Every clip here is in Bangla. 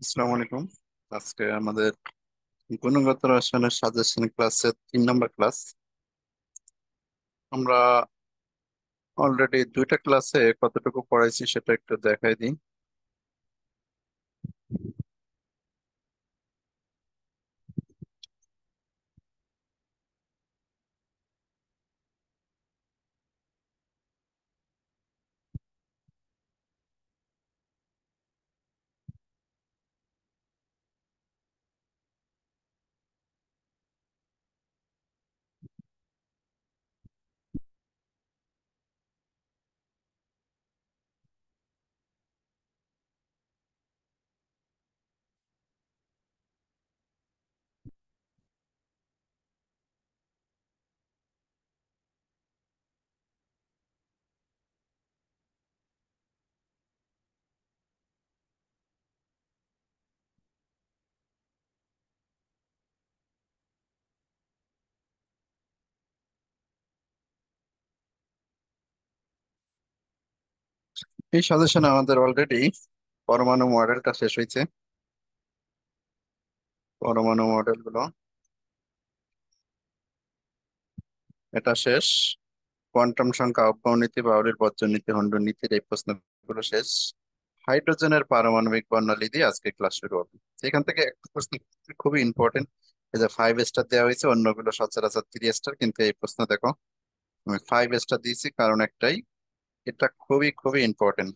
আসসালামু আলাইকুম। আজকে আমাদের গুণগত রসায়নের সাজেশন ক্লাসের 3 নম্বর ক্লাস। আমরা অলরেডি দুইটা ক্লাসে কতটুকু পড়াইছি সেটা একটু দেখাই দিই। এই সাজেশনে আমাদের অলরেডি পরমাণু মডেলটা শেষ হয়েছে। পরমাণু মডেল গুলো এটা শেষ। কোয়ান্টাম সংখ্যা, অব্যাবনীতি, বাউলির বজ্রনীতি, হন্ডন নীতির এই প্রশ্নগুলো শেষ। হাইড্রোজেনের পারমাণবিক বর্ণালী দিয়ে আজকে ক্লাস শুরু হবে। এখান থেকে একটা প্রশ্ন খুবই ইম্পর্টেন্ট। এই যে 5 স্টার দেওয়া হয়েছে, অন্যগুলো সচরাচর 3 স্টার, কিন্তু এই প্রশ্ন দেখো আমি 5 স্টার দিয়েছি কারণ একটাই, এটা খুবই খুবই ইম্পর্টেন্ট।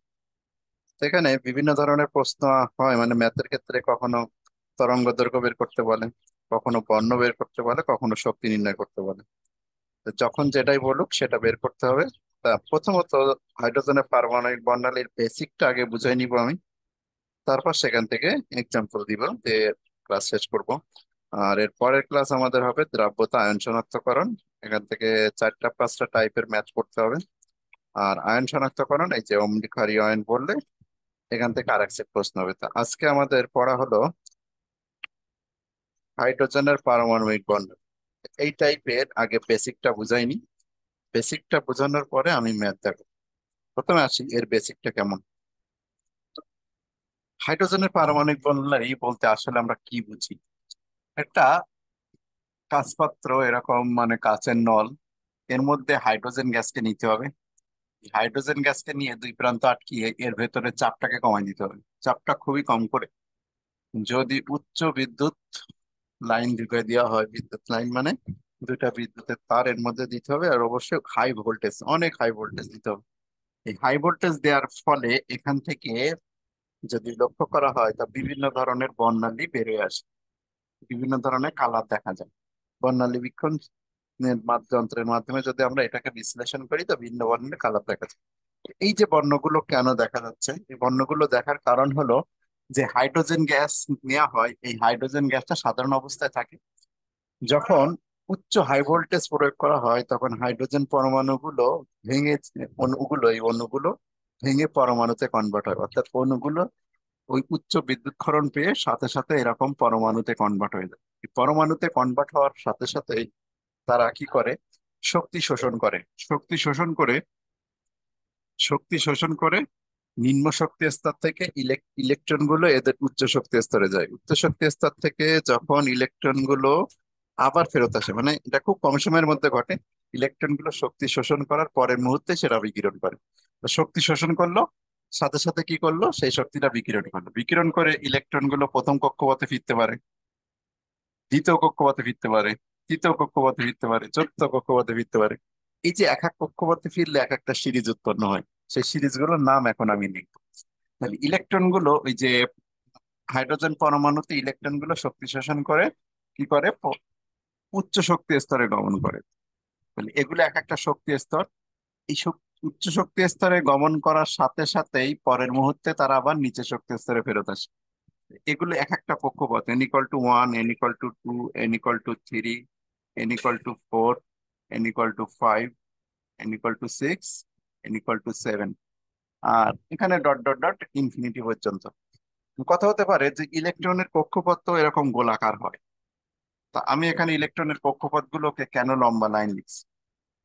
এখানে বিভিন্ন ধরনের প্রশ্ন হয়, মানে ম্যাথের ক্ষেত্রে কখনো তরঙ্গ দৈর্ঘ্য বের করতে বলে, কখনো বর্ণ বের করতে বলে, কখনো শক্তি নির্ণয় করতে বলে। তো যখন যেটাই বলুক সেটা বের করতে হবে। তা প্রথমত হাইড্রোজেনের পারমাণবিক বর্ণালীর বেসিকটা আগে বুঝাই নিব আমি, তারপর সেখান থেকে এক্সাম্পল দিব দিয়ে ক্লাস শেষ করব। আর এর পরের ক্লাস আমাদের হবে দ্রাব্যতা আয়ন শনাক্তকরণ। এখান থেকে 4টা 5টা টাইপের ম্যাথ করতে হবে। আর আয়ন শনাক্তকরণ, এই যে অম্লিক্ষারীয় আয়ন বললে এখান থেকে আরেক সেট প্রশ্ন হবে। তা আজকে আমাদের পড়া হলো হাইড্রোজেনের পারমাণবিক বন্ধন। এই টাইপের আগে বেসিকটা বুঝাইনি, বেসিকটা বোঝানোর পরে আমি ম্যাথ দেখো। প্রথমে আসি এর বেসিকটা কেমন। হাইড্রোজেনের পারমাণবিক বর্ণালী বলতে আসলে আমরা কি বুঝি? একটা কাঁচপাত্র, এরকম মানে কাঁচের নল, এর মধ্যে হাইড্রোজেন গ্যাসকে নিতে হবে। এই হাইড্রোজেন গ্যাসকে নিয়ে দুই প্রান্ত আটকিয়ে এর ভেতরে চাপটাকে কমাই দিতে হবে, চাপটা খুবই কম করে। যদি উচ্চ বিদ্যুৎ লাইন ঢুকে দেওয়া হয়, বিদ্যুৎ লাইন মানে দুইটা বিদ্যুতের তার এর মধ্যে দিতে হবে, আর অবশ্যই হাই ভোল্টেজ, অনেক হাই ভোল্টেজ দিতে হবে। এই হাই ভোল্টেজ দেওয়ার ফলে এখান থেকে যদি লক্ষ্য করা হয় তা বিভিন্ন ধরনের বর্ণালী বেরিয়ে আসে, বিভিন্ন ধরনের কালার দেখা যায়। বর্ণালী বীক্ষণ যন্ত্রের মাধ্যমে যদি আমরা এটাকে বিশ্লেষণ করি তো ভিন্ন বর্ণের কালার দেখা যায়। এই যে বর্ণগুলো কেন দেখা যাচ্ছে, এই বর্ণগুলো দেখার কারণ হলো যে হাইড্রোজেন গ্যাস নেওয়া হয়, এই হাইড্রোজেন গ্যাসটা সাধারণ অবস্থায় থাকে। যখন উচ্চ হাই ভোল্টেজ প্রয়োগ করা হয় তখন হাইড্রোজেন পরমাণুগুলো ভেঙে, এই অণুগুলো ভেঙে পরমাণুতে কনভার্ট হয়, অর্থাৎ অণুগুলো ওই উচ্চ বিদ্যুৎ ক্ষরণ পেয়ে সাথে সাথে এরকম পরমাণুতে কনভার্ট হয়ে যায়। এই পরমাণুতে কনভার্ট হওয়ার সাথে সাথেই তারা কি করে, শক্তি শোষণ করে। শক্তি শোষণ করে শক্তি শোষণ করে নিম্ন শক্তি স্তর থেকে ইলেকট্রন গুলো এদের উচ্চ শক্তি স্তরে যায়। উচ্চ শক্তি স্তর থেকে যখন ইলেকট্রন গুলো আবার ফেরত আসে, মানে এটা খুব কম সময়ের মধ্যে ঘটে। ইলেকট্রন গুলো শক্তি শোষণ করার পরের মুহূর্তে সেটা বিকিরণ করে। তো শক্তি শোষণ করলো, সাথে সাথে কি করলো, সেই শক্তিটা বিকিরণ করলো। বিকিরণ করে ইলেকট্রন গুলো প্রথম কক্ষপথে ফিরতে পারে, দ্বিতীয় কক্ষপথে ফিরতে পারে, তৃতীয় কক্ষপথে ফিরতে পারে, চতুর্থ কক্ষপথে ফিরতে পারে। এই যে এক এক কক্ষপথে ফিরলে এক একটা সিরিজ উৎপন্ন হয়, সেই সিরিজগুলোর নাম এখন আমি লিখবো। তাহলে ইলেকট্রন গুলো ওই যে হাইড্রোজেন পরমাণুতে ইলেকট্রন গুলো শক্তি শোষণ করে কি করে, উচ্চ শক্তি স্তরে গমন করে। তাহলে এগুলো এক একটা শক্তি স্তর। এই উচ্চ শক্তি স্তরে গমন করার সাথে সাথেই পরের মুহূর্তে তারা আবার নিচে শক্তি স্তরে ফেরত আসে। এগুলো এক একটা কক্ষপথ, n=1, n=2, n=3, n=4, n=5, n=6, n=7, আর এখানে ডট ডট ডট ইনফিনিটি পর্যন্ত। কথা হতে পারে যে ইলেকট্রনের কক্ষপথ তো এরকম গোলাকার হয়, তা আমি এখানে ইলেকট্রনের কক্ষপথ গুলোকে কেন লম্বা লাইন লিখছি?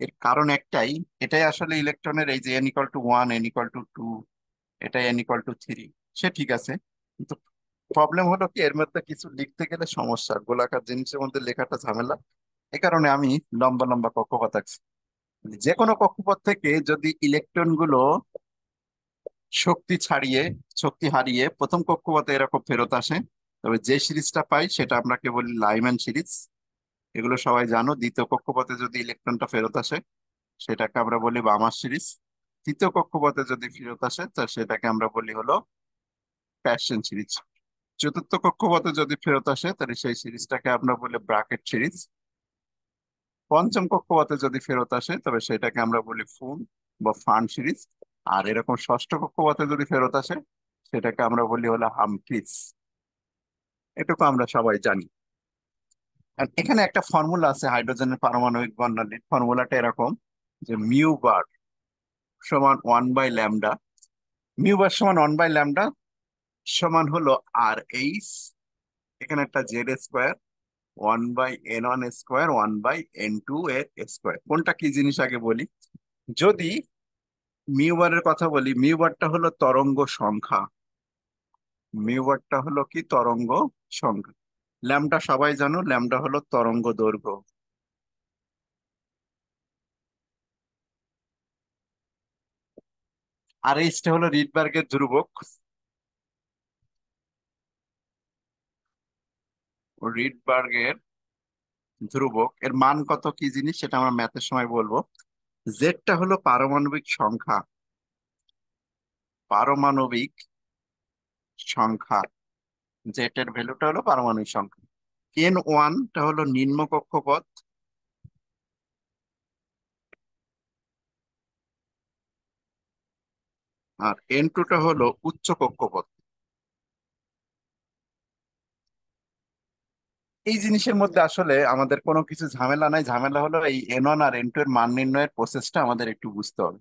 এর কারণ একটাই, এটাই আসলে ইলেকট্রনের, এই যে n=1, n=2, এটা n=3, সে ঠিক আছে, কিন্তু প্রবলেম হলো কি এর মধ্যে কিছু লিখতে গেলে সমস্যা, গোলাকার জিনিসের মধ্যে লেখাটা ঝামেলা। এই কারণে আমি লম্বা লম্বা কক্ষপথ আঁকছি। যে কোনো কক্ষপথ থেকে যদি ইলেকট্রন গুলো শক্তি ছাড়িয়ে শক্তি হারিয়ে প্রথম কক্ষপথে এরকম ফেরত আসে, তবে যে সিরিজটা পাই সেটা আমরাকে বলি লাইম্যান সিরিজ। এগুলো সবাই জানো। দ্বিতীয় কক্ষপথে যদি ইলেকট্রনটা ফেরত আসে সেটাকে আমরা বলি বামার সিরিজ। তৃতীয় কক্ষপথে যদি ফেরত আসে তা সেটাকে আমরা বলি হলো প্যাসিয়ন সিরিজ। চতুর্থ কক্ষপথে যদি ফেরত আসে তাহলে সেই সিরিজটাকে আমরা বলি ব্রাকেট সিরিজ। পঞ্চম কক্ষপথে যদি ফেরত আসে তবে সেটাকে আমরা বলি ফুল বা ফান সিরিজ। আর এরকম ষষ্ঠ কক্ষপথে যদি ফেরত আসে সেটাকে আমরা বলি হলো হামফ্রিজ। এটুকু আমরা সবাই জানি। আর এখানে একটা ফর্মুলা আছে হাইড্রোজেনের পারমাণবিক বর্ণালীর। ফর্মুলাটা এরকম যে মিউ বার সমান 1/λ। মিউ বার সমান 1/λ সমান হলো আর এইচ, এখানে একটা Z square, 1/n1 square 1/n2 এর স্কোয়ার। কোনটা কি জিনিস আগে বলি। যদি মিউ বারের কথা বলি, মিউ বারটা হলো তরঙ্গ সংখ্যা। মিউ বারটা হলো কি তরঙ্গ সংখ্যা। ল্যামডা সবাই জানো, ল্যামডা হলো তরঙ্গ দৈর্ঘ্য। আর এইচটা হলো রিডবার্গের ধ্রুবক। রিডবার্গের ধ্রুবক এর মান কত কি জিনিস সেটা আমরা ম্যাথের সময় বলবো। জেডটা হলো পারমাণবিক সংখ্যা। পারমাণবিক সংখ্যা, জেড এর ভ্যালুটা হলো পারমাণবিক সংখ্যা। n1টা হলো নিম্ন কক্ষপথ, আর n2টা হলো উচ্চ কক্ষপথ। এই জিনিসের মধ্যে আসলে আমাদের কোনো কিছু ঝামেলা নাই। ঝামেলা হলো এই n1 আর n2 এর মান নির্ণয়ের প্রসেসটা আমাদের একটু বুঝতে হবে।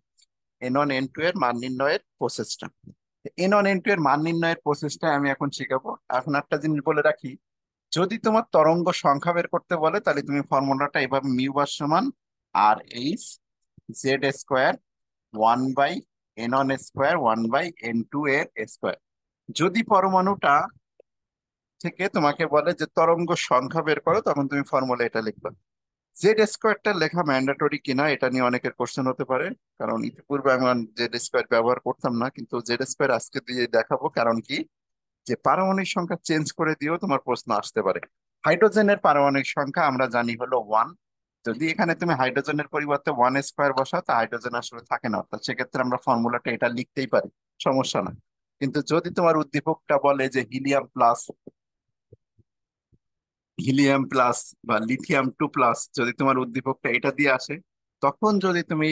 n1 n2 এর মান নির্ণয়ের প্রসেসটা, n1 n2 এর মান নির্ণয়ের প্রসেসটা আমি এখন শিখাবো। এখন একটা জিনিস বলে রাখি, যদি তোমার তরঙ্গ সংখ্যা বের করতে বলে তাহলে তুমি ফর্মুলাটা এভাবে মিউ বার সমান R H Z square 1/n1 square 1/n2 এর স্কোয়ার। যদি পরমাণুটা থেকে তোমাকে বলে যে তরঙ্গ সংখ্যা বের করো তখন তুমি ফর্মুলা এটা লিখবে। জেড স্কোয়ারটা লেখা ম্যান্ডেটরি কিনা এটা নিয়ে অনেকের কোশ্চেন হতে পারে, কারণ ইতিপূর্বে আমি জেড স্কোয়ার ব্যবহার করতাম না, কিন্তু জেড স্কোয়ার আজকে দিয়ে দেখাবো। কারণ কি, যে পারমাণবিক সংখ্যা চেঞ্জ করে দিয়েও তোমার প্রশ্ন আসতে পারে। হাইড্রোজেনের পারমাণবিক সংখ্যা আমরা জানি হলো 1। যদি এখানে তুমি হাইড্রোজেনের পরিবর্তে 1 স্কোয়ার বসাও তা হাইড্রোজেন আসলে থাকে না, অর্থাৎ সেক্ষেত্রে আমরা ফর্মুলাটা এটা লিখতেই পারি, সমস্যা না। কিন্তু যদি তোমার উদ্দীপকটা বলে যে হিলিয়াম প্লাস, হিলিয়াম প্লাস বা লিথিয়াম 2 প্লাস, যদি তোমার উদ্দীপকটা এটা দিয়ে আসে তখন যদি তুমি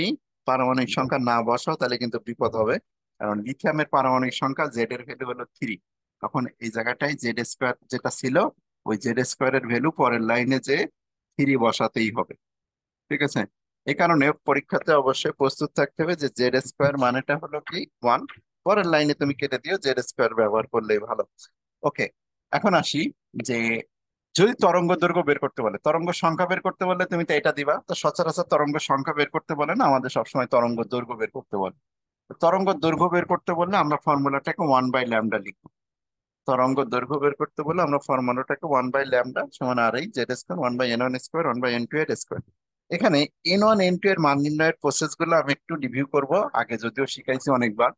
পারমাণবিক সংখ্যা না বসাও তাহলে কিন্তু বিপদ হবে। কারণ লিথিয়ামের পারমাণবিক সংখ্যা জেড এর ভ্যালু হলো 3। তখন এই জায়গাটায় জেড স্কোয়ার যেটা ছিল ওই জেড স্কোয়ারের ভ্যালু পরের লাইনে যে 3 বসাতেই হবে। ঠিক আছে। এই কারণে পরীক্ষাতে অবশ্যই প্রস্তুত থাকতে হবে যে জেড স্কোয়ার মানেটা হলো কি 1, পরের লাইনে তুমি কেটে দিও, জেড স্কোয়ার ব্যবহার করলেই ভালো। ওকে, এখন আসি যে যদি তরঙ্গ দৈর্ঘ্য বের করতে বলে, তরঙ্গ সংখ্যা বের করতে বললে তুমি তো এটা দিবা। তো সচরাচর তরঙ্গ সংখ্যা বের করতে বলে না, আমাদের সবসময় তরঙ্গ দৈর্ঘ্য বের করতে বলে। তো তরঙ্গ দৈর্ঘ্য বের করতে বললে আমরা ফর্মুলাটাকে 1/λ লিখবো। তরঙ্গ দৈর্ঘ্য বের করতে বলে আমরা ফর্মুলাটাকে 1/λ সমান আর এই Z square 1/n1 square 1/n2 এর স্কোয়ার। এখানে n1 n2 এর মান নির্ণয়ের প্রসেস গুলো আমি একটু রিভিউ করব, আগে যদিও শিখাইছি অনেকবার।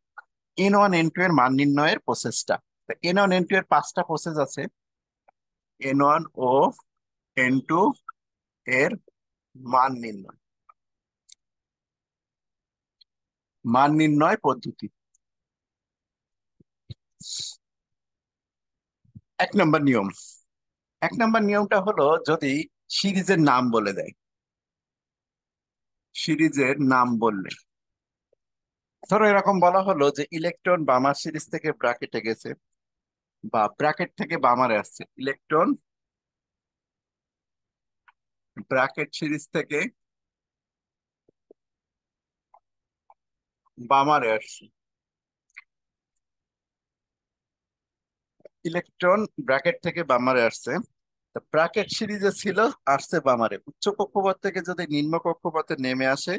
n1 n2 এর মান নির্ণয়ের প্রসেসটা, n1 n2 এর 5টা প্রসেস আছে। n1 ও n2 এর মান নির্ণয়, মান নির্ণয় পদ্ধতি। 1 নম্বর নিয়ম, 1 নম্বর নিয়মটা হলো যদি সিরিজের নাম বলে দেয়। সিরিজের নাম বললে ধরো এরকম বলা হলো যে ইলেকট্রন বামার সিরিজ থেকে ব্র্যাকেটে গেছে বা ব্র্যাকেট থেকে বামারে আসছে। ইলেকট্রন ব্র্যাকেট সিরিজ থেকে বামারে আসছে। ইলেকট্রন ব্র্যাকেট থেকে বামারে আসছে, ব্র্যাকেট সিরিজে ছিল, আসছে বামারে। উচ্চ কক্ষপথ থেকে যদি নিম্ন কক্ষপথে নেমে আসে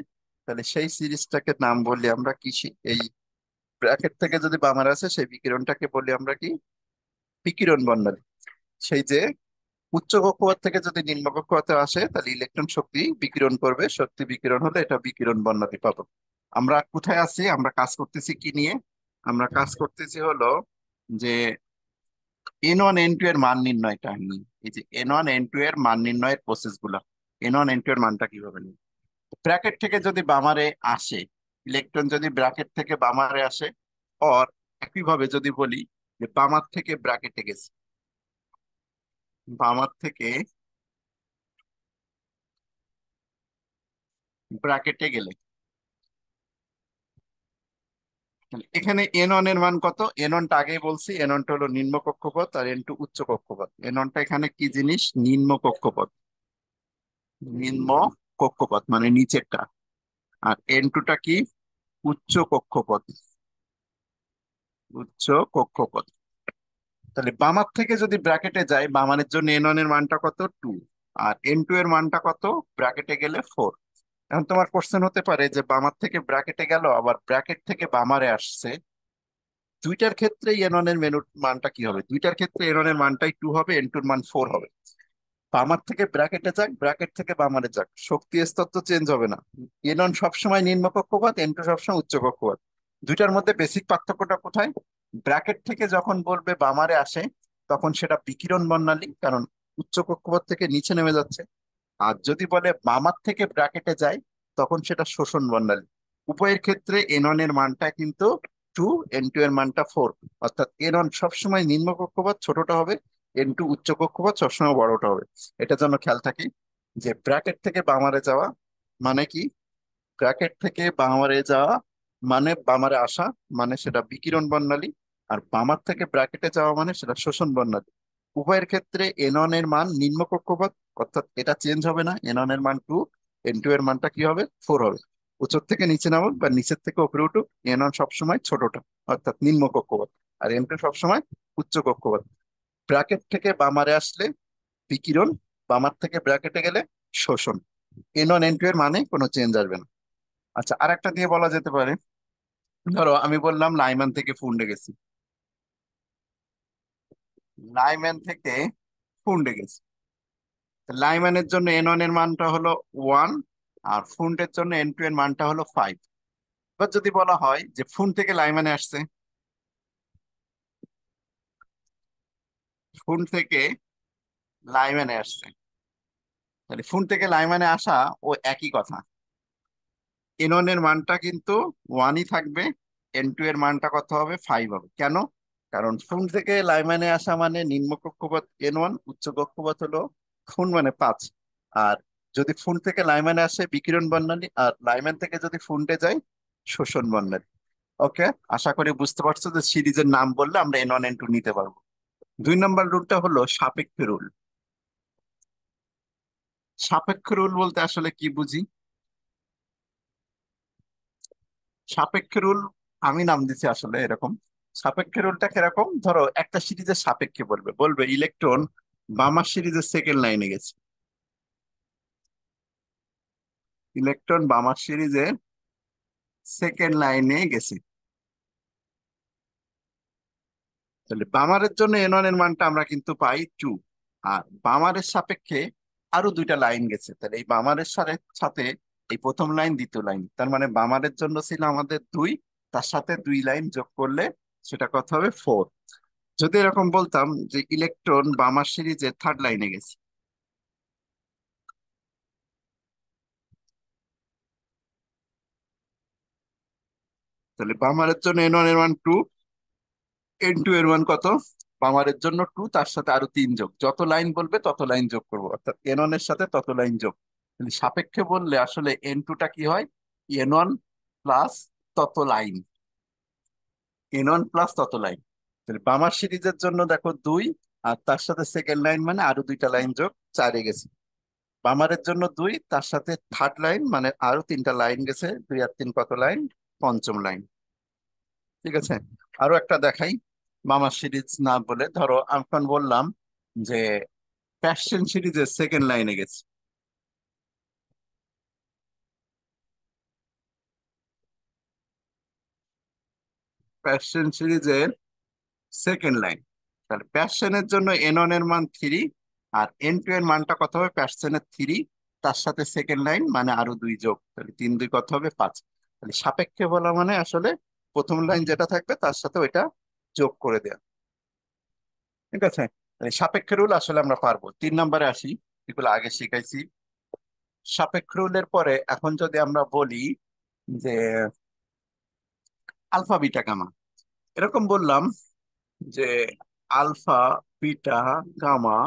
তাহলে সেই সিরিজটাকে নাম বললি আমরা কি এই ব্র্যাকেট থেকে যদি বামারে আসে সেই বিকিরণটাকে বলি আমরা কি বিকিরণ বর্ণালী। সেই যে উচ্চ কক্ষপথ থেকে যদি নিম্ন কক্ষপথে আসে তাহলে ইলেকট্রন শক্তি বিকিরণ করবে, শক্তি বিকিরণ হলে এটা বিকিরণ বর্ণালী পাবো। আমরা কোথায় আছি, আমরা কাজ করতেছি কি নিয়ে? আমরা কাজ করতেছি হলো যে N1 N2 এর মান নির্ণয়টা নিয়ে। এই যে N1 N2 এর মান নির্ণয়ের প্রসেস গুলা, N1 N2 এর মানটা কিভাবে নিই। ব্র্যাকেট থেকে যদি বামারে আসে, ইলেকট্রন যদি ব্র্যাকেট থেকে বামারে আসে, অর একইভাবে যদি বলি যে বামার থেকে ব্র্যাকেটে গেছে, বামার থেকে ব্র্যাকেটে গেলে, তাহলে এখানে N1 এর মান কত? N1টা আগেই বলছি, N1টা হলো নিম্ন কক্ষপথ আর N2 উচ্চ কক্ষপথ। N1টা এখানে কি জিনিস? নিম্ন কক্ষপথ, নিম্ন কক্ষপথ মানে নিচেরটা। আর N2টা কি? উচ্চ কক্ষপথ, উচ্চ কক্ষপথ। তাহলে বামার থেকে যদি ব্র্যাকেটে যাই, বামানের জন্য N1 এর মানটা কত? 2। আর N2 এর মানটা কত ব্র্যাকেটে গেলে? 4। এখন তোমার কোশ্চেন হতে পারে যে বামার থেকে ব্র্যাকেটে গেল আবার ব্র্যাকেট থেকে বামারে আসছে, দুইটার ক্ষেত্রে N1 এর মেনু মানটা কি হবে? দুইটার ক্ষেত্রে N1 এর মানটাই 2 হবে, N2 এর মান 4 হবে। বামার থেকে ব্র্যাকেটে যাক, ব্র্যাকেট থেকে বামারে যাক, শক্তি স্তর তো চেঞ্জ হবে না। N1 সবসময় নিম্ন কক্ষপথ, N2 সবসময় উচ্চ কক্ষপথ। দুইটার মধ্যে বেসিক পার্থক্যটা কোথায়? ব্র্যাকেট থেকে যখন বলবে বামারে আসে তখন সেটা বিকিরণ বর্ণালী, কারণ উচ্চ কক্ষপথ থেকে নিচে নেমে যাচ্ছে। আর যদি বলে বামার থেকে ব্র্যাকেটে যায় তখন সেটা শোষণ বর্ণালী। উভয়ের ক্ষেত্রে N1 এর মানটা কিন্তু 2, N2 এর মানটা 4। অর্থাৎ N1 সবসময় নিম্ন কক্ষপথ ছোটটা হবে, N2 উচ্চ কক্ষপথ সবসময় বড়টা হবে। এটার জন্য খেয়াল থাকি যে ব্র্যাকেট থেকে বামারে যাওয়া মানে কি? ব্র্যাকেট থেকে বামারে যাওয়া মানে বামারে আসা, মানে সেটা বিকিরণ বর্ণালী। আর বামার থেকে ব্র্যাকেটে যাওয়া মানে সেটা শোষণ বর্ণালী। উভয়ের ক্ষেত্রে N1 এর মান নিম্ন কক্ষপথ, অর্থাৎ এটা চেঞ্জ হবে না। N1 এর মান 2, N2 এর মানটা কি হবে? 4 হবে। উচ্চ থেকে নিচে নামুক বা নিচের থেকে উপরে উঠুক, N1 সবসময় ছোটটা অর্থাৎ নিম্ন কক্ষপথ, আর N2 সবসময় উচ্চ কক্ষপথ। ব্র্যাকেট থেকে বামারে আসলে বিকিরণ, বামার থেকে ব্র্যাকেটে গেলে শোষণ। N1 N2 এর মানে কোনো চেঞ্জ আসবে না। আচ্ছা, আর একটা দিয়ে বলা যেতে পারে, ধরো আমি বললাম লাইমান থেকে ফুন্ডে গেছি, লাইম্যান থেকে ফুন্ডে গেছি। লাইম্যানের জন্য N1 এর মানটা হলো 1, আর ফুন্ডের জন্য N2 এর মানটা হলো 5। এবার যদি বলা হয় যে ফুন্ড থেকে লাইম্যানে আসছে, ফুন্ড থেকে লাইম্যানে আসছে, তাহলে ফুন্ড থেকে লাইম্যানে আসা ও একই কথা। N1 এর মানটা কিন্তু 1ই থাকবে, N2 এর মানটা কত হবে? 5 হবে। কেন? কারণ ফুন্ড থেকে লাইম্যানে আসা মানে নিম্ন কক্ষপথ N1, উচ্চ কক্ষপথ হলো ফুন্ড মানে 5। আর যদি ফুন্ড থেকে লাইম্যানে আসে বিকিরণ বর্ণালী, আর লাইম্যান থেকে যদি ফুন্ডে যায় শোষণ বর্ণালী। ওকে, আশা করি বুঝতে পারছো যে সিরিজের নাম বললে আমরা N1 N2 নিতে পারবো। 2 নম্বর রুলটা হলো সাপেক্ষ রুল। সাপেক্ষ রুল বলতে আসলে কি বুঝি? সাপেক্ষ রুল আমি নাম দিছি আসলে এরকম। সাপেক্ষ রুলটা কিরকম? ধরো একটা সিরিজের সাপেক্ষে বলবে, বলবে ইলেকট্রন বামার সিরিজের সেকেন্ড লাইনে গেছে, ইলেকট্রন বামার সিরিজের সেকেন্ড লাইনে গেছে। তাহলে বামারের জন্য N1 এর মানটা আমরা কিন্তু পাই 2। আর বামারের সাপেক্ষে আরো দুইটা লাইন গেছে, তাহলে এই বামারের সাথে সাথে এই প্রথম লাইন দ্বিতীয় লাইন, তার মানে বামারের জন্য ছিল আমাদের 2, তার সাথে 2 লাইন যোগ করলে সেটা কত হবে? 4। যদি এরকম বলতাম যে ইলেকট্রন বামার সিরিজে থার্ড লাইনে গেছে, তাহলে বামারের জন্য N1 এর মান 2, N2 এর মান কত? বামারের জন্য 2, তার সাথে আরো 3 যোগ, যত লাইন বলবে তত লাইন যোগ করবো, অর্থাৎ N1 এর সাথে তত লাইন যোগ। তাহলে সাপেক্ষে বললে আসলে N2টা কি হয়? N1 প্লাস তত লাইন, N1 প্লাস তত লাইন। তাহলে বামার সিরিজের জন্য দেখো 2, আর তার সাথে সেকেন্ড লাইন মানে আরো দুইটা লাইন যোগ, 4 গেছে। বামারের জন্য 2, তার সাথে থার্ড লাইন মানে আরো 3টা লাইন গেছে, 2 আর 3 কত লাইন? পঞ্চম লাইন। ঠিক আছে, আরো একটা দেখাই। মামার সিরিজ না বলে ধরো আমি এখন বললাম যে প্যাশন সিরিজের সেকেন্ড লাইনে গেছে, প্যাশন সিরিজের সেকেন্ড লাইন। তাহলে প্যাসেনের জন্য N1 এর মান 3, আর N2 এর মানটা কত হবে? প্যাসেনের 3, তার সাথে সেকেন্ড লাইন মানে আরো 2 যোগ, তাহলে 3 2 কত হবে? 5। তাহলে সাপেক্ষে বলা মানে আসলে প্রথম লাইন যেটা থাকবে তার সাথে ওইটা যোগ করে দেয়া। ঠিক আছে, তাহলে সাপেক্ষ রুল আসলে আমরা পারবো। 3 নম্বরে আসি, এগুলো আগে শিখাইছি। সাপেক্ষ রুলের পরে এখন যদি আমরা বলি যে আলফা বিটা গামা, এরকম বললাম যে আলফা বিটা গামা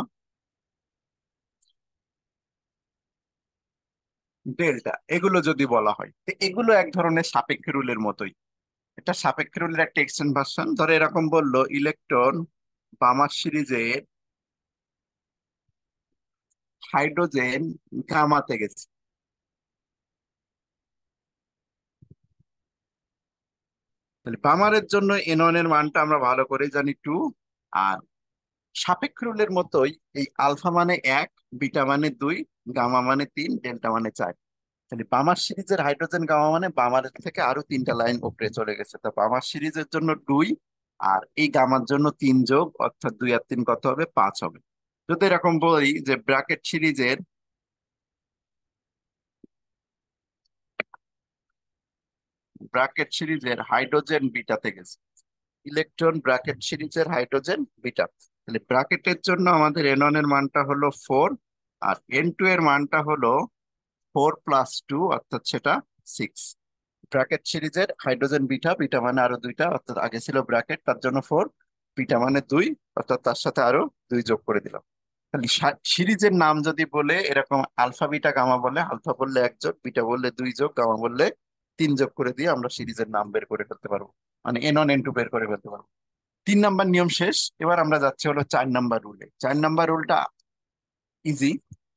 ডেল্টা, এগুলো যদি বলা হয় তো এগুলো এক ধরনের সাপেক্ষ রুলের মতোই। এটা সাপেক্ষ রুলের একটা এক্সটেন্ড ভার্সন। ধরো এরকম বললো ইলেকট্রন বামার সিরিজের হাইড্রোজেন গামাতে গেছে। তাহলে বামারের জন্য N1 এর মানটা আমরা ভালো করে জানি 2। আর সাপেক্ষ রুলের মতোই এই আলফা মানে 1, বিটা মানে 2, গামা মানে 3, ডেল্টা মানে 4। তাহলে বামার সিরিজের হাইড্রোজেন গামা মানে বামারের থেকে আরো 3টা লাইন উপরে চলে গেছে। তো বামার সিরিজের জন্য 2, আর এই গামার জন্য 3 যোগ, অর্থাৎ 2 আর 3 কত হবে? 5 হবে। যদি এরকম বলি যে ব্র্যাকেট সিরিজের হাইড্রোজেন বিটাতে গেছে, ইলেকট্রন ব্র্যাকেট সিরিজের হাইড্রোজেন বিটা, তাহলে ব্র্যাকেটের জন্য আমাদের N1 এর মানটা হলো 4, আর N2 এর মানটা হলো 4 + 2, অর্থাৎ সেটা 6। ব্র্যাকেট সিরিজের হাইড্রোজেন বিটা, বিটা মানে আরো 2টা, অর্থাৎ আগে ছিল ব্র্যাকেট তার জন্য 4, বিটা মানে 2, অর্থাৎ তার সাথে আরো 2 যোগ করে দিলাম। তাহলে সিরিজের নাম যদি বলে এরকম আলফা বিটা গামা বলে, আলফা বললে 1 যোগ, বিটা বললে 2 যোগ, গামা বললে 3 যোগ করে দিয়ে আমরা সিরিজের নাম বের করে ফেলতে পারবো, মানে N1 N2 বের করে ফেলতে পারবো। 3 নাম্বার নিয়ম শেষ। এবার আমরা যাচ্ছি হলো 4 নাম্বার রুলে। 4 নাম্বার রুলটা ইজি।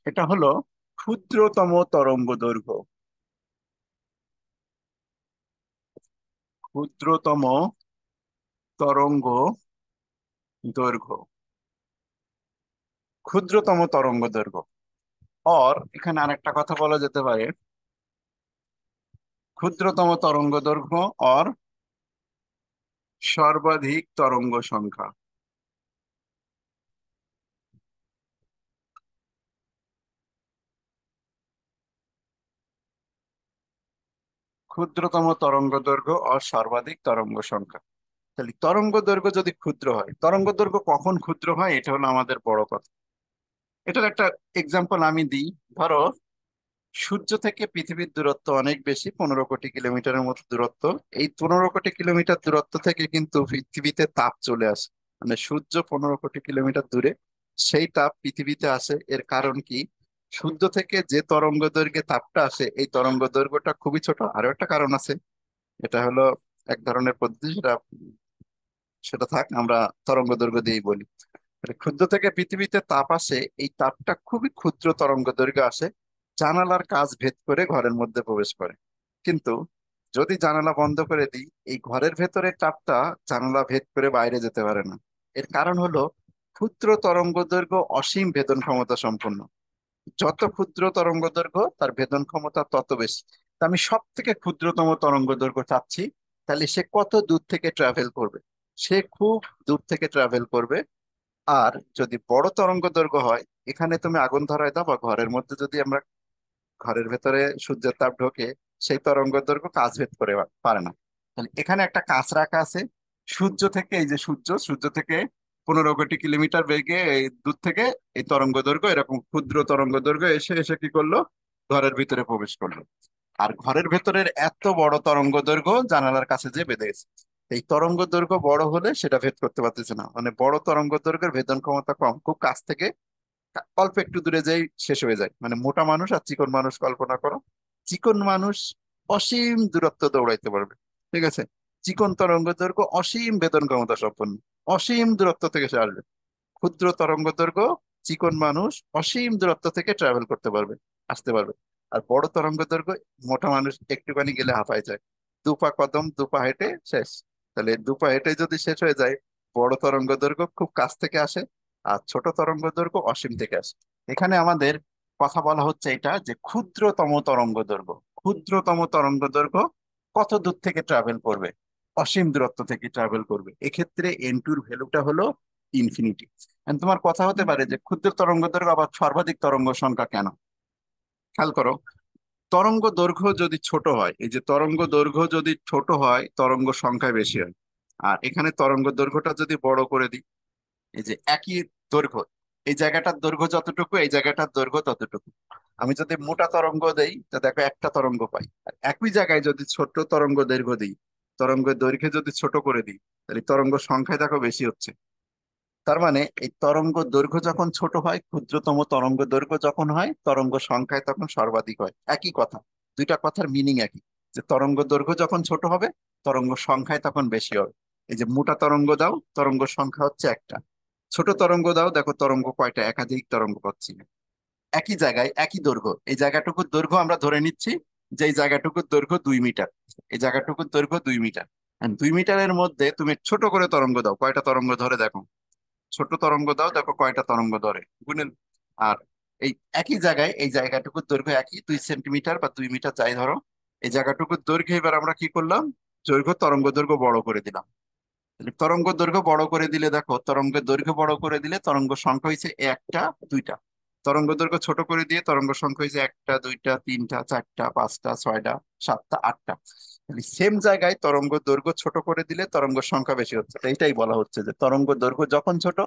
এটা হলো ক্ষুদ্রতম তরঙ্গ দৈর্ঘ্য। ক্ষুদ্রতম তরঙ্গ দৈর্ঘ্য, ক্ষুদ্রতম তরঙ্গ দৈর্ঘ্য। এখানে আরেকটা কথা বলা যেতে পারে, ক্ষুদ্রতম তরঙ্গ দৈর্ঘ্য অর সর্বাধিক তরঙ্গ সংখ্যা। ক্ষুদ্রতম তরঙ্গ দৈর্ঘ্য অর সর্বাধিক তরঙ্গ সংখ্যা। তাহলে তরঙ্গ দৈর্ঘ্য যদি ক্ষুদ্র হয়, তরঙ্গ দৈর্ঘ্য কখন ক্ষুদ্র হয় এটা হলো আমাদের বড় কথা। এটার একটা এক্সাম্পল আমি দিই। ধরো সূর্য থেকে পৃথিবীর দূরত্ব অনেক বেশি, 15 কোটি কিলোমিটারের মতো দূরত্ব। এই 15 কোটি কিলোমিটার দূরত্ব থেকে কিন্তু পৃথিবীতে তাপ চলে আসে, মানে সূর্য 15 কোটি কিলোমিটার দূরে, সেই তাপ পৃথিবীতে আসে। এর কারণ কি? সূর্য থেকে যে তরঙ্গ দৈর্ঘ্যে তাপটা আসে এই তরঙ্গ দৈর্ঘ্যটা খুবই ছোট। আরো একটা কারণ আছে, এটা হলো এক ধরনের পদ্ধতি, সেটা সেটা থাক, আমরা তরঙ্গ দৈর্ঘ্য দিয়েই বলি। তাহলে ক্ষুদ্র থেকে পৃথিবীতে তাপ আসে, এই তাপটা খুবই ক্ষুদ্র তরঙ্গ দৈর্ঘ্য আসে, জানালার কাঁচ ভেদ করে ঘরের মধ্যে প্রবেশ করে। কিন্তু যদি জানালা বন্ধ করে দিই, এই ঘরের ভেতরের তাপটা জানালা ভেদ করে বাইরে যেতে পারে না। এর কারণ হলো ক্ষুদ্র তরঙ্গ দৈর্ঘ্য অসীম ভেদন ক্ষমতা সম্পন্ন। যত ক্ষুদ্র তরঙ্গ দৈর্ঘ্য তার ভেদন ক্ষমতা তত বেশি। তা আমি সব থেকে ক্ষুদ্রতম তরঙ্গ দৈর্ঘ্য চাচ্ছি, তাহলে সে কত দূর থেকে ট্রাভেল করবে? সে খুব দূর থেকে ট্রাভেল করবে। আর যদি বড় তরঙ্গ দৈর্ঘ্য হয়, এখানে তুমি আগুন ধরায় দাও বা ঘরের মধ্যে যদি আমরা, ঘরের ভেতরে সূর্যের তাপ ঢোকে, সেই তরঙ্গ দৈর্ঘ্য কাচ ভেদ করে পারে না। তাহলে এখানে একটা কাঁচ রাখা আছে। সূর্য থেকে, এই যে সূর্য, সূর্য থেকে 15 কোটি কিলোমিটার বেগে এই দূর থেকে এই তরঙ্গ দৈর্ঘ্য, এরকম ক্ষুদ্র তরঙ্গ দৈর্ঘ্য এসে এসে কি করলো? ঘরের ভিতরে প্রবেশ করলো। আর ঘরের ভেতরের এত বড় তরঙ্গ দৈর্ঘ্য জানালার কাছে যে বেঁধে গেছে। এই তরঙ্গ দৈর্ঘ্য বড় হলে সেটা ভেদ করতে পারতেছে না, মানে বড় তরঙ্গ দৈর্ঘ্যের ভেদন ক্ষমতা কম, খুব কাছ থেকে অল্প একটু দূরে যাই শেষ হয়ে যায়। মানে মোটা মানুষ আর চিকন মানুষ কল্পনা করো, চিকন মানুষ অসীম দূরত্ব দৌড়াইতে পারবে, ঠিক আছে? চিকন তরঙ্গ দৈর্ঘ্য অসীম বেদন ক্ষমতা সম্পন্ন, অসীম দূরত্ব থেকে সে আসবে। ক্ষুদ্র তরঙ্গ দৈর্ঘ্য চিকন মানুষ অসীম দূরত্ব থেকে ট্রাভেল করতে পারবে, আসতে পারবে। আর বড় তরঙ্গ দৈর্ঘ্য মোটা মানুষ একটুখানি গেলে হাঁপায় যায়, দুপা কদম দুপা হেঁটে শেষ। তাহলে দুপা হেঁটে যদি শেষ হয়ে যায়, বড় তরঙ্গ দৈর্ঘ্য খুব কাছ থেকে আসে, আর ছোট তরঙ্গ দৈর্ঘ্য অসীম থেকে আসে। এখানে আমাদের কথা বলা হচ্ছে এটা যে ক্ষুদ্রতম তরঙ্গ দৈর্ঘ্য, ক্ষুদ্রতম তরঙ্গ দৈর্ঘ্য কত দূর থেকে ট্রাভেল করবে? অসীম দূরত্ব থেকে ট্রাভেল করবে। এক্ষেত্রে N2 এর ভ্যালুটা হলো ইনফিনিটি। তোমার কথা হতে পারে যে ক্ষুদ্র তরঙ্গ দৈর্ঘ্য আবার সর্বাধিক তরঙ্গ সংখ্যা কেন? খেয়াল করো, তরঙ্গ দৈর্ঘ্য যদি ছোট হয়, এই যে তরঙ্গ দৈর্ঘ্য যদি ছোট হয় তরঙ্গ সংখ্যা বেশি হয়। আর এখানে তরঙ্গ দৈর্ঘ্যটা যদি বড় করে দিই, এই যে একই দৈর্ঘ্য, এই জায়গাটার দৈর্ঘ্য যতটুকু এই জায়গাটার দৈর্ঘ্য ততটুকু, আমি যদি মোটা তরঙ্গ দেই তা দেখো একটা তরঙ্গ পাই। আর একই জায়গায় যদি ছোট তরঙ্গ দৈর্ঘ্য দিই, তরঙ্গের দৈর্ঘ্য যদি ছোট করে দিই, তাহলে তরঙ্গ সংখ্যায় দেখো বেশি হচ্ছে। তার মানে এই তরঙ্গ দৈর্ঘ্য যখন ছোট হয়, ক্ষুদ্রতম তরঙ্গ দৈর্ঘ্য যখন হয়, তরঙ্গ সংখ্যায় তখন সর্বাধিক হয়। একই কথা, দুইটা কথার মিনিং একই, যে তরঙ্গ দৈর্ঘ্য যখন ছোট হবে তরঙ্গ সংখ্যায় তখন বেশি হবে। এই যে মোটা তরঙ্গ দাও, তরঙ্গ সংখ্যা হচ্ছে একটা, ছোট তরঙ্গ দাও, দেখো তরঙ্গ কয়টা, একাধিক তরঙ্গ পাচ্ছি। একই জায়গায় একই দৈর্ঘ্য, এই জায়গাটুকুর দৈর্ঘ্য আমরা ধরে নিচ্ছি যে এই জায়গাটুকুর দৈর্ঘ্য 2 মিটার, এই জায়গাটুকুর দৈর্ঘ্য 2 মিটার। 2 মিটারের মধ্যে তুমি ছোট করে তরঙ্গ দাও, কয়টা তরঙ্গ ধরে দেখো, ছোট তরঙ্গ দাও, দেখো কয়টা তরঙ্গ ধরে, গুণে। আর এই একই জায়গায় এই জায়গাটুকুর দৈর্ঘ্য একই, 2 সেন্টিমিটার বা 2 মিটার যাই ধরো, এই জায়গাটুকুর দৈর্ঘ্য এবার আমরা কি করলাম, দৈর্ঘ্য তরঙ্গ দৈর্ঘ্য বড় করে দিলাম। তাহলে তরঙ্গ দৈর্ঘ্য বড় করে দিলে দেখো, তরঙ্গের দৈর্ঘ্য বড় করে দিলে তরঙ্গ সংখ্যা হয়েছে একটা, দুইটা। তরঙ্গ দৈর্ঘ্য ছোট করে দিয়ে তরঙ্গ সংখ্যা হয়েছে একটা, দুইটা, তিনটা, চারটা, পাঁচটা, ছয়টা, সাতটা, আটটা। সেম জায়গায় তরঙ্গ দৈর্ঘ্য ছোট করে দিলে তরঙ্গ সংখ্যা বেশি হচ্ছে। তো এইটাই বলা হচ্ছে যে তরঙ্গ দৈর্ঘ্য যখন ছোট,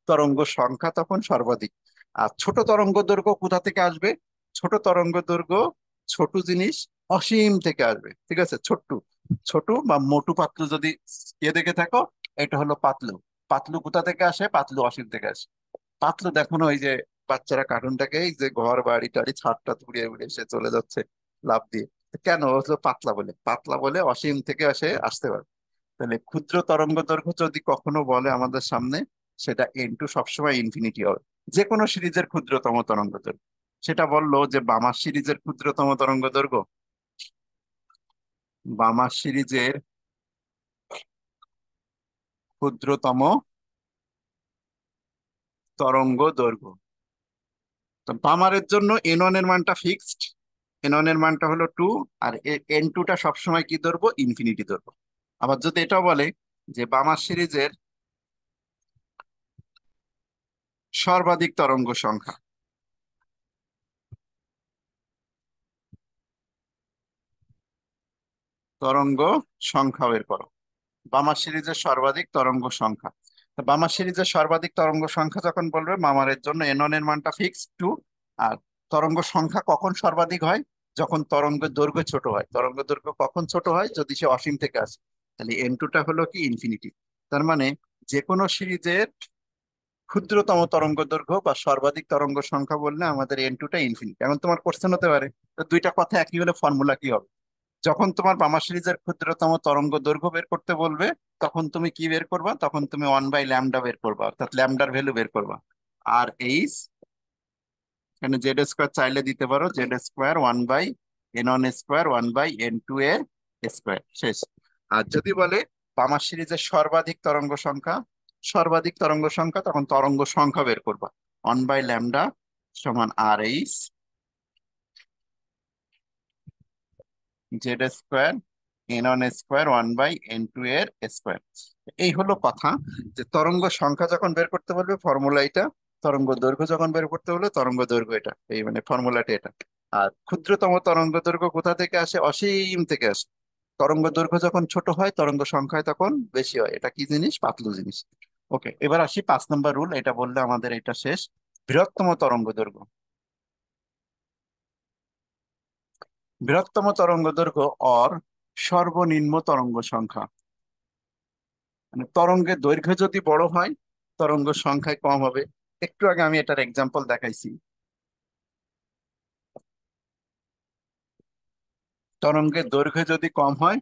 তরঙ্গ সংখ্যা তখন সর্বাধিক। আর ছোট তরঙ্গ দৈর্ঘ্য কোথা থেকে আসবে? ছোট তরঙ্গ দৈর্ঘ্য, ছোট জিনিস অসীম থেকে আসবে, ঠিক আছে? ছোট্ট, ছোট বা মোটু পাতলু যদি দেখে থাকো, এটা হলো পাতলু। পাতলু কোথা থেকে আসে? পাতলু অসীম থেকে আসে। পাতলু দেখো না, ওই যে বাচ্চারা কার্টুনটাকে, এই যে ঘর বাড়ি টাড়ি ছাদটা উড়িয়ে উড়িয়ে সে চলে যাচ্ছে লাফ দিয়ে, কেন হলো? পাতলা বলে, পাতলা বলে অসীম থেকে আসতে পারে। তাহলে ক্ষুদ্র তরঙ্গ দৈর্ঘ্য যদি কখনো বলে আমাদের সামনে, সেটা n2 সবসময় ইনফিনিটি হবে। যে কোনো সিরিজের ক্ষুদ্রতম তরঙ্গ দৈর্ঘ্য, সেটা বললো যে বামার সিরিজের ক্ষুদ্রতম তরঙ্গ দৈর্ঘ্য, বামার সিরিজের ক্ষুদ্রতম তরঙ্গ দৈর্ঘ্য। তো বামারের জন্য n1 এর মানটা ফিক্সড, n1 এর মানটা হলো 2, আর n2টা সবসময় কি ধরবো? ইনফিনিটি ধরবো। আবার যদি এটাও বলে যে বামার সিরিজের সর্বাধিক তরঙ্গ সংখ্যা, তরঙ্গ সংখ্যা বের করো, বামার সিরিজের সর্বাধিক তরঙ্গ সংখ্যা। তো বামার সিরিজের সর্বাধিক তরঙ্গ সংখ্যা যখন বলবে, মামারের জন্য n1 এর মানটা ফিক্স 2। আর তরঙ্গ সংখ্যা কখন সর্বাধিক হয়? যখন তরঙ্গের দৈর্ঘ্য ছোট হয়। তরঙ্গ দৈর্ঘ্য কখন ছোট হয়? যদি সে অসীম থেকে আসে। তাহলে n2টা হলো কি? ইনফিনিটি। তার মানে যে কোনো সিরিজের ক্ষুদ্রতম তরঙ্গ দৈর্ঘ্য বা সর্বাধিক তরঙ্গ সংখ্যা বললে আমাদের n2টা ইনফিনিটি। এখন তোমার কোশ্চেন হতে পারে, তো দুইটা কথা একই হলে ফর্মুলা কি হবে? যখন তোমার বামা সিরিজের ক্ষুদ্রতম তরঙ্গ দৈর্ঘ্য বের করতে বলবে, তখন তুমি কি বের করবা? তখন তুমি 1/λ বের করবা, অর্থাৎ ল্যামডার ভ্যালু বের করবা। আর এইচ, এখানে জেড স্কোয়ার চাইলে দিতে পারো, Z square 1/n1 square 1/n2 এর স্কোয়ার, শেষ। আর যদি বলে বামা সিরিজের সর্বাধিক তরঙ্গ সংখ্যা, সর্বাধিক তরঙ্গ সংখ্যা, তখন তরঙ্গ সংখ্যা বের করবা, 1/λ সমান R H Z square n1 square 1/n2 এর স্কোয়ার। এই হলো কথা, যে তরঙ্গ সংখ্যা যখন বের করতে বলবে ফর্মুলা এটা, তরঙ্গ দৈর্ঘ্য যখন বের করতে বলবে তরঙ্গ দৈর্ঘ্য এটা, এই মানে ফর্মুলাটা এটা। আর ক্ষুদ্রতম তরঙ্গ দৈর্ঘ্য কোথা থেকে আসে? অসীম থেকে আসে। তরঙ্গ দৈর্ঘ্য যখন ছোট হয় তরঙ্গ সংখ্যায় তখন বেশি হয়। এটা কি জিনিস? পাতলু জিনিস। ওকে, এবার আসি 5 নম্বর রুল, এটা বললে আমাদের এটা শেষ। বৃহত্তম তরঙ্গ দৈর্ঘ্য, বৃহত্তম তরঙ্গ দৈর্ঘ্য অর সর্বনিম্ন তরঙ্গ সংখ্যা। মানে তরঙ্গের দৈর্ঘ্য যদি বড় হয় তরঙ্গ সংখ্যায় কম হবে। একটু আগে আমি এটার এক্সাম্পল দেখাইছি। তরঙ্গের দৈর্ঘ্য যদি কম হয়,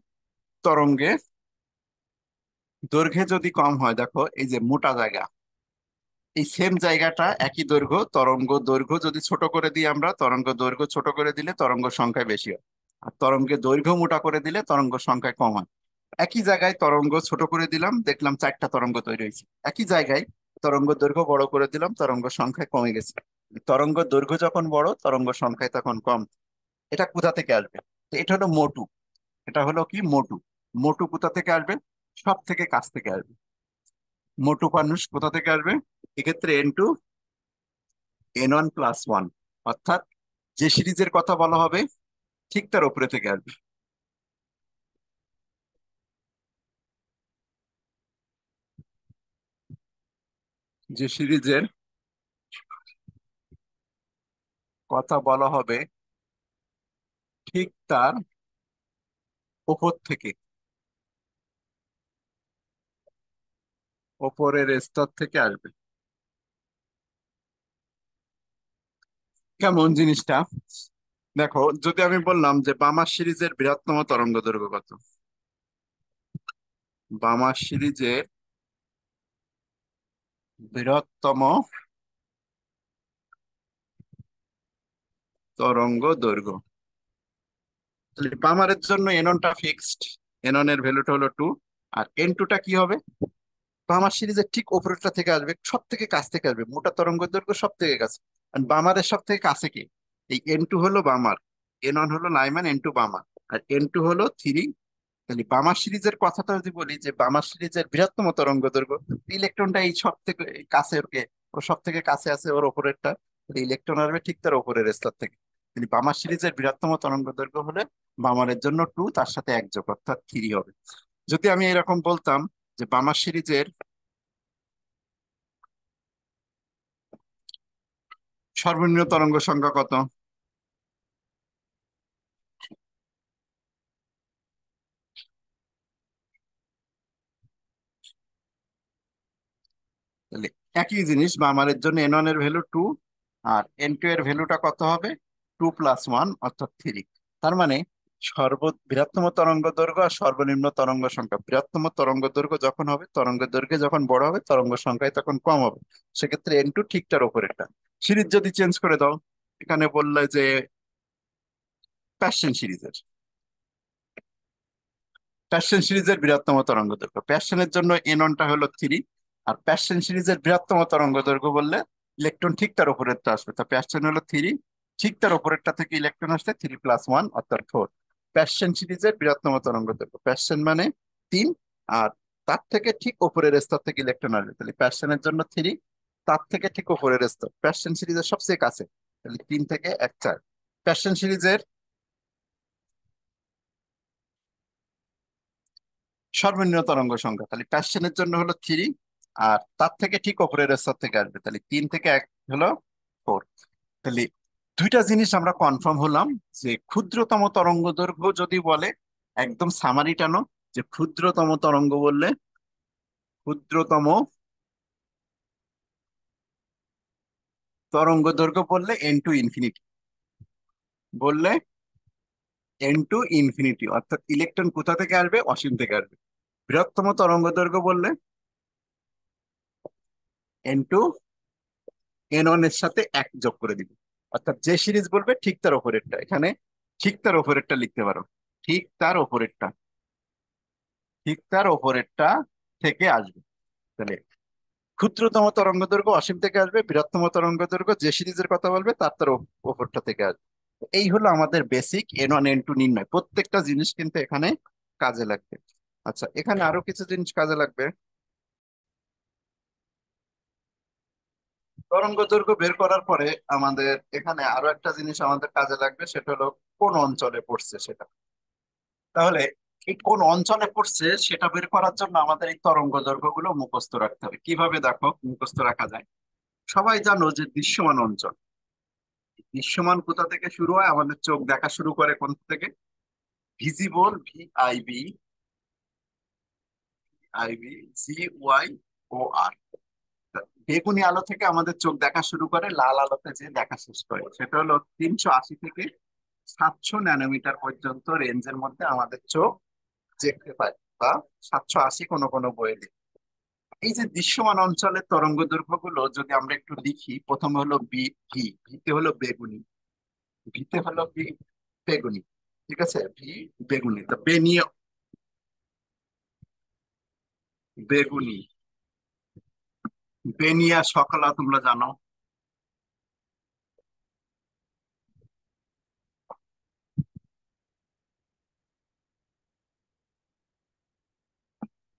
তরঙ্গের দৈর্ঘ্য যদি কম হয়, দেখো এই যে মোটা জায়গা, এই সেম জায়গাটা একই দৈর্ঘ্য, তরঙ্গ দৈর্ঘ্য যদি ছোট করে দিই আমরা, তরঙ্গ দৈর্ঘ্য ছোট করে দিলে তরঙ্গ সংখ্যায় বেশি হয়। আর তরঙ্গের দৈর্ঘ্য মোটা করে দিলে তরঙ্গ সংখ্যায় কম হয়। একই জায়গায় তরঙ্গ ছোট করে দিলাম, দেখলাম 4টা তরঙ্গ তৈরি হয়েছে। একই জায়গায় তরঙ্গ দৈর্ঘ্য বড় করে দিলাম, তরঙ্গ সংখ্যায় কমে গেছে। তরঙ্গ দৈর্ঘ্য যখন বড় তরঙ্গ সংখ্যায় তখন কম। এটা কোথা থেকে আসবে? তো এটা হলো মোটু, এটা হলো কি? মোটু। মোটু কোথা থেকে আসবে? সব থেকে কাছ থেকে আসবে। মোটু মানুষ কোথা থেকে আসবে? এক্ষেত্রে n2 n1 + 1, অর্থাৎ যে সিরিজের কথা বলা হবে ঠিক তার উপরে থেকে আসবে। যে সিরিজের কথা বলা হবে ঠিক তার উপর থেকে, ওপরের স্তর থেকে আসবে। কেমন জিনিসটা? দেখো, যদি আমি বললাম যে বামার সিরিজের বৃহত্তম তরঙ্গ দৈর্ঘ্য কত, বামার সিরিজের বৃহত্তম তরঙ্গ দৈর্ঘ্য, তাহলে বামারের জন্য এননটা ফিক্সড, এনন এর ভ্যালুটা হলো 2। আর n2টা কি হবে? বামার সিরিজের ঠিক উপরেরটা থেকে আসবে, সব থেকে কাছ থেকে আসবে, মোটা তরঙ্গ দৈর্ঘ্য সব থেকে কাছে। আর বামারের সব থেকে কাছে কি? এই n2 হলো বামার, n1 হলো নাইমান, n2 বামার, আর n2 হলো 3। তাহলে বামার সিরিজের কথাটা যদি বলি যে বামার সিরিজের বৃহত্তম তরঙ্গ দৈর্ঘ্য, ইলেকট্রনটা এই সব থেকে কাছে, ওকে ও সব থেকে কাছে আছে ওর ওপরেরটা, ইলেকট্রন আসবে ঠিক তার ওপরের স্তর থেকে। কিন্তু বামার সিরিজের বৃহত্তম তরঙ্গ দৈর্ঘ্য হলে বামারের জন্য 2, তার সাথে এক যোগ অর্থাৎ 3 হবে। যদি আমি এরকম বলতাম যে বামার সিরিজের সর্বনিম্ন তরঙ্গ সংখ্যা কত, তাহলে একই জিনিস, বামারের জন্য n1 এর ভ্যালু 2, আর n2 এর ভ্যালুটা কত হবে? 2 + 1 অর্থাৎ 3। তার মানে বৃহত্তম তরঙ্গ দৈর্ঘ্য আর সর্বনিম্ন তরঙ্গ সংখ্যা, বৃহত্তম তরঙ্গ দৈর্ঘ্য যখন হবে, তরঙ্গ দৈর্ঘ্য যখন বড় হবে, তরঙ্গ সংখ্যায় তখন কম হবে। সেক্ষেত্রে n2 ঠিকটার ওপরেরটা। সিরিজ যদি চেঞ্জ করে দাও, এখানে বললে যে প্যাসশন সিরিজের, প্যাসশন সিরিজের বৃহত্তম তরঙ্গ দৈর্ঘ্য, প্যাসশনের জন্য n1টা হলো 3। আর প্যাসশন সিরিজের বৃহত্তম তরঙ্গ দৈর্ঘ্য বললে ইলেকট্রন ঠিক তার উপরেরটা আসবে, তা প্যাসশন হলো 3, ঠিক তার উপরেরটা থেকে ইলেকট্রন আসছে 3 + 1 অর্থাৎ 4। প্যাসশন সিরিজের বৃহত্তম তরঙ্গ দৈর্ঘ্য, প্যাসশন মানে 3, আর তার থেকে ঠিক উপরের স্তর থেকে ইলেকট্রন আসবে, তাহলে প্যাসশনের জন্য 3, তার থেকে ঠিক উপরের স্তর, প্যাসশন সিরিজের সবচেয়ে কাছে, তাহলে 3 থেকে 1 4। প্যাসশন সিরিজের সর্বনিম্ন তরঙ্গ সংখ্যা, তাহলে প্যাসশনের জন্য হলো 3, আর তার থেকে ঠিক উপরের স্তর থেকে আসবে, তাহলে 3 থেকে 1 হলো 4। তাহলে দুইটা জিনিস আমরা কনফার্ম হলাম যে ক্ষুদ্রতম তরঙ্গ দৈর্ঘ্য যদি বলে, একদম সামারি টানো, যে ক্ষুদ্রতম তরঙ্গ বললে, ক্ষুদ্রতম তরঙ্গ দৈর্ঘ্য বললে n2 ∞, বললে n2 ∞, অর্থাৎ ইলেকট্রন কোথা থেকে আসবে? অসীম থেকে আসবে। বৃহত্তম তরঙ্গ দৈর্ঘ্য বললে n2 n1 এর সাথে 1 যোগ করে দিব, অর্থাৎ যে সিরিজ বলবে ঠিক তার ওপরেরটা, এখানে ঠিক তার ওপরেরটা লিখতে পারো, ঠিক তার ওপরেরটা, ঠিক তার ওপরেরটা থেকে আসবে। তাহলে ক্ষুদ্রতম তরঙ্গ দৈর্ঘ্য অসীম থেকে আসবে, বৃহত্তম তরঙ্গ দৈর্ঘ্য যে সিরিজের কথা বলবে তার তার ওপরটা থেকে আসবে। এই হলো আমাদের বেসিক n1 n2 নির্ণয়, প্রত্যেকটা জিনিস কিন্তু এখানে কাজে লাগবে। আচ্ছা, এখানে আরো কিছু জিনিস কাজে লাগবে। তরঙ্গ দৈর্ঘ্য বের করার পরে আমাদের এখানে আরো একটা জিনিস আমাদের কাজে লাগবে, সেটা হলো কোন অঞ্চলে পড়ছে সেটা। তাহলে এই কোন অঞ্চলে পড়ছে সেটা বের করার জন্য আমাদের এই তরঙ্গ দৈর্ঘ্য গুলো মুখস্থ রাখতে হবে। কিভাবে দেখো মুখস্থ রাখা যায়? সবাই জানো যে দৃশ্যমান অঞ্চল, দৃশ্যমান কোথা থেকে শুরু হয়? আমাদের চোখ দেখা শুরু করে কোন থেকে? ভিজিবল, VIB, আইবি, CYOR। বেগুনি আলো থেকে আমাদের চোখ দেখা শুরু করে, লাল আলোতে যে দেখা শেষ করে, সেটা হলো 380 থেকে 700 ন্যানোমিটার পর্যন্ত রেঞ্জের মধ্যে আমাদের চোখ দেখতে পায়, বা 780 কোনো কোনো বইয়ে দেখি। এই যে দৃশ্যমান অঞ্চলের তরঙ্গ দৈর্ঘ্য গুলো যদি আমরা একটু লিখি, প্রথম হলো ভিতে হলো বেগুনি, ভিতে হলো বেগুনি, ঠিক আছে, বেগুনি, তো বেগুনি, বেনিয়া সকলা তোমরা জানো,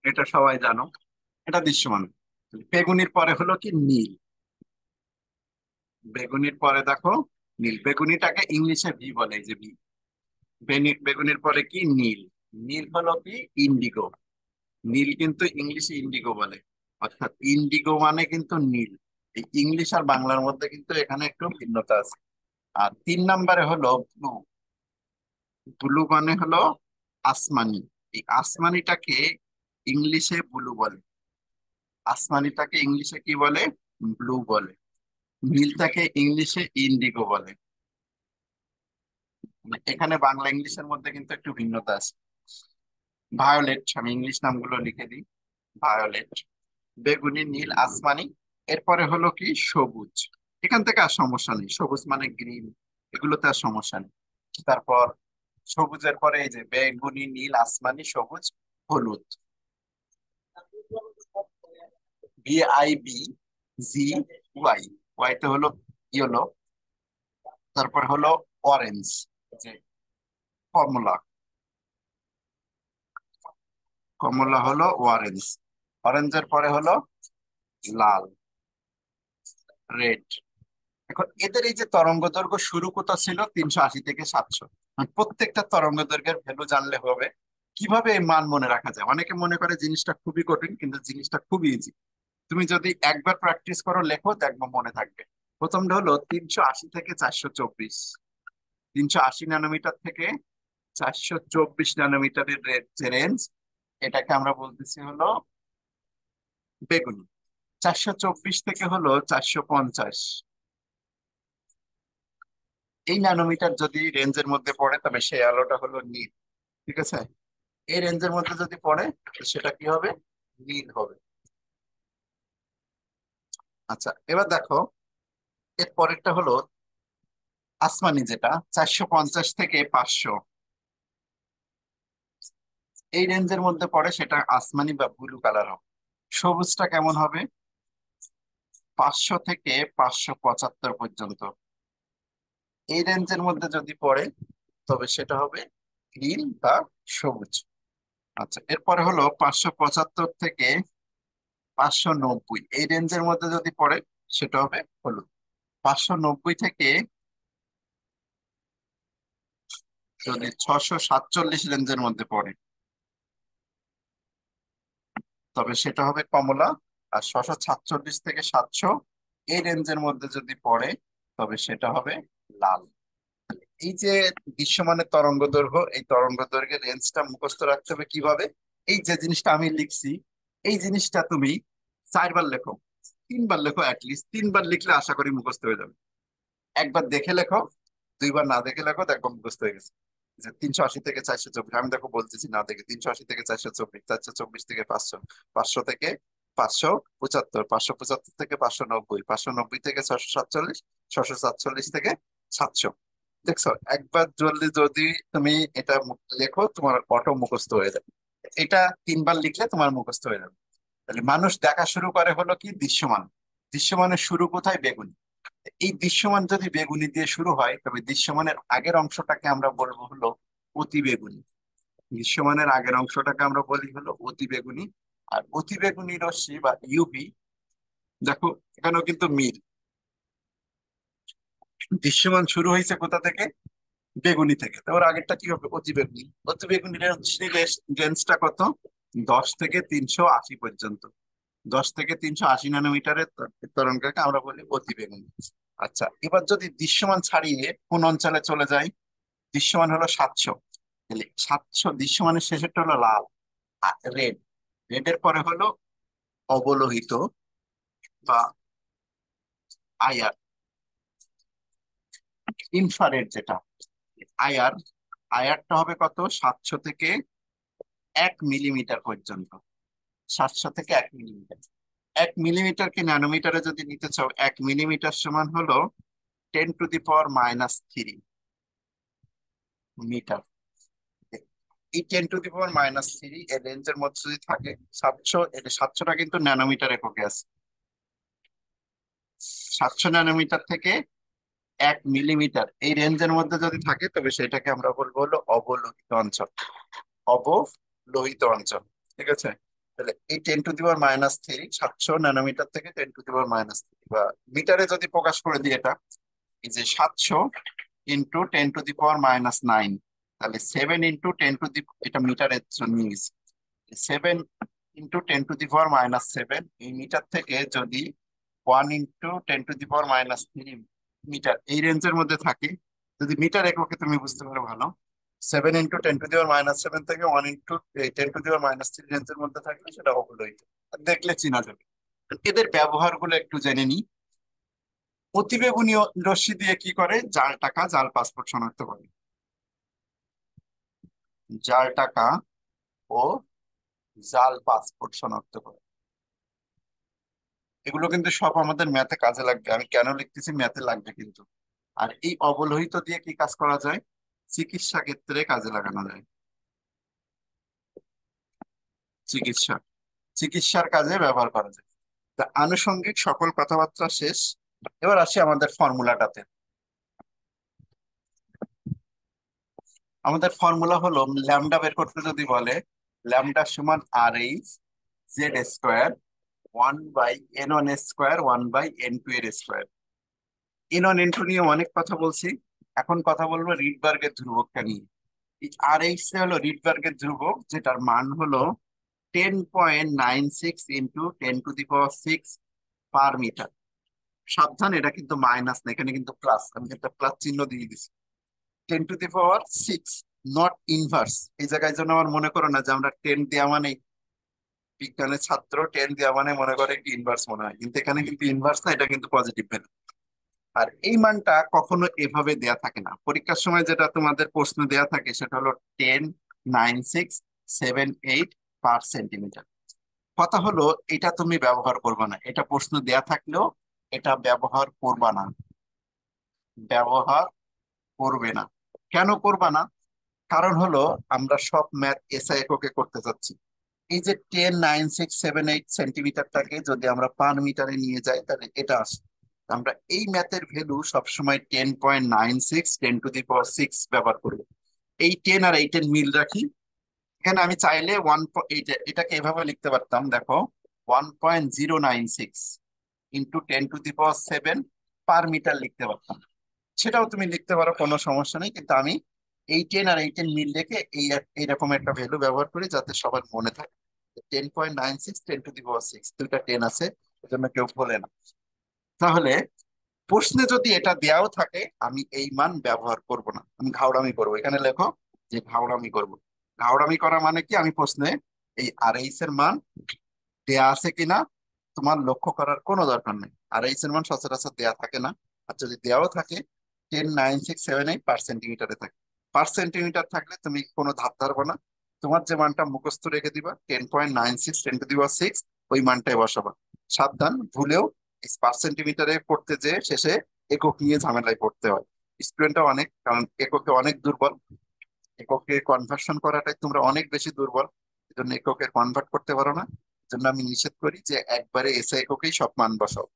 এটা সবাই জানো, এটা দৃশ্যমান। বেগুনির পরে হলো কি নীল। বেগুনির পরে দেখো নীল, বেগুনিটাকে ইংলিশে ভি বলে, এই যে ভি। বেগুনির পরে কি নীল। নীল হলো কি ইন্ডিগো। নীল কিন্তু ইংলিশে ইন্ডিগো বলে, অর্থাৎ ইন্ডিগো মানে কিন্তু নীল। এই ইংলিশ আর বাংলার মধ্যে কিন্তু এখানে একটু ভিন্নতা আছে। আর 3 নম্বরে হলো ব্লু। ব্লু মানে হলো আসমানি। এই আসমানিটাকে ইংলিশে ব্লু বলে। আসমানিটাকে ইংলিশে কি বলে? ব্লু বলে। নীলটাকে ইংলিশে ইন্ডিগো বলে। মানে এখানে বাংলা ইংলিশের মধ্যে কিন্তু একটু ভিন্নতা আছে। ভায়োলেট, আমি ইংলিশ নামগুলো লিখে দিই। ভায়োলেট, বেগুনি, নীল, আসমানি। এরপরে হলো কি সবুজ। এখান থেকে আর সমস্যা নেই, সবুজ মানে গ্রিন, এগুলোতে আর সমস্যা নেই। তারপর সবুজের পরে এই যে বেগুনি, নীল, আসমানি, সবুজ, হলুদ। VIB, GY। ওয়াইতে হলো ইয়েলো। তারপর হলো অরেঞ্জ, যে কমলা। কমলা হলো অরেঞ্জ। অরেঞ্জের পরে হলো লাল, রেড। এখন এদের এই যে তরঙ্গ দৈর্ঘ্য শুরু কোথা ছিল, 380 থেকে 700। প্রত্যেকটা তরঙ্গ দৈর্ঘ্যের ভ্যালু জানলে হবে। কিভাবে এই মান মনে রাখা যায়? অনেকে মনে করে জিনিসটা খুবই কঠিন, কিন্তু জিনিসটা খুবই ইজি। তুমি যদি একবার প্র্যাকটিস করো, লেখো, দেখবো মনে থাকবে। প্রথমটা হলো 380 থেকে 424। 380 ন্যানোমিটার থেকে 424 ন্যানোমিটারের যে রেঞ্জ, এটাকে আমরা বলতেছি হলো বেগুনি। 424 থেকে হলো 450, এই ন্যানোমিটার যদি রেঞ্জের মধ্যে পড়ে তবে সেই আলোটা হলো নীল। ঠিক আছে? এই রেঞ্জের মধ্যে যদি পড়ে তো সেটা কি হবে? নীল হবে। আচ্ছা, এবার দেখো এর পরেরটা হলো আসমানি, যেটা 450 থেকে 500, এই রেঞ্জের মধ্যে পড়ে, সেটা আসমানি বা ব্লু কালার হবে। সবুজটা কেমন হবে? 500 থেকে 575 পর্যন্ত, এই রেঞ্জের মধ্যে যদি পড়ে তবে সেটা হবে গ্রিন বা সবুজ। আচ্ছা, এরপরে হলো 575 থেকে 590, এই রেঞ্জের মধ্যে যদি পড়ে সেটা হবে হলুদ। 590 থেকে যদি 647 রেঞ্জের মধ্যে পড়ে তবে সেটা হবে কমলা। আর 647 থেকে 700, এই রেঞ্জের মধ্যে যদি পড়ে তবে সেটা হবে লাল। এই যে দৃশ্যমানের তরঙ্গ দৈর্ঘ্য, এই তরঙ্গ দৈর্ঘ্যের রেঞ্জটা মুখস্থ রাখতে হবে কিভাবে? এই যে জিনিসটা আমি লিখছি, এই জিনিসটা তুমি 4 বার লেখো, 3 বার লেখো, অ্যাটলিস্ট 3 বার লিখলে আশা করি মুখস্থ হয়ে যাবে। একবার দেখে লেখো, 2 বার না দেখে লেখো, দেখো মুখস্থ হয়ে গেছে। যে 380 থেকে 424, আমি দেখো বলতেছি না দেখে, 380 থেকে 424, 424 থেকে 500, 500 থেকে 575, 575 থেকে 590, 590 থেকে 647, 647 থেকে 700। দেখছো, একবার জলদি যদি তুমি এটা লেখো তোমার অটো মুখস্থ হয়ে যাবে। এটা 3 বার লিখলে তোমার মুখস্থ হয়ে যাবে। তাহলে মানুষ দেখা শুরু করে হলো কি দৃশ্যমান। দৃশ্যমানের শুরু কোথায়? বেগুনি। এই দৃশ্যমান যদি বেগুনি দিয়ে শুরু হয় তবে দৃশ্যমানের আগের অংশটাকে আমরা বলবো হলো অতি বেগুনি। দৃশ্যমানের আগের অংশটাকে আমরা বলি হলো অতি বেগুনি। আর অতি বেগুনি রশ্মি বা ইউভি, দেখো এখানেও কিন্তু মিল। দৃশ্যমান শুরু হয়েছে কোথা থেকে? বেগুনি থেকে। তো ওর আগেরটা কি হবে? অতি বেগুনি। অতি বেগুনি রশ্মির রেঞ্জটা কত? 10 থেকে 380 পর্যন্ত। 10 থেকে 380 ন্যানোমিটারের তরঙ্গকে আমরা বলি অতি বেগুনি। আচ্ছা, এবার যদি দৃশ্যমান ছাড়িয়ে কোন অঞ্চলে চলে যায়? দৃশ্যমান হলো 700। তাহলে 700, দৃশ্যমানের শেষেরটা হলো লাল, রেড। রেডের পরে হলো অবলোহিত বা আইআর, ইনফ্রারেড যেটা আইআর। আইআরটা হবে কত? 700 থেকে 1 মিলিমিটার পর্যন্ত। 700 থেকে 1 মিলিমিটার। 1 মিলিমিটারকে ন্যানোমিটারে যদি নিতে চাও, 1 মিলিমিটার সমান হলো 10⁻³ মিটার। এই 10⁻³ এর রেঞ্জের মধ্যে যদি থাকে 700, এটা 700টা কিন্তু ন্যানোমিটার এককে আছে। 700 ন্যানোমিটার থেকে 1 মিলিমিটার, এই রেঞ্জের মধ্যে যদি থাকে তবে সেটাকে আমরা বলবো হলো অবলোহিত অঞ্চল। অবলোহিত অঞ্চল। ঠিক আছে? তাহলে এই 10⁻³ 700 ন্যানোমিটার থেকে 10⁻³ বা মিটারে যদি প্রকাশ করে দিই, এটা এই যে 700 × 10⁻৯, তাহলে 7 × 10 এটা মিটারের জন্য নিয়ে গেছি। 7 × 10⁻⁷ এই মিটার থেকে যদি 1 × 10⁻³ মিটার এই রেঞ্জের মধ্যে থাকে, যদি মিটার এককে তুমি বুঝতে পারো ভালো, 7 × 10⁻⁷ থেকে 1 × 10⁻³ রেঞ্জের মধ্যে থাকলে সেটা অবলোহিত। আর দেখলে চিনা যাবে। এদের ব্যবহার গুলো একটু জেনে নিই। অতিবেগুনি রশ্মি দিয়ে কি করে? জাল টাকা, জাল পাসপোর্ট শনাক্ত করে। জাল টাকা ও জাল পাসপোর্ট শনাক্ত করে। এগুলো কিন্তু সব আমাদের ম্যাথে কাজে লাগবে। আমি কেন লিখতেছি, ম্যাথে লাগবে কিন্তু। আর এই অবলোহিত দিয়ে কি কাজ করা যায়? চিকিৎসা ক্ষেত্রে কাজে লাগানো যায়। চিকিৎসা চিকিৎসার কাজে ব্যবহার করা যায়। তা আনুষঙ্গিক সকল কথাবার্তা শেষ। এবার আসি আমাদের ফর্মুলাটাতে। আমাদের ফর্মুলা হলো, ল্যামডা বের করতে যদি বলে, ল্যামডা সমান RH/Z² 1/N1² 1/N2² N1 N2 নিয়ে অনেক কথা বলছি, এখন কথা বলবো রিডবার্গের ধ্রুবকটা নিয়ে। এই RH হলো রিডবার্গের ধ্রুবক, যেটার মান হলো 10.96 × 10⁶ পার মিটার। সাবধান, এটা কিন্তু মাইনাস না, এখানে কিন্তু প্লাস। আমি একটা প্লাস চিহ্ন দিয়ে দিচ্ছি। 10⁶, নট ইনভার্স। এই জায়গায় জন্য আমার মনে করো না যে আমরা 10 দেওয়া মানে, বিজ্ঞানের ছাত্র 10 দেওয়া মানে মনে করে কি ইনভার্স মনে হয়, কিন্তু এখানে কিন্তু ইনভার্স না, এটা কিন্তু পজিটিভ ভ্যালু। আর এই মানটা কখনো এভাবে দেয়া থাকে না। পরীক্ষার সময় যেটা তোমাদের প্রশ্ন দেয়া থাকে সেটা হলো 10.9678 পার সেন্টিমিটার। কথা হলো এটা তুমি ব্যবহার করবে না, এটা প্রশ্ন দেয়া থাকলেও এটা ব্যবহার করবা না, ব্যবহার করবে না। কেন করবা না? কারণ হলো আমরা সব ম্যাথ এসআই এককে করতে যাচ্ছি। এই যে 10.9678 সেন্টিমিটারটাকে যদি আমরা পার মিটারে নিয়ে যাই, তাহলে এটা আসে। আমরা এই ম্যাথের ভ্যালু সবসময় 10.96 10⁶ ব্যবহার করি। এই 10 আর এই 10 মিল রাখি। এখানে আমি চাইলে এটাকে এভাবে লিখতে পারতাম, দেখো, 1.096 × 10⁷ পার মিটার লিখতে পারতাম। সেটাও তুমি লিখতে পারো, কোনো সমস্যা নেই, কিন্তু আমি এই 10 আর এই 10 মিল রেখে এইরকম একটা ভ্যালু ব্যবহার করি যাতে সবার মনে থাকে। 10.96 10⁶, দুইটা 10 আছে, এজন্য কেউ ভোলে না। তাহলে প্রশ্নে যদি এটা দেয়াও থাকে, আমি এই মান ব্যবহার করব না, আমি ঘাউড়ামি করব। এখানে লেখো যে ঘাউড়ামি করব। ঘাউড়ামি করা মানে কি? আমি প্রশ্নে এই RH এর মান দেয়া আছে কিনা তোমার লক্ষ্য করার কোনো দরকার নেই। RH এর মান সচরাচর দেয়া থাকে না। আর যদি দেওয়াও থাকে, 10.9678 পার সেন্টিমিটারে থাকে। পার সেন্টিমিটার থাকলে তুমি কোনো ধার ধারবো না, তোমার যে মানটা মুখস্থ রেখে দিবা 10.96 10⁶, ওই মানটাই বসাবা। সাবধান, ভুলেও পার সেন্টিমিটারে পড়তে যে শেষে একক নিয়ে ঝামেলায় পড়তে হয়। স্টুডেন্টরা অনেক, কারণ এককে অনেক দুর্বল, এককে কনভার্সন করাটাই তোমরা অনেক বেশি দুর্বল, এজন্য এককে কনভার্ট করতে পারো না। জন্য আমি নিষেধ করি যে একবারে এসআই এককেই সব মান বসাও।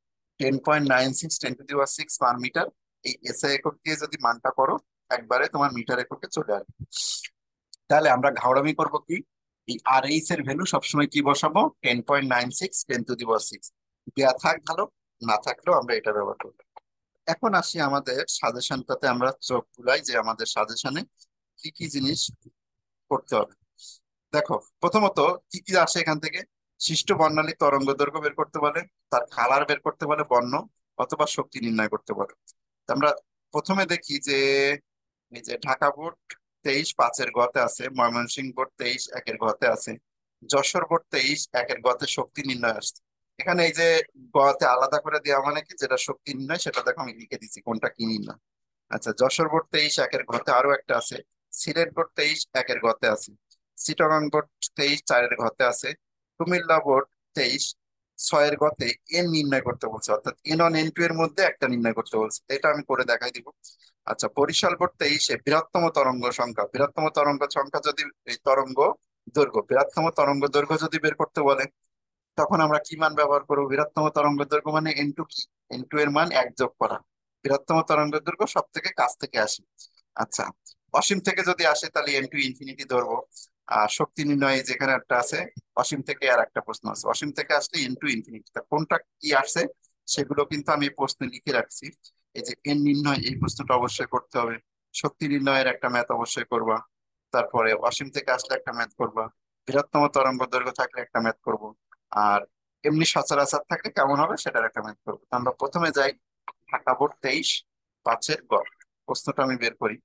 10.96 10⁶ পার মিটার, এই এসআই একক দিয়ে যদি মানটা করো, একবারে তোমার মিটার এককে চলে আসবে। তাহলে আমরা ঘাওড়ামি করব কি? এই RH এর ভ্যালু সবসময় কি বসাবো? 10.96 10⁶ দেয়া থাক ভালো, না থাকলেও আমরা এটা ব্যবহার করবো। এখন আসি আমাদের সাজেশনটাতে, আমরা চোখ বুলাই যে আমাদের সাজেশনে কি কি জিনিস করতে হবে। দেখো, প্রথমত কি কি আসে এখান থেকে? সৃষ্ট বর্ণালী তরঙ্গ দৈর্ঘ্য বের করতে বলে, তার কালার বের করতে বলে, বর্ণ অথবা শক্তি নির্ণয় করতে বলে। তো আমরা প্রথমে দেখি যে এই যে ঢাকা বোর্ড 23 5 আছে, ময়মনসিংহ বোর্ড 23 1 আছে, যশোর বোর্ড 23 1 শক্তি নির্ণয় আসছে। এখানে এই যে গতে আলাদা করে দেওয়া মানে কি, যেটা শক্তি নির্ণয় সেটা দেখো আমি লিখে দিচ্ছি কোনটা কি নির্ণয়। আচ্ছা, যশোর বোর্ড 23 1 আরো একটা আছে, সিলেট বোর্ড 23 1 আছে, চিটাগাং বোর্ড 23 4 আছে, কুমিল্লা বোর্ড 23 6 এর নির্ণয় করতে বলছে, অর্থাৎ N1 N2 এর মধ্যে একটা নির্ণয় করতে বলছে। এটা আমি করে দেখাই দিব। আচ্ছা, বরিশাল বোর্ড 23 বৃহত্তম তরঙ্গ সংখ্যা, বৃহত্তম তরঙ্গ সংখ্যা যদি এই তরঙ্গ দৈর্ঘ্য, বৃহত্তম তরঙ্গ দৈর্ঘ্য যদি বের করতে বলে, তখন আমরা কি মান ব্যবহার করবো? বৃহত্তম তরঙ্গ দৈর্ঘ্য মানে N2 কি? N2 এর মান 1 যোগ করা। বৃহত্তম তরঙ্গ দৈর্ঘ্য সব থেকে কাছ থেকে আসে। আচ্ছা, অসীম থেকে যদি আসে তাহলে N2 ইনফিনিটি ধরবো। আর শক্তি নির্ণয় যেখানে একটা আছে, অসীম থেকে আর একটা প্রশ্ন আছে, অসীম থেকে আসলে ইনটু ইনফিনিটি, কোনটা কি আসছে সেগুলো কিন্তু আমি প্রশ্নে লিখে রাখছি। এই যে এন নির্ণয়, এই প্রশ্নটা অবশ্যই করতে হবে। শক্তি নির্ণয়ের একটা ম্যাথ অবশ্যই করবা। তারপরে অসীম থেকে আসলে একটা ম্যাথ করবা। বৃহত্তম তরঙ্গ দৈর্ঘ্য থাকলে একটা ম্যাথ করব। আর এমনি সচরাচর থাকলে কেমন হবে সেটার একটা ম্যাথ করবো। তো আমরা প্রথমে যাই ঢাকা বোর্ড 23 5-এর গড়। প্রশ্নটা আমি বের করি।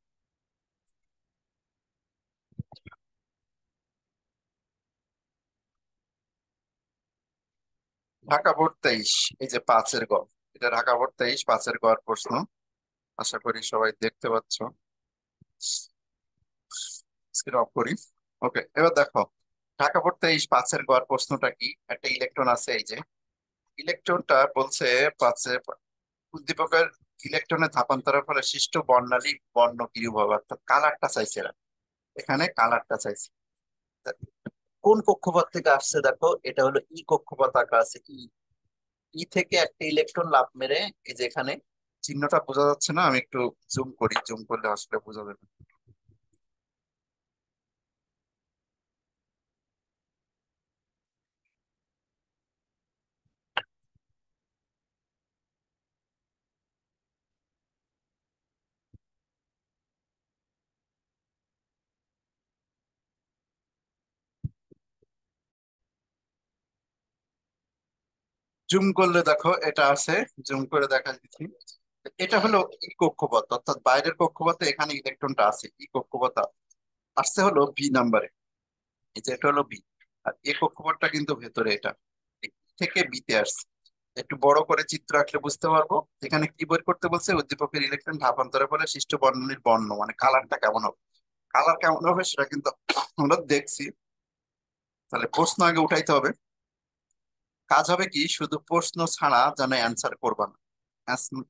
ঢাকা বোর্ড 23, এই যে 5-এর গড়। এটা ঢাকা বোর্ড 23 5-এর গড় প্রশ্ন। আশা করি সবাই দেখতে পাচ্ছ। স্ক্রিন অফ করি। ওকে, এবার দেখো ঢাকা বোর্ড 23 5-এর গড় প্রশ্নটা কি। একটা ইলেকট্রন আছে, এই যে ইলেকট্রনটা বলছে পাঁচে, উদ্দীপকের ইলেকট্রনের ধাপান্তরের ফলে সৃষ্ট বর্ণালী বর্ণ কিরূপ হবে, অর্থাৎ কালারটা চাইছে এরা। এখানে কালারটা চাইছে। তা কোন কক্ষপথ থেকে আসছে দেখো, এটা হলো ই কক্ষপথ আঁকা আছে। ই, ই থেকে একটা ইলেকট্রন লাফ মেরে, এই যে এখানে চিহ্নটা বোঝা যাচ্ছে না, আমি একটু জুম করি, জুম করলে আসলে বোঝা যাবে। জুম করলে দেখো এটা আছে, জুম করে দেখা দিচ্ছি। এটা হলো ই কক্ষপথ, অর্থাৎ বাইরের কক্ষপথে এখানে ইলেকট্রনটা আছে, ই কক্ষপথ আসছে হলো বি নাম্বারে। এই যে এটা হলো বি, আর এ কক্ষপথটা কিন্তু ভেতরে, এটা এ থেকে বিতে আসছে। একটু বড় করে চিত্র আঁকলে বুঝতে পারবো। এখানে কি বের করতে বলছে, উদ্দীপকের ইলেকট্রন ভাবান্তরের ফলে সৃষ্ট বর্ণালীর বর্ণ, মানে কালারটা কেমন হবে। কালার কেমন হবে সেটা কিন্তু আমরা দেখছি। তাহলে প্রশ্ন আগে উঠাইতে হবে। কাজ হবে কি, শুধু প্রশ্ন ছাড়া যেন অ্যান্সার করবা না।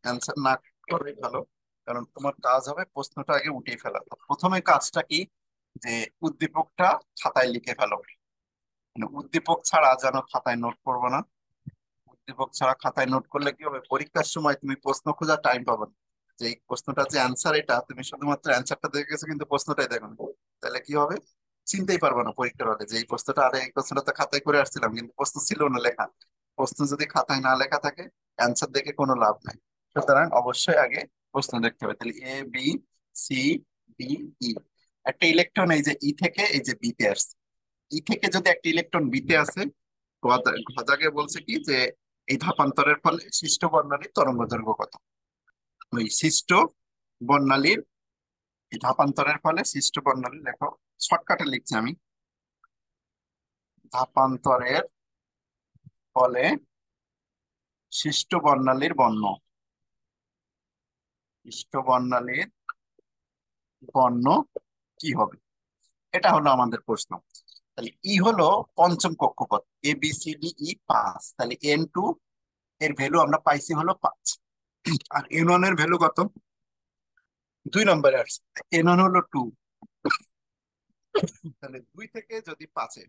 অ্যান্সার না করে ভালো, কারণ তোমার কাজ হবে প্রশ্নটা আগে উঠিয়ে ফেলা। তো প্রথমে কাজটা কি, যে উদ্দীপকটা খাতায় লিখে ফেলো। মানে উদ্দীপক ছাড়া যেন খাতায় নোট করবো না। উদ্দীপক ছাড়া খাতায় নোট করলে কি হবে, পরীক্ষার সময় তুমি প্রশ্ন খোঁজার টাইম পাবে না। যে এই প্রশ্নটা যে অ্যান্সার, এটা তুমি শুধুমাত্র অ্যান্সারটা দেখে গেছো কিন্তু প্রশ্নটাই দেখো না। তাহলে কি হবে, চিনতেই পারবে না পরীক্ষার হলে যে এই প্রশ্নটা, আরে এই প্রশ্নটা তো খাতায় করে আসছিলাম কিন্তু প্রশ্ন ছিল না লেখা। প্রশ্ন যদি খাতায় না লেখা থাকে, অ্যান্সার দেখে কোনো লাভ নাই। সুতরাং অবশ্যই আগে প্রশ্ন দেখতে হবে। তাহলে A B C D E, একটা ইলেকট্রন এই যে ই থেকে এই যে বি তে আসছে। ই থেকে যদি একটা ইলেকট্রন বিতে আসে, গদাকে বলছে কি যে এই ধাপান্তরের ফলে সৃষ্ট বর্ণালীর তরঙ্গ দৈর্ঘ্য কত। ওই সৃষ্ট বর্ণালীর, এই ধাপান্তরের ফলে সৃষ্ট বর্ণালী লেখো, শর্টকাটে লিখছি আমি। ধাপান্তরের ফলে সৃষ্ট বর্ণালীর বর্ণ, সৃষ্ট বর্ণালীর বর্ণ কি হবে, এটা হলো আমাদের প্রশ্ন। তাহলে ই হলো পঞ্চম কক্ষপথ, A B C D E 5, তাহলে N2 এর ভ্যালু আমরা পাইছি হলো 5। আর N1 এর ভ্যালু কত, 2 নম্বরে আসছে, N1 হলো 2। তাহলে 2 থেকে যদি 5-এ,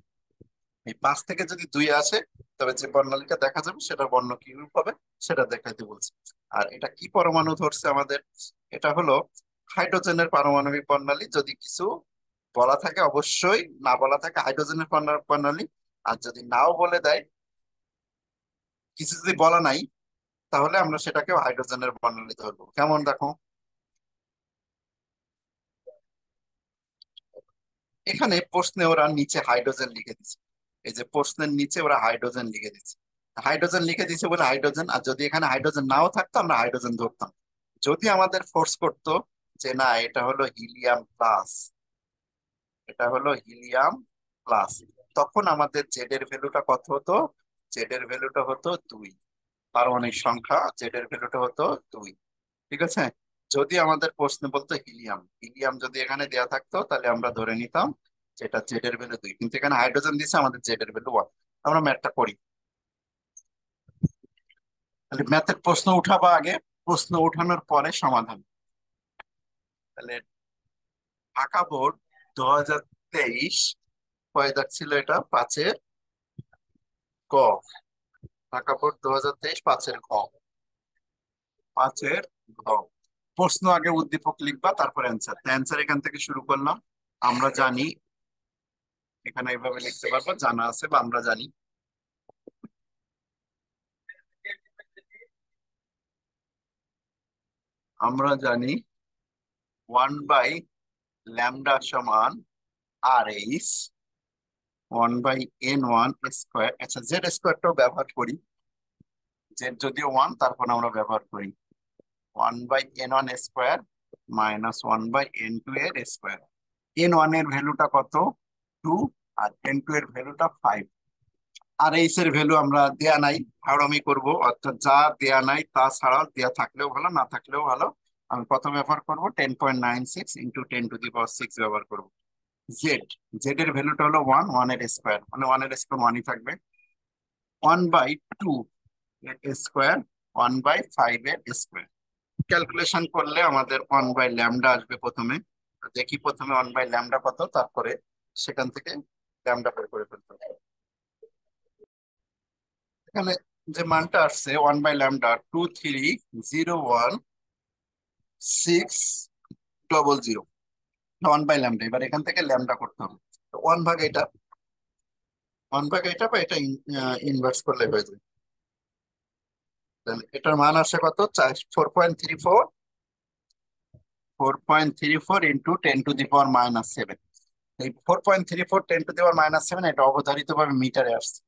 এই 5 থেকে যদি 2 আসে, তবে যে বর্ণালীটা দেখা যাবে সেটার বর্ণ কি রূপ হবে সেটা দেখাইতে বলছে। আর এটা কি পরমাণু ধরছে আমাদের, এটা হলো হাইড্রোজেনের পারমাণবিক বর্ণালী। যদি কিছু বলা থাকে অবশ্যই, না বলা থাকে হাইড্রোজেনের বর্ণালী। আর যদি নাও বলে দেয়, কিছু যদি বলা নাই, তাহলে আমরা সেটাকেও হাইড্রোজেনের বর্ণালী ধরবো। কেমন দেখো, এখানে প্রশ্নে ওরা নিচে হাইড্রোজেন লিখে দিচ্ছে। এই যে প্রশ্নের নিচে ওরা হাইড্রোজেন লিখে দিচ্ছে। হাইড্রোজেন লিখে দিচ্ছে বলে হাইড্রোজেন, আর যদি এখানে হাইড্রোজেন নাও থাকতো আমরা হাইড্রোজেন ধরতাম। যদি আমাদের ফোর্স করতো যে না এটা হলো হিলিয়াম প্লাস, এটা হলো হিলিয়াম প্লাস, তখন আমাদের জেড এর ভ্যালুটা কত হতো, জেড এর ভ্যালুটা হতো 2। পারমাণবিক সংখ্যা জেড এর ভ্যালুটা হতো 2। ঠিক আছে। যদি আমাদের প্রশ্নে বলতো হিলিয়াম, হিলিয়াম যদি এখানে দেয়া থাকতো তাহলে আমরা ধরে নিতাম যেটা জেড এর ভ্যালু 2, কিন্তু এখানে হাইড্রোজেন দিছে, আমাদের জেড এর ভ্যালু 1। আমরা ম্যাথটা করি। তাহলে ম্যাথের প্রশ্ন উঠাবা আগে, প্রশ্ন উঠানোর পরে সমাধান। তাহলে ঢাকা বোর্ড 2023, কয় দাগ ছিল এটা, 5-এর ক। ঢাকা বোর্ড 2023 5-এর ক, 5-এর ঘ। প্রশ্ন আগে উদ্দীপক লিখবা, তারপর অ্যান্সার। অ্যান্সার এখান থেকে শুরু করলাম। আমরা জানি এখানে এইভাবে লিখতে পারবো, জানা আছে বা আমরা জানি। আমরা জানি 1/λ সমান RH 1/n1 স্কোয়ার। আচ্ছা, জেড স্কোয়ারটাও ব্যবহার করি, জেড যদিও 1, তারপর আমরা ব্যবহার করি 1/n1 স্কোয়ার -1/n2 এর স্কোয়ার। n1 এর ভ্যালুটা কত? 2। আর n2 এর ভ্যালুটা 5। আর এইচ এর ভ্যালু আমরা দেয়া নাই, হারামি করব, অর্থাৎ যা দেয়া নাই তা ছাড়াও, দেয়া থাকলেও ভালো না থাকলেও ভালো। আমি প্রথম ব্যবহার করবো 10.96 ইন্টু 10⁶ ব্যবহার করবো। জেড, জেড এর ভ্যালুটা হলো 1, 1 এর স্কোয়ার মানে 1 এর স্কোয়ার 1ই থাকবে। 1/2 এর স্কোয়ার 1/5 এর স্কোয়ার। ক্যালকুলেশন করলে আমাদের 1/λ আসবে প্রথমে। দেখি প্রথমে 1/λ কত, তারপরে সেখান থেকে ল্যামডা বের করে ফেলতে হবে। এখানে যে মানটা আসছে 1/λ 2301600। 1/λ, এবার এখান থেকে ল্যামডা করতে হবে। তো 1/এটা বা এটা ইনভার্স করলে হয়ে যায়। তাহলে এটার মান আসে কত? 4.34, 4.34 ইন্টু 10⁻⁻7। এই 4.34 10⁻⁻7 এটা অবধারিত ভাবে মিটারে আসছে।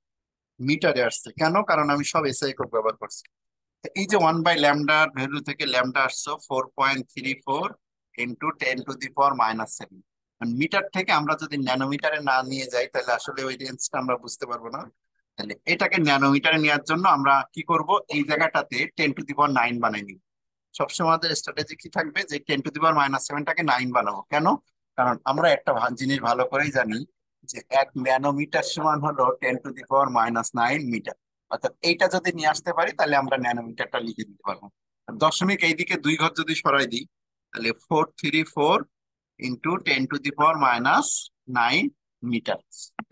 মিটারে আসছে কেন? কারণ আমি সব এসআই কোড ব্যবহার করছি। তো এই যে 1/λ ভ্যালু থেকে ল্যামডা আসছে 4.34 ইন্টু 10⁻⁻7। মিটার থেকে আমরা যদি ন্যানোমিটারে না নিয়ে যাই তাহলে আসলে ওই রেঞ্জটা আমরা বুঝতে পারবো না। তাহলে এটাকে ন্যানোমিটারে নেওয়ার জন্য আমরা কি করব, এই জায়গাটাতে 10⁹ বানাই নিব। সবসময় আমাদের স্ট্র্যাটেজি কি থাকবে, যে 10⁻⁻7টাকে 9 বানাবো। কেন? কারণ আমরা একটা জিনিস ভালো করেই জানি, যে 1 ন্যানোমিটার সমান হলো 10⁻⁹ মিটার। অর্থাৎ এইটা যদি নিয়ে আসতে পারি তাহলে আমরা ন্যানোমিটারটা লিখে দিতে পারবো। আর দশমিক এইদিকে 2 ঘর যদি সরাই দিই, তাহলে 434 ইন্টু 10⁻⁹ মিটার।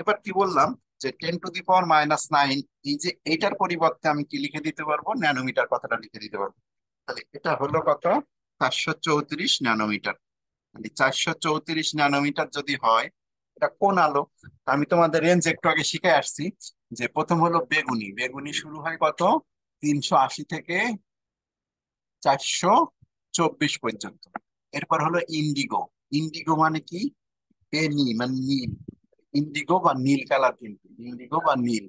এবার কি বললাম, যে 10⁻⁹, এই যে এইটার পরিবর্তে আমি কি লিখে দিতে পারবো, ন্যানোমিটার কথাটা লিখে দিতে পারবো। তাহলে এটা হলো কত? 434 ন্যানোমিটার। মানে 434 ন্যানোমিটার যদি হয়, এটা কোন আলো? আমি তোমাদের রেঞ্জ একটু আগে শিখে আসছি, যে প্রথম হলো বেগুনি। বেগুনি শুরু হয় কত? 380 থেকে 424 পর্যন্ত। এরপর হলো ইন্ডিগো। ইন্ডিগো মানে কি? বেনি মানে নীল। ইন্ডিগো বা নীল কালার, কিন্তু ইন্ডিগো বা নীল।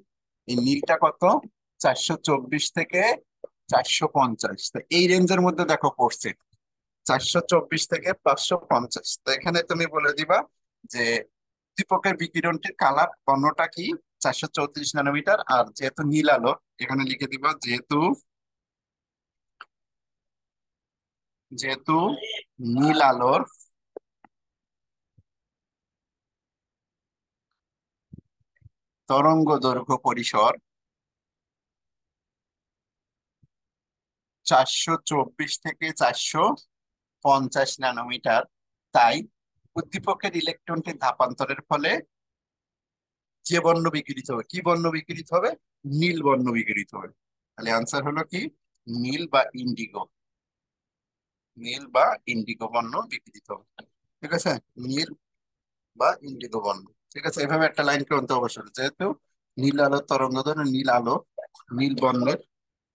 এই নীলটা কত? 424 থেকে 450। তো এই রেঞ্জের মধ্যে দেখো পড়ছে 424 থেকে 550। তো এখানে তুমি বলে দিবা যে দীপকের বিকিরণটির কালার বর্ণটা কি? 434 ন্যানোমিটার। আর যেহেতু নীল আলো, এখানে লিখে দিবা যেহেতু যেহেতু নীল আলোর তরঙ্গ দৈর্ঘ্য পরিসর 424 থেকে 450 ন্যানোমিটার, তাই উদ্দীপকের ইলেকট্রনটির ধাপান্তরের ফলে যে বর্ণ বিকিরিত হবে, কি বর্ণ বিকিরিত হবে? নীল বর্ণ বিকিরিত হবে। তাহলে আনসার হলো কি? নীল বা ইন্ডিগো। নীল বা ইন্ডিগো বর্ণ বিকিরিত হবে। ঠিক আছে, নীল বা ইন্ডিগো বর্ণ। ঠিক আছে, এভাবে একটা লাইন করতে অবশ্যই, যেহেতু নীল আলোর তরঙ্গ দৈর্ঘ্য, নীল আলো, নীল বর্ণের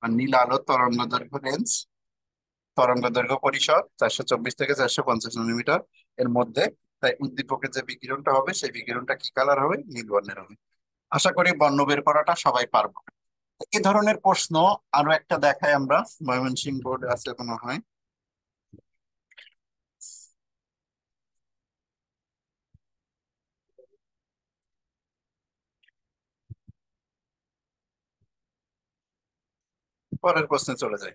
আর নীল আলোর তরঙ্গ দৈর্ঘ্য রেঞ্জ, তরঙ্গ দৈর্ঘ্য পরিসর 424 থেকে 450 ন্যানোমিটার এর মধ্যে। তাই উদ্দীপকের যে বিকিরণটা হবে, সেই বিকিরণটা কি কালার হবে? নীল বর্ণের হবে। আশা করি বর্ণ বের করাটা সবাই পারবো। এই ধরনের প্রশ্ন আরো একটা দেখাই আমরা, ময়মনসিংহ বোর্ড আছে মনে হয়। পরের প্রশ্নে চলে যাই।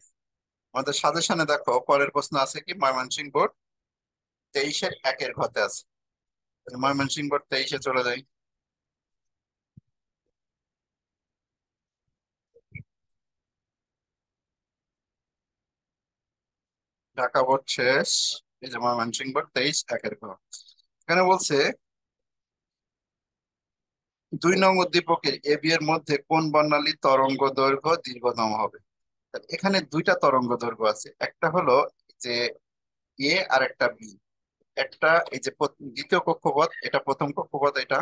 আমাদের সাজেশনে দেখো পরের প্রশ্ন আছে কি, ময়মনসিংহ বোর্ড 23-এর 1-এর ঘতে আছে। তাহলে ময়মনসিংহ বোর্ড 23-এ চলে যাই। ঢাকা বোর্ড শেষ, এই যে ময়মনসিংহ বোর্ড 23-1-এর ঘ। এখানে বলছে 2 নং উদ্দীপকের এবি এর মধ্যে কোন বর্ণালীর তরঙ্গ দৈর্ঘ্য দীর্ঘতম হবে? তাহলে এখানে দুইটা তরঙ্গ দৈর্ঘ্য আছে, একটা হলো যে এ আর একটা বি। একটা এই যে দ্বিতীয় কক্ষপথ, এটা প্রথম কক্ষপথ, এটা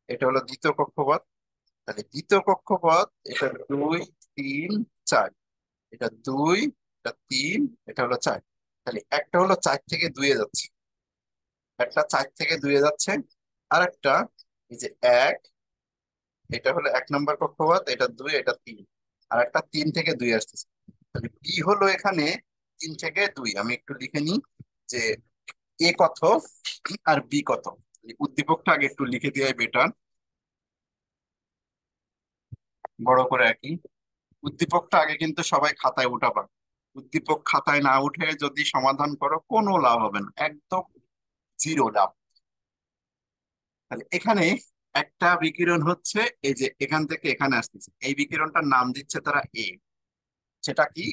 এটা হলো দ্বিতীয় কক্ষপথ। তাহলে দ্বিতীয় কক্ষপথ, এটা 2 3 4, এটা 2, এটা 3, এটা হলো 4। তাহলে একটা হলো 4 থেকে 2-এ যাচ্ছে, একটা 4 থেকে 2-এ যাচ্ছে, আর একটা এই যে 1, এটা হলো 1 নম্বর কক্ষপথ, এটা 2, এটা 3, আর একটা 3 থেকে 2 আসতেছে। তাহলে বি হলো এখানে 3 থেকে 2। আমি একটু লিখে নিই যে এ কত আর বি কত। এই উদ্দীপকটা আগে একটু লিখে দেওয়াই বেটার, বড় করে একই। উদ্দীপকটা আগে কিন্তু সবাই খাতায় উঠাবা। উদ্দীপক খাতায় না উঠে যদি সমাধান করো কোনো লাভ হবে না, একদম জিরো লাভ। তাহলে এখানে একটা বিকিরণ হচ্ছে, এই যে এখান থেকে এখানে আসতেছে, এই বিকিরণটার নাম দিচ্ছে তারা এ। সেটা কি?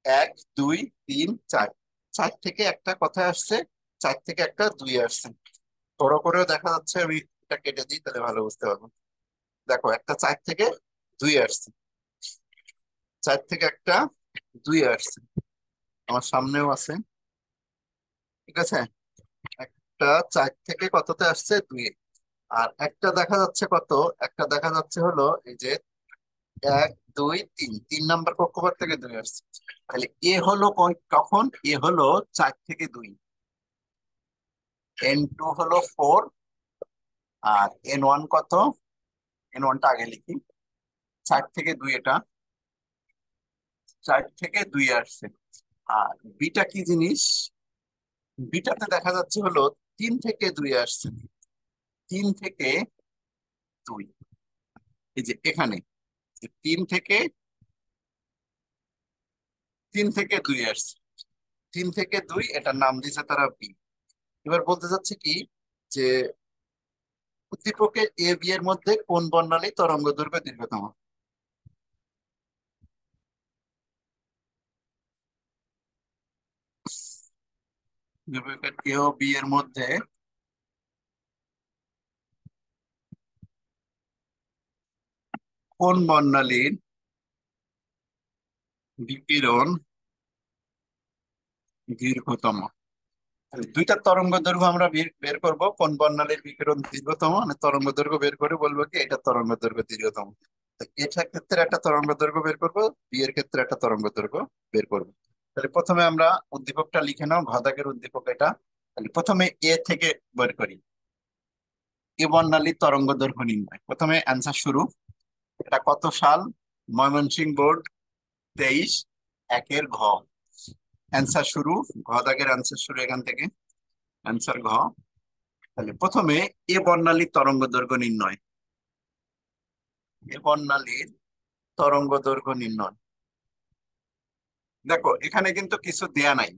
1 2 3 4, 4 থেকে একটা কথায় আসছে, 4 থেকে একটা 2 আসছে। বড় করেও দেখা যাচ্ছে, আমি এটা কেটে দিই তাহলে ভালো বুঝতে পারবো। দেখো, একটা 4 থেকে 2 আসছে, 4 থেকে একটা 2 আসছে, আমার সামনেও আছে। ঠিক আছে, একটা 4 থেকে কততে আসছে, 2। আর একটা দেখা যাচ্ছে কত, একটা দেখা যাচ্ছে হলো এই যে 1 2 3, 3 নম্বর কক্ষপথ থেকে 2 আসছে। তাহলে এ হলো কখন, এ হলো 4 থেকে 2, N2 হলো 4, আর N1 কত, N1টা আগে লিখি। 4 থেকে 2 এটা, 4 থেকে 2 আসছে। আর বিটা কি জিনিস, বিটাতে দেখা যাচ্ছে হলো 3 থেকে 2 আসছে, 3 থেকে 2। এই যে এখানে যে 3 থেকে 2 আসছে, 3 থেকে 2, এটার নাম দিয়েছে তারা বি। এবার বলতে চাচ্ছে কি, যে উদ্দীপকের এ বি এর মধ্যে কোন বর্ণালী তরঙ্গ দৈর্ঘ্য দীর্ঘতম। উদ্দীপকের এ ও বি এর মধ্যে কোন বর্ণালীর বিকিরণ দীর্ঘতম। তাহলে দুইটা তরঙ্গ দৈর্ঘ্য আমরা বের করব, কোন বর্ণালীর বিকিরণ দীর্ঘতম, মানে তরঙ্গ দৈর্ঘ্য বের করে বলবো কি এটা তরঙ্গ দৈর্ঘ্য দীর্ঘতম। তো এটার ক্ষেত্রে একটা তরঙ্গ দৈর্ঘ্য বের করব, বি এর ক্ষেত্রে একটা তরঙ্গ দৈর্ঘ্য বের করব। তাহলে প্রথমে আমরা উদ্দীপকটা লিখে নাও, ঘদাগের উদ্দীপক এটা। তাহলে প্রথমে এ থেকে বের করি, এ বর্ণালীর তরঙ্গ দৈর্ঘ্য নির্ণয়। প্রথমে অ্যান্সার শুরু, এটা কত সাল, ময়মনসিংহ বোর্ড 23 1-এর ঘ। অ্যান্সার শুরু, ঘদাগের অ্যান্সার শুরু এখান থেকে, অ্যান্সার ঘ। তাহলে প্রথমে এ বর্ণালীর তরঙ্গ দৈর্ঘ্য নির্ণয়, এ বর্ণালীর তরঙ্গ দৈর্ঘ্য নির্ণয়। দেখো এখানে কিন্তু কিছু দেয়া নাই,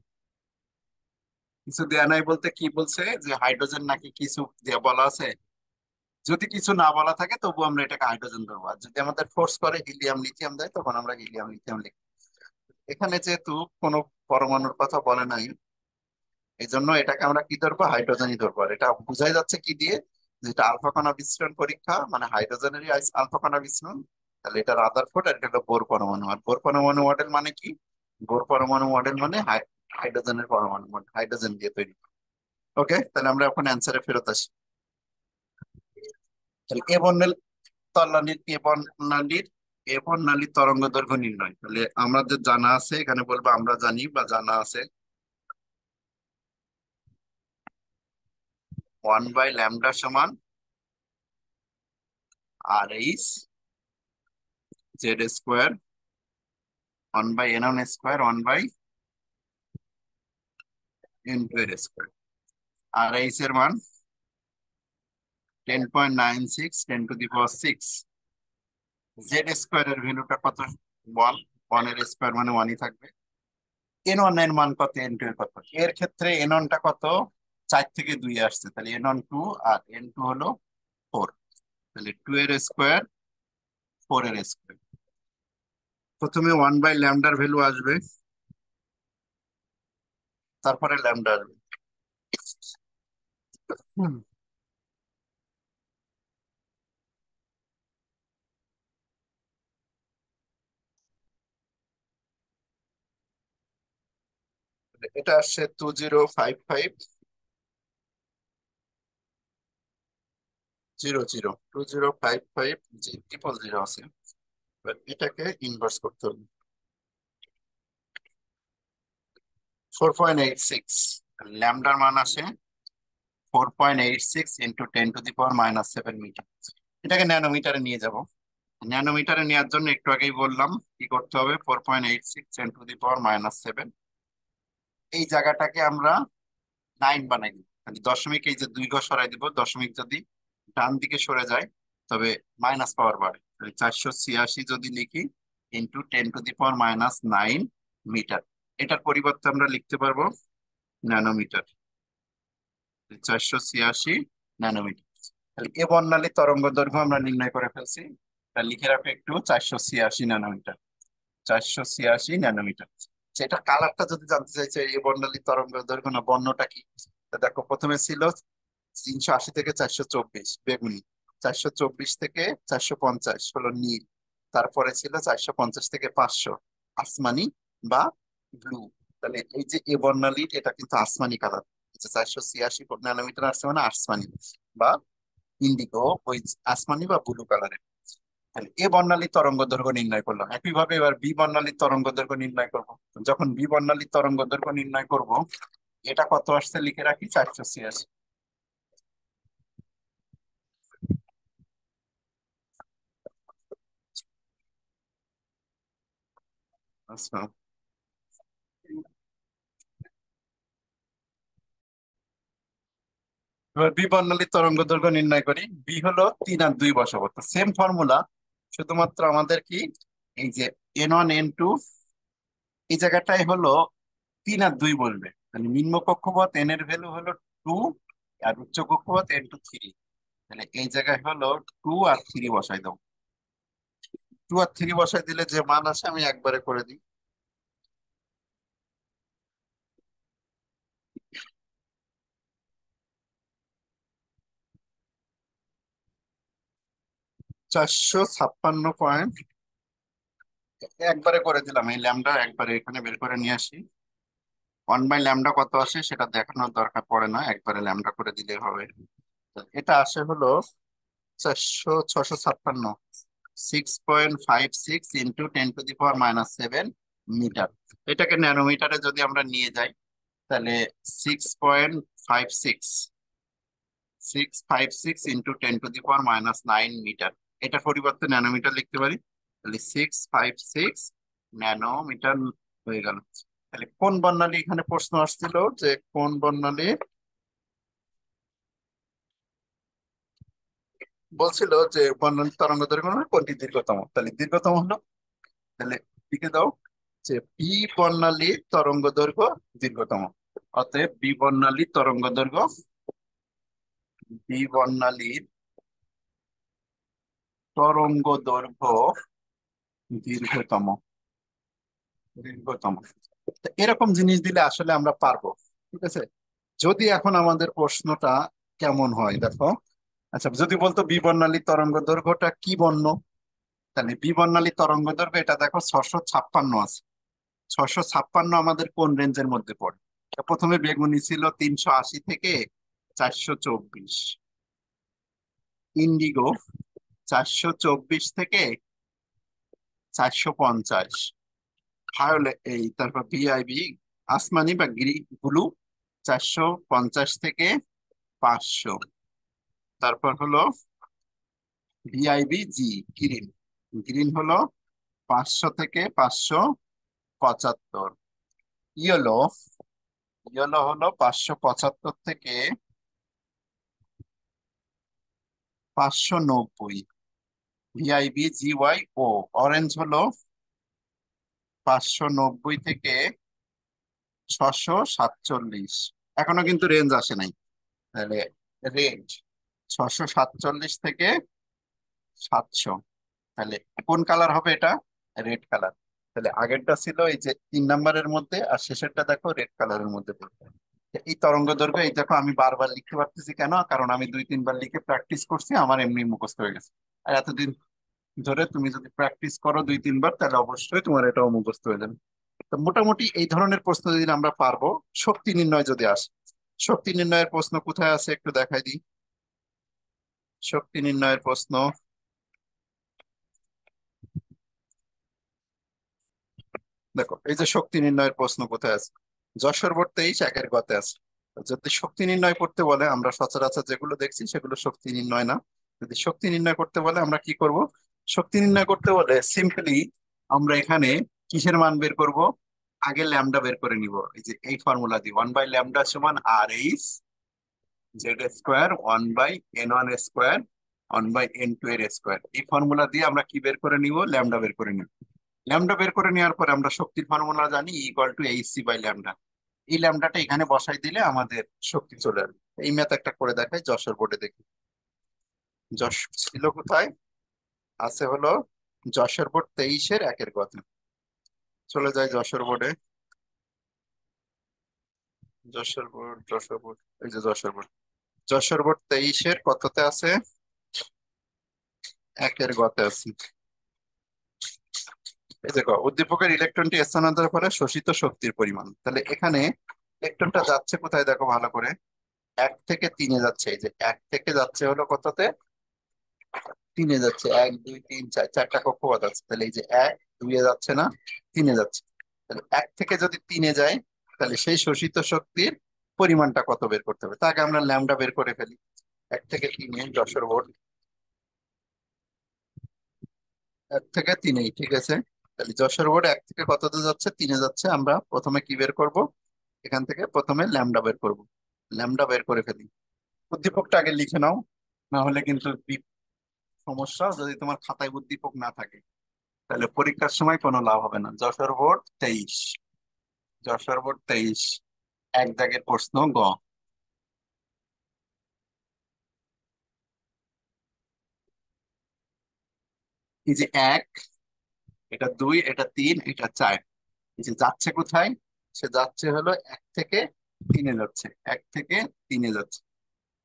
কিছু দেয়া নাই বলতে কি বলছে, যে হাইড্রোজেন নাকি কিছু দেয়া বলা আছে। যদি কিছু না বলা থাকে তবু আমরা এটাকে হাইড্রোজেন ধরবো, আর যদি আমাদের ফোর্স করে হিলিয়াম লিথিয়াম দেয় তখন আমরা হিলিয়াম লিথিয়াম লিখি। এখানে যেহেতু কোনো পরমাণুর কথা বলে নাই, এই জন্য এটাকে আমরা কি ধরবো, হাইড্রোজেনই ধরবো। আর এটা বোঝাই যাচ্ছে কি দিয়ে, যেটা আলফা কণা বিস্ফোরণ পরীক্ষা, মানে হাইড্রোজেনেরই আলফা কণা বিস্ফোরণ। তাহলে এটা রাদারফোর্ড, আর এটা হলো বোর পরমাণু। আর বোর পরমাণু মডেল মানে কি, বোর পরমাণু মডেল মানে হাইড্রোজেনের পরমাণু মডেল, হাইড্রোজেন দিয়ে তৈরি। ওকে, তাহলে আমরা এখন অ্যান্সারে ফেরত আসি। তাহলে এ বর্ণের তলানির এ বর্ণালীর, এ বর্ণালীর তরঙ্গ দৈর্ঘ্য নির্ণয়। তাহলে আমাদের জানা আছে, এখানে বলবো আমরা জানি বা জানা আছে, 1/λ সমান RH Z², 1/N1² 1/N2²। আর এইচ এর মান 10.96 10⁶। Z² এর ভ্যালুটা কত, 1, 1 এর স্কোয়ার মানে 1ই থাকবে। N1 এর মান কত, N2 এর কত। এর ক্ষেত্রে N1 টা কত, 4 থেকে 2 আসছে, তাহলে N1 2, আর N2 হলো 4। তাহলে 2 এর স্কোয়ার, 4 এর স্কোয়ার। প্রথমে 1/λ ভ্যালু আসবে, তারপরে ল্যামডা আসবে। হুম, এটা আসছে 2055। 0.002055 যে ট্রিপল জিরো আছে, এবার এটাকে ইনভার্স করতে হবে। 4.86, ল্যামডার মান আসে 4.86 ইন্টু 10⁻⁻7 মিটার। এটাকে ন্যানোমিটারে নিয়ে যাব। ন্যানোমিটারে নেওয়ার জন্য একটু আগেই বললাম কি করতে হবে, 4.86 10⁻⁷। এই জায়গাটাকে আমরা 9 বানাই দিব, মানে দশমিক, এই যে 2 ঘর সরাই দিব, দশমিক যদি ডান দিকে সরে যায় তবে মাইনাস পাওয়ার বাড়ে। 486 যদি লিখি ইন্টু 10⁻⁹ মিটার, এটার পরিবর্তে আমরা লিখতে পারবো ন্যানোমিটার। 486 ন্যানোমিটার। তাহলে এ বর্ণালী তরঙ্গ দৈর্ঘ্য আমরা নির্ণয় করে ফেলছি। এটা লিখে রাখো একটু, 486 ন্যানোমিটার। 486 ন্যানোমিটার। সেটা কালারটা যদি জানতে চাইছে, এই বর্ণালী তরঙ্গ দৈর্ঘ্য না বর্ণটা কি, তা দেখো প্রথমে ছিল 380 থেকে 424 বেগুনি, 424 থেকে 450 হলো নীল, তারপরে ছিল 450 থেকে 500 আসমানি বা ব্লু। তাহলে এই যে এ বর্ণালীর এটা কিন্তু আসমানি কালার, 486 ন্যানোমিটার আসছে মানে আসমানি বা ইন্ডিগো, ওই আসমানি বা ব্লু কালারের। তাহলে এ বর্ণালী তরঙ্গ দৈর্ঘ্য নির্ণয় করলাম। একইভাবে এবার বি বর্ণালী তরঙ্গ দৈর্ঘ্য নির্ণয় করব। যখন বি বর্ণালী তরঙ্গ দৈর্ঘ্য নির্ণয় করব, এটা কত আসছে লিখে রাখি, 486। আচ্ছা, এবার বি বর্ণালী তরঙ্গ দৈর্ঘ্য নির্ণয় করি। বি হলো 3 আর 2 বসাবো, তো সেম ফর্মুলা, শুধুমাত্র আমাদের কি, এই যে N1 N2, এই জায়গাটায় হলো 3 আর 2 বলবে। তাহলে নিম্ন কক্ষপথ এন এর ভ্যালু হলো 2, আর উচ্চ কক্ষপথ N2 3। তাহলে এই জায়গায় হলো 2 আর 3 বসাই দাও। 2 আর 3 বসাই দিলে যে মান আসে আমি একবারে করে দিই। 456 একবারে করে দিলাম। এই ল্যামডা একবারে এখানে বের করে নিয়ে আসি। 1/λ কত আসে সেটা দেখানোর দরকার পড়ে না, একবারে ল্যামডা করে দিলে হবে। এটা আসে হলো 656 6.56 ইন্টু 10⁻⁷ মিটার। এটাকে ন্যানোমিটারে যদি আমরা নিয়ে যাই, তাহলে 6.56 656 ইন্টু 10⁻⁹ মিটার, এটার পরিবর্তে ন্যানোমিটার লিখতে পারি। তাহলে 656 ন্যানোমিটার হয়ে গেল। তাহলে কোন বর্ণালী, এখানে প্রশ্ন আসছিল যে কোন বর্ণালী, বলছিল যে বর্ণালী তরঙ্গ দৈর্ঘ্য কোনটি দীর্ঘতম, তাহলে দীর্ঘতম হলো, তাহলে লিখে দাও যে বি বর্ণালী তরঙ্গ দৈর্ঘ্য দীর্ঘতম। অতএব বি বর্ণালী তরঙ্গ দৈর্ঘ্য, বি বর্ণালীর তরঙ্গ দৈর্ঘ্য দীর্ঘতম। দীর্ঘতম। তো এরকম জিনিস দিলে আসলে আমরা পারবো, ঠিক আছে। যদি এখন আমাদের প্রশ্নটা কেমন হয় দেখো, আচ্ছা যদি বলতো বি বর্ণালী তরঙ্গ দৈর্ঘ্যটা কি বর্ণ, তাহলে বি বর্ণালী তরঙ্গ দৈর্ঘ্য এটা দেখো 656 আছে। 656 আমাদের কোন রেঞ্জের মধ্যে পড়ে? তা প্রথমে বেগুনি ছিল 380 থেকে 424, ইন্ডিগো 424 থেকে 450, ভায়োলেট এই তারপর ভিআইবি আসমানি বা ব্লু 450 থেকে 500, তারপর হলো ভিআইবি জি গ্রিন, গ্রিন হলো 500 থেকে 575, ইয়েলো, ইয়েলো হলো 575 থেকে 590, ভিআইবি জি ওয়াই ও, অরেঞ্জ হলো 590 থেকে 647, এখনো কিন্তু রেঞ্জ আসে নাই। তাহলে রেড 647 থেকে 700, তাহলে কোন কালার হবে এটা, রেড কালার। তাহলে আগেরটা ছিল এই যে 3 নম্বরের মধ্যে, আর শেষেরটা দেখো রেড কালারের মধ্যে পড়বে। এই তরঙ্গ দৈর্ঘ্য, এই দেখো আমি বারবার লিখতে পারতেছি কেন, কারণ আমি 2-3 বার লিখে প্র্যাকটিস করছি, আমার এমনি মুখস্থ হয়ে গেছে। আর এতদিন ধরে তুমি যদি প্র্যাকটিস করো 2-3 বার, তাহলে অবশ্যই তোমার এটাও মুখস্থ হয়ে যাবে। তো মোটামুটি এই ধরনের প্রশ্ন যদি আমরা পারবো, শক্তি নির্ণয় যদি আসে, শক্তি নির্ণয়ের প্রশ্ন কোথায় আছে একটু দেখাই দিই। শক্তি নির্ণয়ের প্রশ্ন। দেখো এই যে শক্তি নির্ণয়ের প্রশ্ন কোথায় আছে, যশোর বোর্ড 23 একের গতে আছে। যদি শক্তি নির্ণয় করতে বলে, আমরা সচরাচর যেগুলো দেখছি সেগুলো শক্তি নির্ণয় না। যদি শক্তি নির্ণয় করতে বলে আমরা কি করব? শক্তি নির্ণয় করতে বলে সিম্পলি আমরা এখানে কিসের মান বের করব? আগে ল্যামডা বের করে নিব। এই যে এই ফর্মুলা দিয়ে 1/λ সমান R H Z square 1/n1 square 1/n2 এর স্কোয়ার। এই ফর্মুলা দিয়ে আমরা কি বের করে নিব? ল্যামডা বের করে নিব। ল্যামডা বের করে নেওয়ার পরে আমরা শক্তির ফর্মুলা জানি = hc/λ। এই ল্যামডাটা এখানে বসাই দিলে আমাদের শক্তি চলে আসবে। এই ম্যাথ একটা করে দেখাই যশোর বোর্ডে দেখি। যশোর ছিল কোথায়? আছে হলো যশোর বোর্ড 23-এর একের গতে। চলে যায় যশোর বোর্ডে। যশোর বোর্ড এই যে যশোর বোর্ড। যশোর বোর্ড 23-এর কততে আছে? একের গতে আছে। এই দেখো উদ্দীপকের ইলেকট্রনটি স্থানান্তরের ফলে শোষিত শক্তির পরিমাণ। তাহলে এখানে ইলেকট্রনটা যাচ্ছে কোথায় দেখো ভালো করে, 1 থেকে 3-এ যাচ্ছে। এই যে 1 থেকে যাচ্ছে হলো কততে? 3-এ যাচ্ছে। 1 2 3 4, চারটা কক্ষপথ আছে। তাহলে এই যে 1 2-এ যাচ্ছে না, 3-এ যাচ্ছে। তাহলে 1 থেকে যদি 3-এ যায়, তাহলে সেই শোষিত শক্তির পরিমাণটা কত বের করতে হবে? তাকে আমরা ল্যামডা বের করে ফেলি। 1 থেকে 3-এ যশোর বোর্ড, 1 থেকে 3-এই ঠিক আছে। তাহলে যশোর বোর্ড 1 থেকে কততে যাচ্ছে? 3-এ যাচ্ছে। আমরা প্রথমে কি বের করব? এখান থেকে প্রথমে ল্যামডা বের করব। ল্যামডা বের করে ফেলি। উদ্দীপকটা আগে লিখে নাও, না হলে কিন্তু সমস্যা। যদি তোমার খাতায় উদ্দীপক না থাকে তাহলে পরীক্ষার সময় কোনো লাভ হবে না। যশোর বোর্ড 23, যশোর বোর্ড 23 এক দাগের প্রশ্ন গ। এই যে 1, এটা 2, এটা 3, এটা 4। এই যে যাচ্ছে কোথায়? সে যাচ্ছে হলো 1 থেকে 3-এ যাচ্ছে। 1 থেকে 3-এ যাচ্ছে।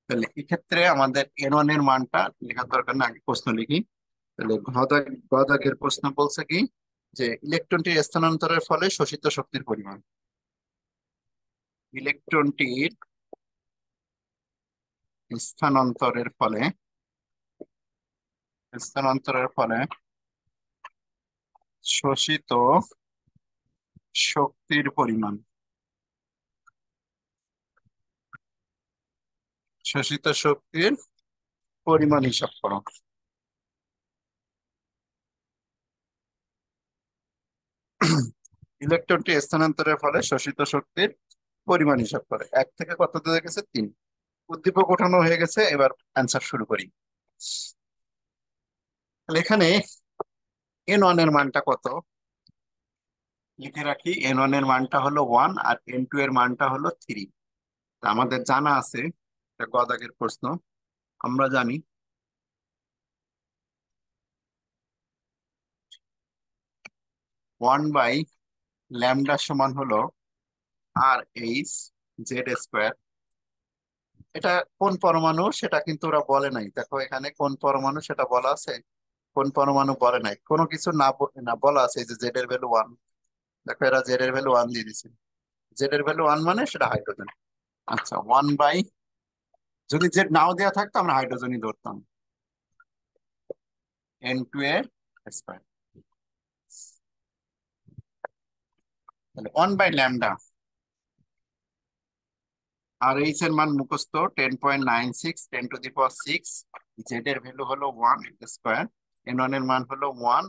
তাহলে এক্ষেত্রে আমাদের n1 এর মানটা লেখার দরকার না, আগে প্রশ্ন লিখি। তাহলে গ দাগের প্রশ্ন বলছে কি, যে ইলেকট্রনটির স্থানান্তরের ফলে শোষিত শক্তির পরিমাণ। ইলেকট্রনটির স্থানান্তরের ফলে, স্থানান্তরের ফলে শোষিত শক্তির পরিমাণ। শোষিত শক্তির পরিমাণ হিসাব করো। ইলেকট্রনটি স্থানান্তরের ফলে শোষিত শক্তির পরিমাণ হিসাব করে। 1 থেকে কততে গেছে? 3। উদ্দীপক ওঠানো হয়ে গেছে, এবার অ্যান্সার শুরু করি। তাহলে এখানে n1 এর মানটা কত লিখে রাখি। n1 এর মানটা হলো 1 আর n2 এর মানটা হলো 3। আমাদের জানা আছে, এটা গ দাগের প্রশ্ন, আমরা জানি 1/λ সমান হলো r/h z²। এটা কোন পরমাণু সেটা কিন্তু ওরা বলে নাই। দেখো এখানে কোন পরমাণু সেটা বলা আছে? কোন পরমাণু বলে নাই। কোনো কিছু না না বলা আছে, এই যে জেড এর ভ্যালু 1। দেখো এরা জেড এর ভ্যালু 1 দিয়ে দিচ্ছে। জেড এর ভ্যালু 1 মানে সেটা হাইড্রোজেন। আচ্ছা 1, যদি জেড নাও দেওয়া থাকতো আমরা হাইড্রোজেনই ধরতাম। n2 এর স্কয়ার। তাহলে 1/λ। আর এইচ এর মান মুখস্থ 10.96 10⁶। জেড এর ভ্যালু হলো 1 স্কয়ার। n1 এর মান হলো 1,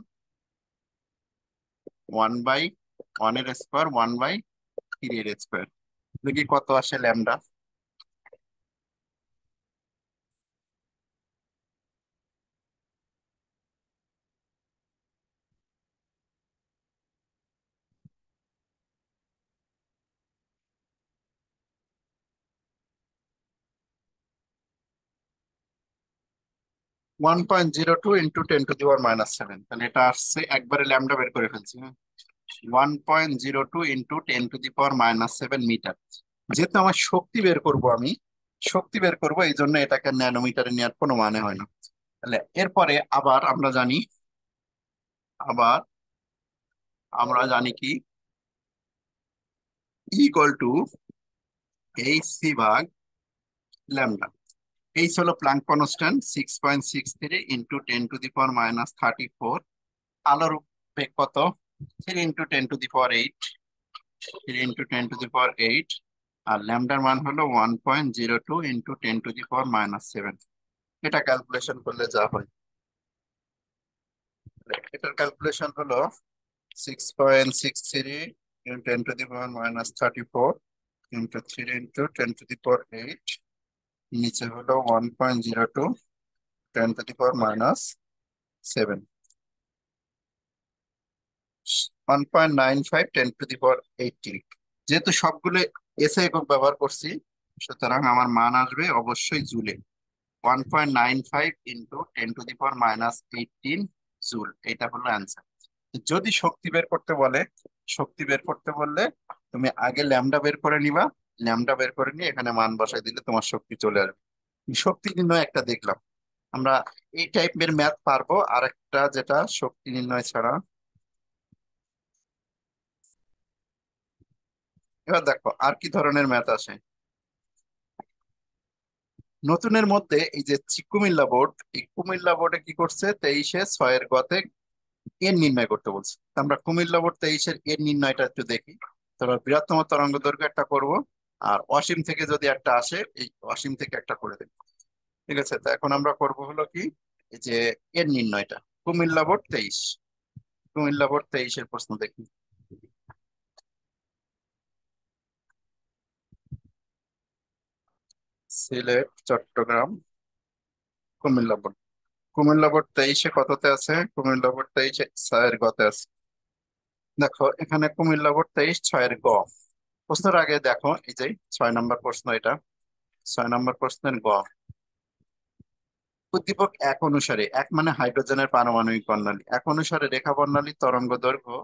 1/1 এর স্কয়ার 1/3 এর স্কয়ার। দেখি কত আসে ল্যামডা। 1.02 ইন্টু 10⁻⁷। তাহলে এটা আসছে, একবারে ল্যামডা বের করে ফেলছি। হ্যাঁ, 1.02 ইন্টু 10⁻⁷ মিটার। যেহেতু আমার শক্তি বের করব, আমি শক্তি বের করব, এই জন্য এটাকে ন্যানোমিটারে নেওয়ার কোনো মানে হয় না। তাহলে এরপরে আবার আবার আমরা জানি কি, ইকুয়াল টু এইচ সি ভাগ ল্যামডা। এইচ হলো প্লাঙ্ক কনস্ট্যান্ট 6.63 ইন্টু 10⁻⁻34। আলোর বেগ কত? 3 × 10⁸ 3 × 10⁸ আর ল্যামডার মান হলো 1.02 ইন্টু 10⁻⁻7। এটা ক্যালকুলেশন করলে যা হয়, এটার ক্যালকুলেশন হলো 6.63 ইন্টু 10⁻⁻34 ইন্টু 3 × 10⁸, নিচে হলো 1.02 10⁻⁻7, 1.95 10⁻80। যেহেতু সবগুলো এসআই একক ব্যবহার করছি, সুতরাং আমার মান আসবে অবশ্যই জুলে। 1.95 ইন্টু 10⁻⁻18 জুল, এটা হলো অ্যান্সার। যদি শক্তি বের করতে বলে, শক্তি বের করতে বললে তুমি আগে ল্যামডা বের করে নিবা। ল্যামডা বের করে নিয়ে এখানে মান বসাই দিলে তোমার শক্তি চলে আসবে। শক্তি নির্ণয় একটা দেখলাম আমরা। এই টাইপের ম্যাথ পারবো। আর একটা যেটা শক্তি নির্ণয় ছাড়া, এবার দেখো আর কি ধরনের ম্যাথ আসে নতুনের মধ্যে। এই যে কুমিল্লা বোর্ড, এই কুমিল্লা বোর্ডে কি করছে, 23-6 গতে এর নির্ণয় করতে বলছে। তো আমরা কুমিল্লা বোর্ড 23-এর এর নির্ণয়টা একটু দেখি। তারপর বৃহত্তম তরঙ্গ দৈর্ঘ্য একটা করব, আর অসীম থেকে যদি একটা আসে, এই অসীম থেকে একটা করে দেব। ঠিক আছে, তো এখন আমরা করব হলো কি, এই যে এর নির্ণয়টা। কুমিল্লা বোর্ড 23, কুমিল্লা বোর্ড 23-এর প্রশ্ন দেখি। সিলেট, চট্টগ্রাম, কুমিল্লা বোর্ড। কুমিল্লা বোর্ড 23-এ কততে আছে? কুমিল্লা বোর্ড 23-এ 6 গতে আছে। দেখো এখানে কুমিল্লা বোর্ড 23-6 গ। প্রশ্নের আগে দেখো, এই যে 6 নম্বর প্রশ্ন এটা, 6 নম্বর প্রশ্নের গ। উদ্দীপক এক অনুসারে, এক মানে হাইড্রোজেনের পারমাণবিক বর্ণালী, এক অনুসারে রেখা বর্ণালী তরঙ্গ দৈর্ঘ্য,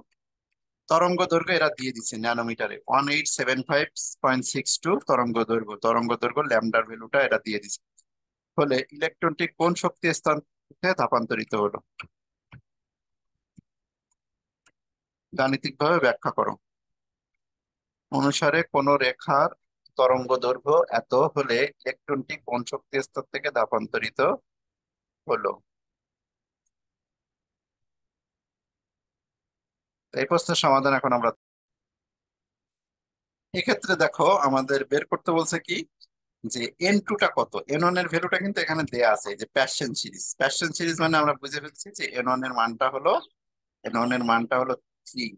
তরঙ্গ দৈর্ঘ্য এরা দিয়ে দিচ্ছে ন্যানোমিটারে 1875.62 তরঙ্গ দৈর্ঘ্য, তরঙ্গ দৈর্ঘ্য ল্যামডার ভ্যালুটা এটা দিয়ে দিচ্ছে। ফলে ইলেকট্রনটি কোন শক্তি স্থান থেকে তাপান্তরিত হলো, গাণিতিক ভাবে ব্যাখ্যা করো। অনুসারে কোন রেখার তরঙ্গ দৈর্ঘ্য এত হলে ইলেকট্রনটি কোন শক্তি স্তর থেকে তাপান্তরিত হলো। এই প্রশ্নের সমাধান এখন আমরা, এক্ষেত্রে দেখো আমাদের বের করতে বলছে কি, যে N2টা কত। N1 এর ভ্যালুটা কিন্তু এখানে দেয়া আছে, এই যে প্যাশন সিরিজ। প্যাশন সিরিজ মানে আমরা বুঝে ফেলছি যে N1 এর মানটা হলো, N1 এর মানটা হলো 3।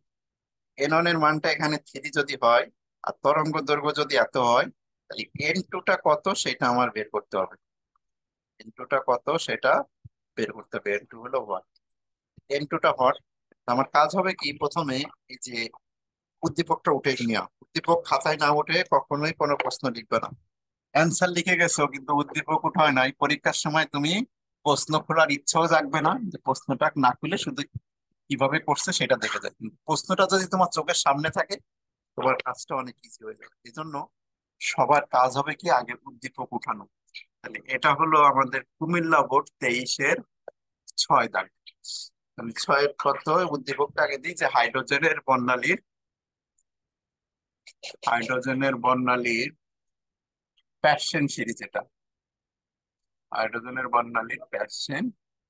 N1 এর মানটা এখানে 3 যদি হয়, আর তরঙ্গ দৈর্ঘ্য যদি এত হয়, তাহলে N2টা কত সেটা আমার বের করতে হবে। N2টা কত সেটা বের করতে হবে। N2 হলো 1, N2টা হট। আমার কাজ হবে কি, প্রথমে এই যে উদ্দীপকটা উঠে নেওয়া। উদ্দীপক খাতায় না উঠে কখনোই কোনো প্রশ্ন লিখবে না। অ্যান্সার লিখে গেছো কিন্তু উদ্দীপক উঠায় নাই, পরীক্ষার সময় তুমি প্রশ্ন খোলার ইচ্ছাও জাগবে না, যে প্রশ্নটা না খুলে শুধু কিভাবে করছে সেটা দেখে যায়। কিন্তু প্রশ্নটা যদি তোমার চোখের সামনে থাকে, তোমার কাজটা অনেক ইজি হয়ে যাবে। এই জন্য সবার কাজ হবে কি, আগে উদ্দীপক উঠানো। তাহলে এটা হলো আমাদের কুমিল্লা বোর্ড 23-এর 6 দাগ। তাহলে 6-এর কত, উদ্দীপকটা আগে দিই, যে হাইড্রোজেনের বর্ণালীর প্যাশন সিরিজ এটা, হাইড্রোজেনের বর্ণালীর প্যাশন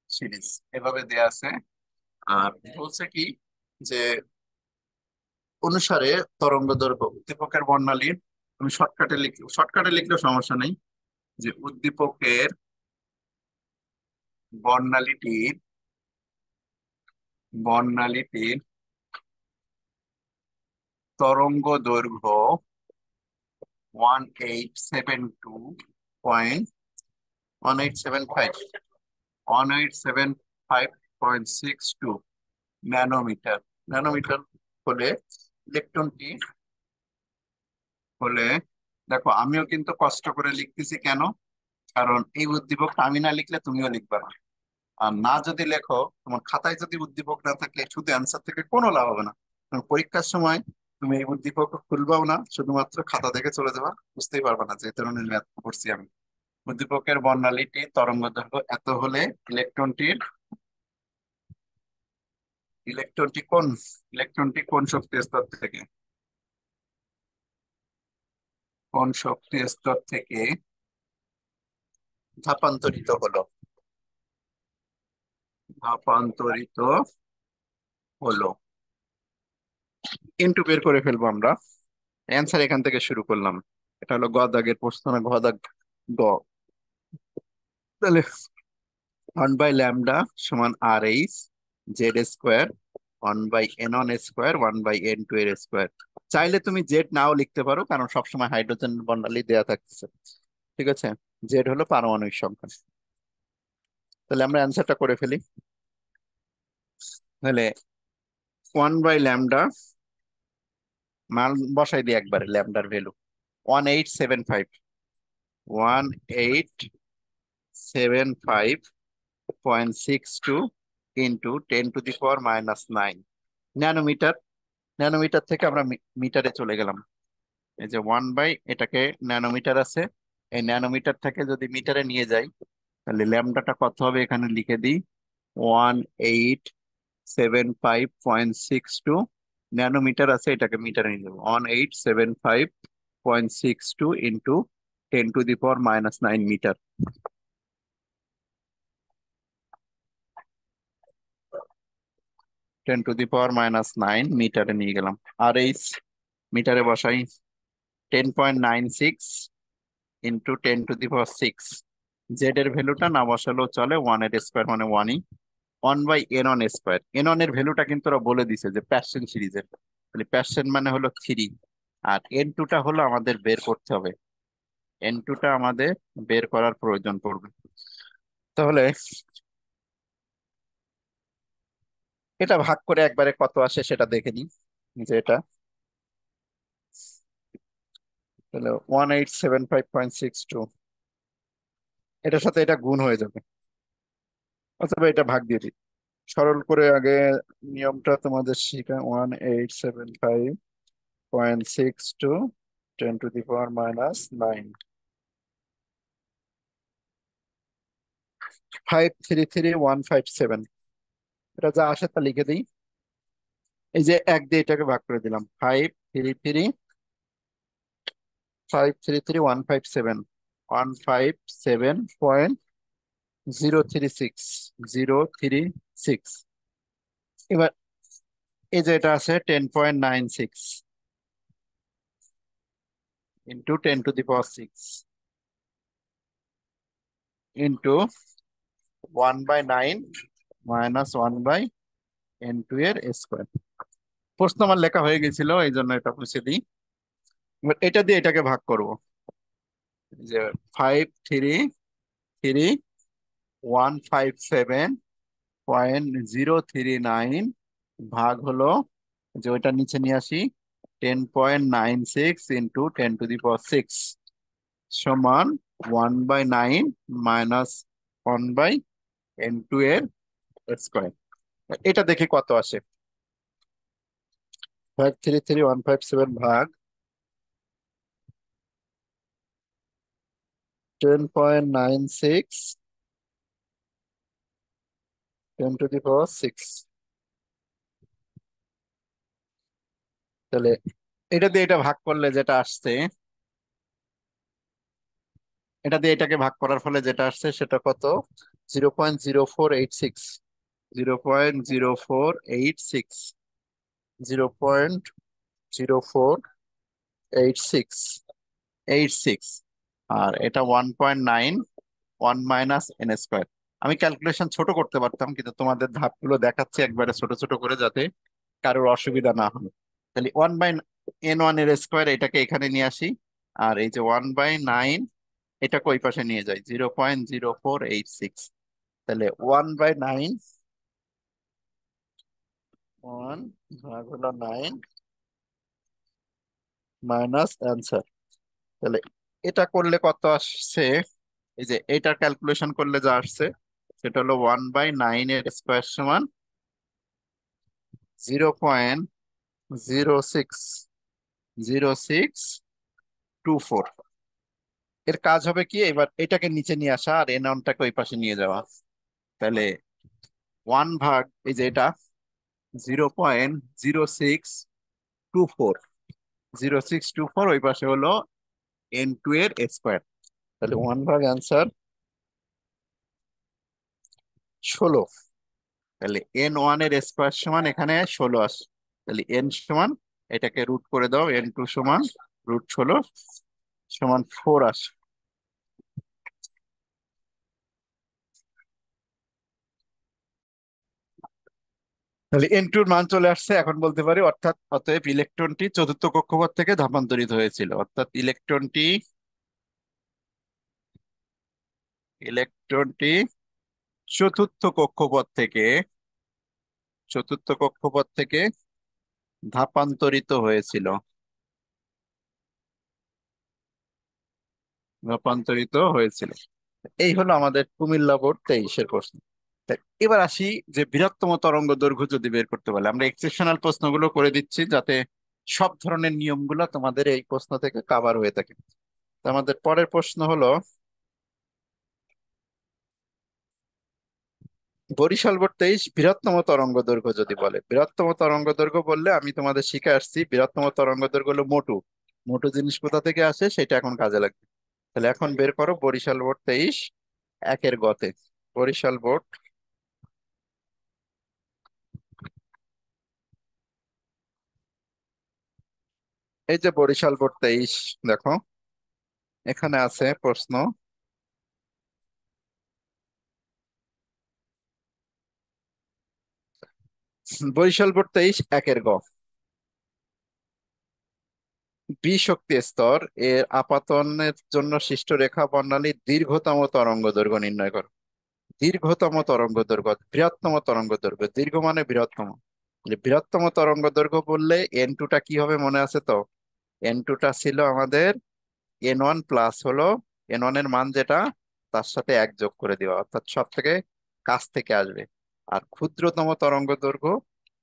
সিরিজ এভাবে দেয়া আছে। আর বলছে কি, যে অনুসারে তরঙ্গ দৈর্ঘ্য উদ্দীপকের বর্ণালীর, তুমি শর্টকাটে লিখলেও সমস্যা নেই, যে উদ্দীপকের বর্ণালীটির বর্ণালীটির তরঙ্গ দৈর্ঘ্য 1872.1875 1875.62 ন্যানোমিটার। ন্যানোমিটার হলে ইলেকট্রনটি হলে, দেখো আমিও কিন্তু কষ্ট করে লিখতেছি কেন, কারণ এই উদ্দীপকটা আমি না লিখলে তুমিও লিখবে না। আর না যদি লেখো, তোমার খাতায় যদি উদ্দীপক না থাকলে শুধু অ্যান্সার থেকে কোনো লাভ হবে না। কারণ পরীক্ষার সময় তুমি এই উদ্দীপক খুলবাও না, শুধুমাত্র খাতা দেখে চলে যাবা, বুঝতেই পারবে না যে এই ধরনের ম্যাথ করছি আমি। উদ্দীপকের বর্ণালীটি তরঙ্গ দৈর্ঘ্য এত হলে ইলেকট্রনটির ইলেকট্রনটি কোন ইলেকট্রনটি কোন শক্তি স্তর থেকে, কোন শক্তি স্তর থেকে ধাপান্তরিত হলো, ধাপান্তরিত হলো ইনটু বের করে ফেলবো আমরা। অ্যান্সার এখান থেকে শুরু করলাম। এটা হলো গ দাগের প্রশ্ন না, ঘ দাগ। গ। তাহলে 1/λ সমান RH Z square 1/n1 square 1/n2 এর স্কোয়ার। চাইলে তুমি জেড নাও লিখতে পারো, কারণ সবসময় হাইড্রোজেন বর্ণালী দেয়া থাকতেছে। ঠিক আছে, জেড হলো পারমাণবিক সংখ্যা। তাহলে আমরা অ্যান্সারটা করে ফেলি। তাহলে 1/λ মান বসাই দিই একবারে, ল্যামডার ভ্যালু 1875, 1875.62 ইন্টু 10⁻⁹ ন্যানোমিটার। ন্যানোমিটার থেকে আমরা মিটারে চলে গেলাম। এই যে 1 এটাকে ন্যানোমিটার আছে, এই ন্যানোমিটার থেকে যদি মিটারে নিয়ে যাই, তাহলে ল্যামডাটা কত হবে এখানে লিখে দিই, 1875.62 ন্যানোমিটার আছে, এটাকে মিটারে নিয়ে যাবো। 1875.62 ইন্টু 10⁻⁹ মিটার। 10⁻⁹ মিটারে নিয়ে গেলাম। আর এই মিটারে বসাই, 10.96 ইন্টু 10⁶। জেড এর ভ্যালুটা না বসালেও চলে, 1 এর স্কোয়ার মানে 1ই। 1/n1 স্কোয়ার, n1 এর ভ্যালুটা কিন্তু ওরা বলে দিছে যে প্যাসেন সিরিজের, তাহলে প্যাসেন মানে হলো 3, আর n2টা হলো আমাদের বের করতে হবে। n2টা আমাদের বের করার প্রয়োজন পড়বে। তাহলে এটা ভাগ করে একবারে কত আসে সেটা দেখে নিই, যে এটা তাহলে 1875.62, এটার সাথে এটা গুণ হয়ে যাবে, অথবা এটা ভাগ দিয়ে দিই। সরল করে আগে নিয়মটা তোমাদের শিখা, 1875.62 10⁻⁹ 533157, এটা যা আসে তা লিখে দিই। এই যে এক দিয়ে এটাকে ভাগ করে দিলাম, 533,157.036 এবার এই যে এটা আছে 10.96 ইন্টু 10⁶ ইন্টু 1/9 - 1/n2 এর স্কোয়ার। প্রশ্ন আমার লেখা হয়ে গেছিল, এই জন্য এটা মুছে দিই। এবার এটা দিয়ে এটাকে ভাগ করব, যে 533,157.039 ভাগ হলো, যে ওইটা নিচে নিয়ে আসি, 10.96 ইন্টু 10⁶ সমান 1/9 - 1/n2 এর স্কোয়ার। এটা দেখি কত আসে। 533,157 ভাগ 10.96 10⁶। তাহলে এটা দিয়ে এটা ভাগ করলে যেটা আসছে, এটা দিয়ে এটাকে ভাগ করার ফলে যেটা আসছে সেটা কত, 0.0486, 0.0486, 0.0486 আর এটা 1.9 1 - n²। আমি ক্যালকুলেশন ছোট করতে পারতাম, কিন্তু তোমাদের ধাপগুলো দেখাচ্ছে একবারে ছোট ছোট করে, যাতে কারোর অসুবিধা না হয়। তাহলে 1/n1 এর স্কোয়ার, এটাকে এখানে নিয়ে আসি, আর এই যে 1/9 এটাকে ওই পাশে নিয়ে যাই, 0.0486। তাহলে 1/9, 1 ভাগ হলো 9 মাইনাস অ্যান্সার। তাহলে এটা করলে কত আসছে, এই যে এটা ক্যালকুলেশন করলে যা আসছে সেটা হলো 1/9 এর স্কোয়ার সমান 0.060624। এর কাজ হবে কি, এবার এটাকে নিচে নিয়ে আসা আর এন অনটাকে ওই পাশে নিয়ে যাওয়া। তাহলে 1 ভাগ এই যে এটা 0.0624, 0624 ওই পাশে হলো n2 এর স্কোয়ার। তাহলে 1 ভাগ অ্যান্সার 16। তাহলে n1 এর স্কোয়ার সমান এখানে 16 আসে। তাহলে n সমান, এটাকে রুট করে দাও, n2 সমান √16 সমান 4 আসে। তাহলে n2 এর মান চলে আসছে, এখন বলতে পারি অর্থাৎ অতএব ইলেকট্রনটি চতুর্থ কক্ষপথ থেকে ধাপান্তরিত হয়েছিল, অর্থাৎ ইলেকট্রনটি চতুর্থ কক্ষপথ থেকে ধাপান্তরিত হয়েছিল। এই হলো আমাদের কুমিল্লা বোর্ড 23-এর প্রশ্ন। তা এবার আসি, যে বৃহত্তম তরঙ্গ দৈর্ঘ্য যদি বের করতে পারলে, আমরা এক্সেপশনাল প্রশ্নগুলো করে দিচ্ছি যাতে সব ধরনের নিয়মগুলো তোমাদের এই প্রশ্ন থেকে কাভার হয়ে থাকে। তো আমাদের পরের প্রশ্ন হলো, বরিশাল বোর্ড 23 বৃহত্তম তরঙ্গ দৈর্ঘ্য যদি বলে, বৃহত্তম তরঙ্গ দৈর্ঘ্য বললে আমি তোমাদের শিখে আসছি বৃহত্তম তরঙ্গ দৈর্ঘ্য হলো মোটু। মোটু জিনিস কোথা থেকে আসে সেটা এখন কাজে লাগবে। তাহলে এখন বের করো বরিশাল বোর্ড 23 একের গতে। বরিশাল বোর্ড, এই যে বরিশাল বোর্ড 23, দেখো এখানে আছে প্রশ্ন, বরিশাল বোর্ড 23 একের গ, বি শক্তি স্তর এর আপাতনের জন্য সৃষ্ট রেখা বর্ণালীর দীর্ঘতম তরঙ্গ দৈর্ঘ্য নির্ণয় করো। দীর্ঘতম তরঙ্গ দৈর্ঘ্য, বৃহত্তম তরঙ্গ দৈর্ঘ্য, দীর্ঘ মানে বৃহত্তম। তাহলে বৃহত্তম তরঙ্গ দৈর্ঘ্য বললে n2টা কি হবে মনে আছে তো? n2টা ছিল আমাদের n1 প্লাস হলো n1 এর মান যেটা, তার সাথে 1 যোগ করে দেওয়া, অর্থাৎ সব থেকে কাছ থেকে আসবে। আর ক্ষুদ্রতম তরঙ্গ দৈর্ঘ্য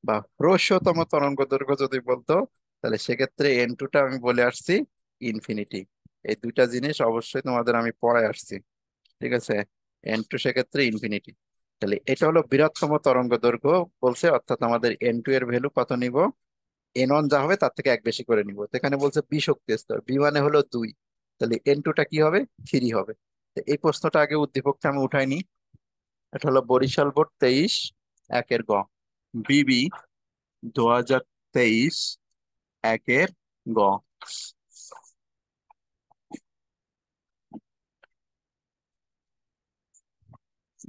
বা হ্রস্বতম তরঙ্গ দৈর্ঘ্য যদি বলতো, তাহলে সেক্ষেত্রে n2টা আমি বলে আসছি ইনফিনিটি। এই দুইটা জিনিস অবশ্যই তোমাদের আমি পড়ায় আসছি, ঠিক আছে? n2 সেক্ষেত্রে ইনফিনিটি। তাহলে এটা হলো বৃহত্তম তরঙ্গ দৈর্ঘ্য বলছে, অর্থাৎ আমাদের n2 এর ভ্যালু কত নিব? n1 যা হবে তার থেকে 1 বেশি করে নিব। তো এখানে বলছে বি শক্তি স্তর, বি মানে হলো 2, তাহলে n2টা কি হবে? 3 হবে। তো এই প্রশ্নটা আগে উদ্দীপকটা আমি উঠাইনি। এটা হলো বরিশাল বোর্ড 23 একের গ, বিবি 2023 একের গ।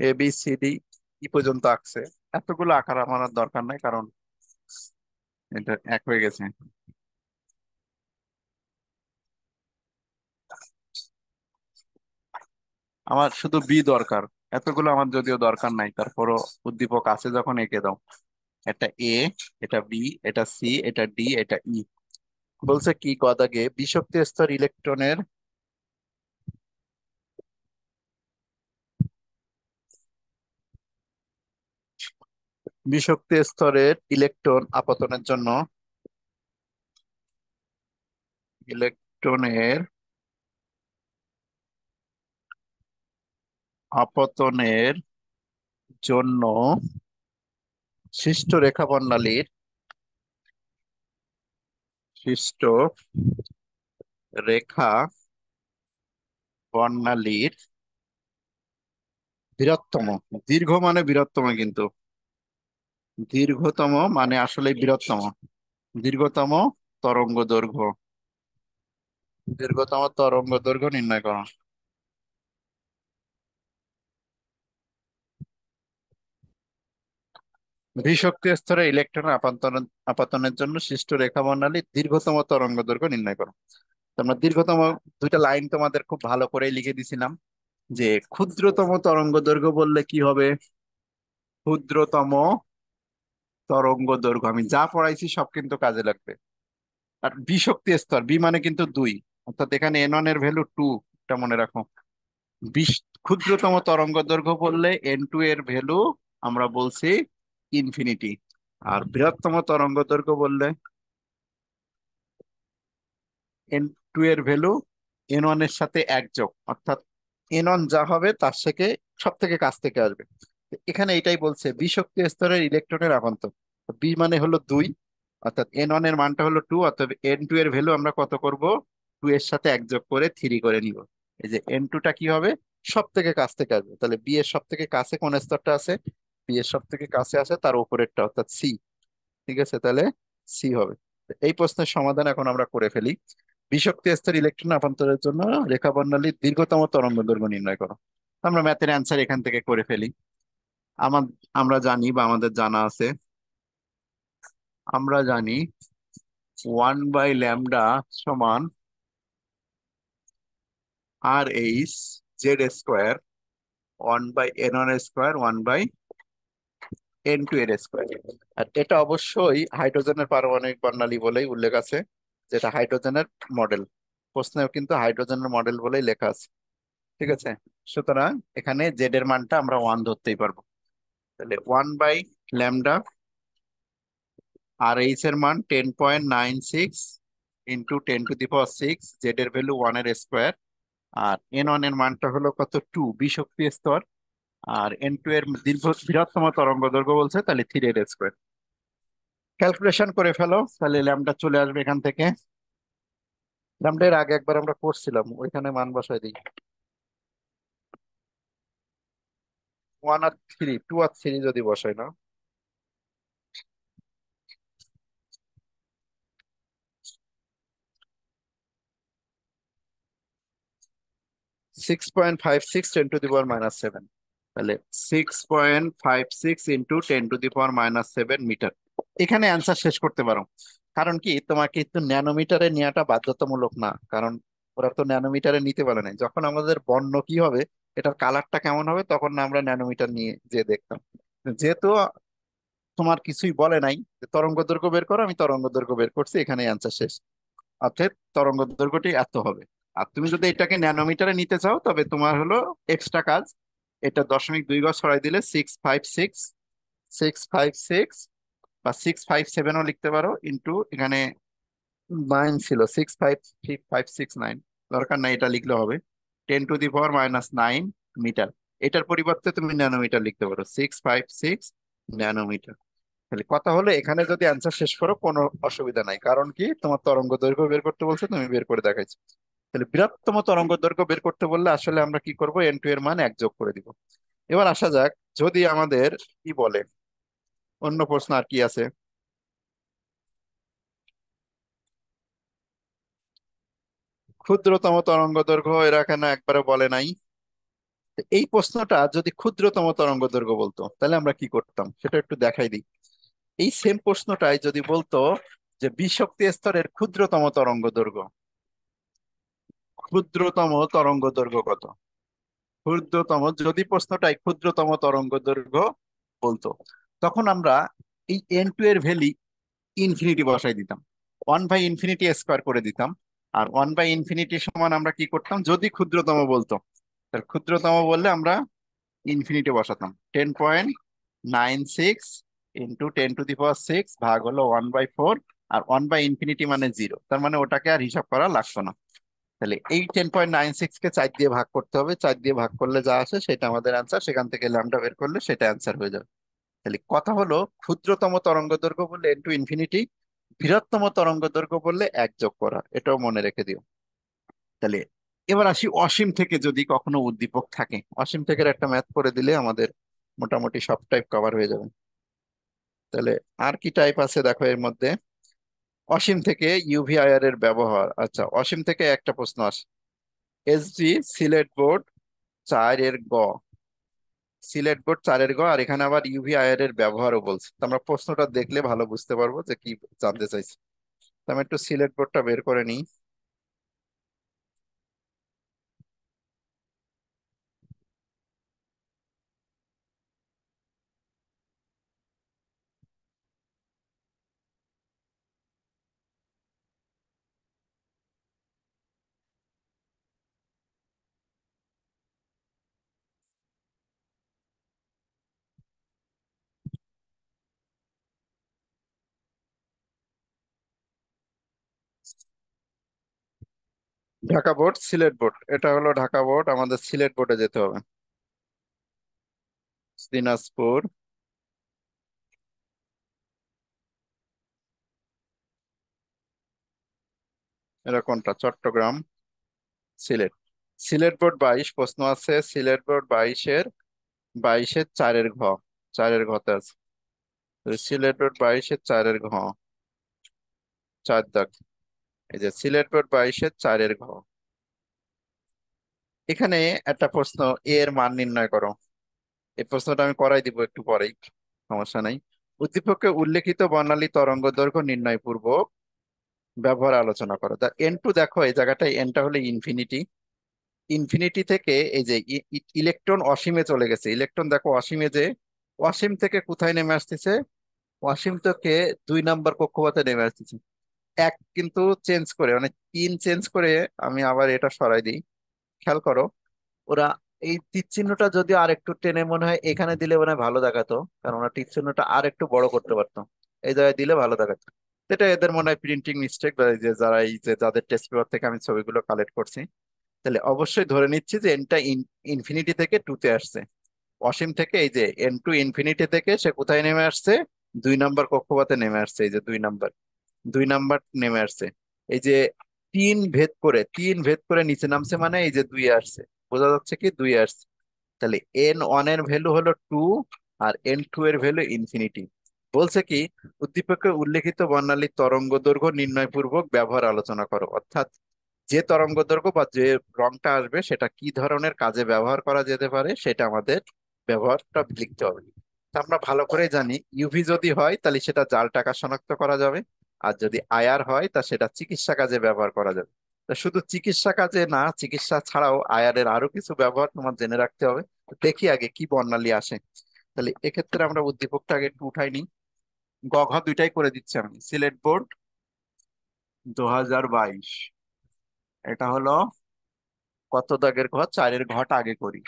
এ বি সি ডি কি পর্যন্ত আঁকছে, এতগুলো আঁকার আমার আর দরকার নাই, কারণ এটা এক হয়ে গেছে। আমার শুধু বি দরকার, এতগুলো আমার যদিও দরকার নাই, তারপরও উদ্দীপক আছে যখন এঁকে দাও। এটা এ, এটা বি, এটা সি, এটা ডি, এটা ই। বলছে কি দাগে বিষাক্ত স্তর ইলেকট্রনের, বিষাক্ত স্তরের ইলেকট্রন আপতনের জন্য, ইলেকট্রনের আপতনের জন্য সৃষ্ট রেখা বর্ণালীর, সৃষ্ট রেখা বর্ণালীর বৃহত্তম, দীর্ঘ মানে বৃহত্তম, কিন্তু দীর্ঘতম মানে আসলে বৃহত্তম, দীর্ঘতম তরঙ্গ দৈর্ঘ্য, দীর্ঘতম তরঙ্গ দৈর্ঘ্য নির্ণয় করো। বিষাক্ত স্তরে ইলেকট্রন আপাতনের জন্য সৃষ্ট রেখা বর্ণালীর দীর্ঘতম তরঙ্গ দৈর্ঘ্য নির্ণয় করো। তো আমরা দীর্ঘতম দুইটা লাইন তোমাদের খুব ভালো করে লিখে দিছিলাম, যে ক্ষুদ্রতম তরঙ্গ দৈর্ঘ্য বললে কি হবে? ক্ষুদ্রতম তরঙ্গ দৈর্ঘ্য, আমি যা পড়াইছি সব কিন্তু কাজে লাগবে। আর বিষক্তি স্তর, বি মানে কিন্তু 2, অর্থাৎ এখানে n1 এর ভ্যালু 2, এটা মনে রাখো। বিশ, ক্ষুদ্রতম তরঙ্গ দৈর্ঘ্য বললে n2 এর ভ্যালু আমরা বলছি ইনফিনিটি। আর বৃহত্তম তরঙ্গ দৈর্ঘ্য বললে n2 এর ভ্যালু n1 এর সাথে 1 যোগ, অর্থাৎ n1 যা হবে তার থেকে সব থেকে কাছ থেকে আসবে। তো এখানে এটাই বলছে বিষক্তি স্তরের ইলেকট্রনের আবন্তন, বি মানে হলো 2, অর্থাৎ n1 এর মানটা হলো 2, অর্থাৎ n2 এর ভ্যালু আমরা কত করব? 2 এর সাথে 1 যোগ করে 3 করে নিব। এই যে n2টা কি হবে? সব থেকে কাছ থেকে আসবে, তাহলে বি এর সব থেকে কাছে কোন স্তরটা আছে? বি এর সব থেকে কাছে আছে তার উপরেরটা, অর্থাৎ সি। ঠিক আছে, তাহলে সি হবে। এই প্রশ্নের সমাধান এখন আমরা করে ফেলি। বিষক্তি স্তর ইলেকট্রন আপান্তরের জন্য রেখা বর্ণালীর দীর্ঘতম তরঙ্গ দৈর্ঘ্য নির্ণয় করো। আমরা ম্যাথের অ্যান্সার এখান থেকে করে ফেলি। আমার আমরা জানি বা আমাদের জানা আছে, আমরা জানি 1/λ সমান RH Z square, 1/n1 square, 1/n2 এর স্কোয়ার। আর এটা অবশ্যই হাইড্রোজেনের পারমাণবিক বর্ণালী বলেই উল্লেখ আছে, যেটা হাইড্রোজেনের মডেল। প্রশ্নেও কিন্তু হাইড্রোজেনের মডেল বলেই লেখা আছে। ঠিক আছে, সুতরাং এখানে জেড এর মানটা আমরা 1 ধরতেই পারবো। তাহলে 1/λ, আর এইচ এর মান 10.96 ইন্টু 10⁶, জেড এর ভ্যালু 1 এর স্কোয়ার। আর n1 এর মানটা হলো কত, 2, বিষক্তি স্তর। আর n2 এর বৃহত্তম তরঙ্গ দৈর্ঘ্য বলছে, তাহলে 3 এর স্কোয়ার। ক্যালকুলেশন করে ফেলো, তাহলে ল্যামডা চলে আসবে এখান থেকে। ল্যামডা এর আগে একবার আমরা করছিলাম, ওইখানে মান বসাই দিই। 1 আর 3, 2 আর 3 যদি বসাই না, 6.56 × 10⁻⁷। তাহলে 6.56 × 10⁻⁷ এখানে অ্যান্সার শেষ করতে পারো। কারণ কি, তোমাকে কিন্তু ন্যানোমিটারে নেওয়াটা বাধ্যতামূলক না, কারণ ওরা তো ন্যানোমিটারে নিতে পারে না। যখন আমাদের বর্ণ কি হবে, এটার কালারটা কেমন হবে, তখন না আমরা ন্যানোমিটার নিয়ে যে দেখতাম। যেহেতু তোমার কিছুই বলে নাই যে তরঙ্গ দৈর্ঘ্য বের করো, আমি তরঙ্গ দৈর্ঘ্য বের করছি, এখানে অ্যান্সার শেষ। অর্থাৎ তরঙ্গ দৈর্ঘ্যটি এত হবে। আর তুমি যদি এটাকে ন্যানোমিটারে নিতে চাও, তবে তোমার হলো এক্সট্রা কাজ। এটা 0.2 গজ ছড়াই দিলে 656 বা 657ও লিখতে পারো, ইন্টু এখানে 9 ছিল, 65569, দরকার নাই, এটা লিখলে হবে 10⁻⁹ মিটার। এটার পরিবর্তে তুমি ন্যানোমিটার লিখতে পারো, 656 ন্যানোমিটার। তাহলে কথা হলো, এখানে যদি অ্যান্সার শেষ করো কোনো অসুবিধা নাই, কারণ কি তোমার তরঙ্গ দৈর্ঘ্য বের করতে বলছে, তুমি বের করে দেখাইছো। তাহলে বৃহত্তম তরঙ্গ দৈর্ঘ্য বের করতে বললে আসলে আমরা কি করব, n2 এর মান 1 যোগ করে দিব। এবার আসা যাক, যদি আমাদের কি বলে, অন্য প্রশ্ন আর কি আছে। ক্ষুদ্রতম তরঙ্গ দৈর্ঘ্য এরা কেন একবারে বলে নাই। তো এই প্রশ্নটা যদি ক্ষুদ্রতম তরঙ্গ দৈর্ঘ্য বলতো, তাহলে আমরা কি করতাম সেটা একটু দেখাই দিই। এই সেম প্রশ্নটাই যদি বলতো যে বিষক্তি স্তরের ক্ষুদ্রতম তরঙ্গ দৈর্ঘ্য, ক্ষুদ্রতম তরঙ্গ দৈর্ঘ্য কত, ক্ষুদ্রতম, যদি প্রশ্নটাই ক্ষুদ্রতম তরঙ্গ দৈর্ঘ্য বলতো, তখন আমরা এই n2 এর ভ্যালি ইনফিনিটি বসাই দিতাম, 1/∞ স্কোয়ার করে দিতাম। আর 1/∞ সমান আমরা কি করতাম, যদি ক্ষুদ্রতম বলতো, তাহলে ক্ষুদ্রতম বললে আমরা ইনফিনিটি বসাতাম, 10.96 ইন্টু 10⁶ ভাগ হলো 1/4। আর 1/∞ মানে 0, তার মানে ওটাকে আর হিসাব করা লাগতো না। তাহলে এই 10.96 কে 4 দিয়ে ভাগ করতে হবে, 4 দিয়ে ভাগ করলে যা আসে সেটা আমাদের অ্যান্সার, সেখান থেকে ল্যামডা বের করলে সেটা অ্যান্সার হয়ে যাবে। তাহলে কথা হলো, ক্ষুদ্রতম তরঙ্গ দৈর্ঘ্য বললে n টু ইনফিনিটি, বৃহত্তম তরঙ্গ দৈর্ঘ্য বললে 1 যোগ করা, এটাও মনে রেখে দিও। তাহলে এবার আসি, অসীম থেকে যদি কখনো উদ্দীপক থাকে, অসীম থেকে একটা ম্যাথ করে দিলে আমাদের মোটামুটি সব টাইপ কভার হয়ে যাবে। তাহলে আর কি টাইপ আছে দেখো এর মধ্যে। অসীম থেকে ইউভিআইআর এর ব্যবহার, আচ্ছা অসীম থেকে একটা প্রশ্ন আসে, এসজি সিলেট বোর্ড 4 এর গ, সিলেট বোর্ড 4 এর গ, আর এখানে আবার ইউভিআইআর এর ব্যবহারও বলছে। তো আমরা প্রশ্নটা দেখলে ভালো বুঝতে পারবো যে কি জানতে চাইছি। তো আমি একটু সিলেট বোর্ডটা বের করে নিই। ঢাকা বোর্ড, সিলেট বোর্ড, এটা হলো ঢাকা বোর্ড, আমাদের সিলেট বোর্ডে যেতে হবে। দিনাজপুর, এটা কোনটা, চট্টগ্রাম, সিলেট। সিলেট বোর্ড 22 প্রশ্ন আছে, সিলেট বোর্ড 22-এর 4-এর ঘ, 4-এর ঘতে আছে। তো সিলেট বোর্ড 22-এর 4-এর ঘ, 4 দাগ। এই যে সিলেট বোর্ড 22-এর 4-এর ঘ, এখানে একটা প্রশ্ন, এর মান নির্ণয় করো। এই প্রশ্নটা আমি করাই দিব একটু পরেই, সমস্যা নাই। উদ্দীপকে উল্লেখিত বর্ণালী তরঙ্গ দৈর্ঘ্য নির্ণয় পূর্বক ব্যবহার আলোচনা করো। তা এন টু দেখো, এই জায়গাটায় এনটা হলো ইনফিনিটি। ইনফিনিটি থেকে এই যে ইলেকট্রন অসীমে চলে গেছে, ইলেকট্রন দেখো অসীমে, যে অসীম থেকে কোথায় নেমে আসতেছে, অসীম থেকে 2 নাম্বার কক্ষপথে নেমে আসতেছে। এক কিন্তু চেঞ্জ করে, মানে 3 চেঞ্জ করে, আমি আবার এটা সরাই দিই, খেয়াল করো। ওরা এই তীর চিহ্নটা যদি আর একটু টেনে মনে হয় এখানে দিলে মনে হয় ভালো দেখাতো, কারণ ওরা তীর চিহ্নটা আর একটু বড় করতে পারতো, এই জায়গায় দিলে ভালো দেখাতো। এটা এদের মনে হয় প্রিন্টিং মিস্টেক, যে যারা এই যে যাদের টেস্ট পেপার থেকে আমি ছবিগুলো কালেক্ট করছি। তাহলে অবশ্যই ধরে নিচ্ছি যে এনটা ইনফিনিটি থেকে টুতে আসছে। অসীম থেকে এই যে এন টু ইনফিনিটি থেকে সে কোথায় নেমে আসছে, 2 নাম্বার কক্ষপথে নেমে আসছে। এই যে 2 নাম্বার, 2 নাম্বার নেমে আসছে। এই যে 3 ভেদ করে নিচে নামছে, মানে এই যে 2 আসছে, বোঝা যাচ্ছে কি 2 আসছে। তাহলে N1 এর ভ্যালু হলো 2, আর N2 এর ভ্যালু ইনফিনিটি। বলছে কি, উদ্দীপকে উল্লেখিত বর্ণালীর তরঙ্গ দৈর্ঘ্য নির্ণয় পূর্বক ব্যবহার আলোচনা করো। অর্থাৎ যে তরঙ্গ দৈর্ঘ্য বা যে রংটা আসবে সেটা কি ধরনের কাজে ব্যবহার করা যেতে পারে, সেটা আমাদের ব্যবহারটা লিখতে হবে। তা আমরা ভালো করে জানি, ইউভি যদি হয় তাহলে সেটা জাল টাকা শনাক্ত করা যাবে, আর যদি আয়ার হয় তা সেটা চিকিৎসা কাজে ব্যবহার করা যাবে। তা শুধু চিকিৎসা কাজে না, চিকিৎসা ছাড়াও আয়ারের আরো কিছু ব্যবহার তোমার জেনে রাখতে হবে। দেখি আগে কি বর্ণালী আসে। তাহলে এক্ষেত্রে আমরা উদ্দীপকটা আগে একটু উঠাই নি। গ ঘ দুইটাই করে দিচ্ছি আমি। সিলেট বোর্ড 2022, এটা হলো কত দাগের ঘর, 4-এর ঘরটা আগে করি।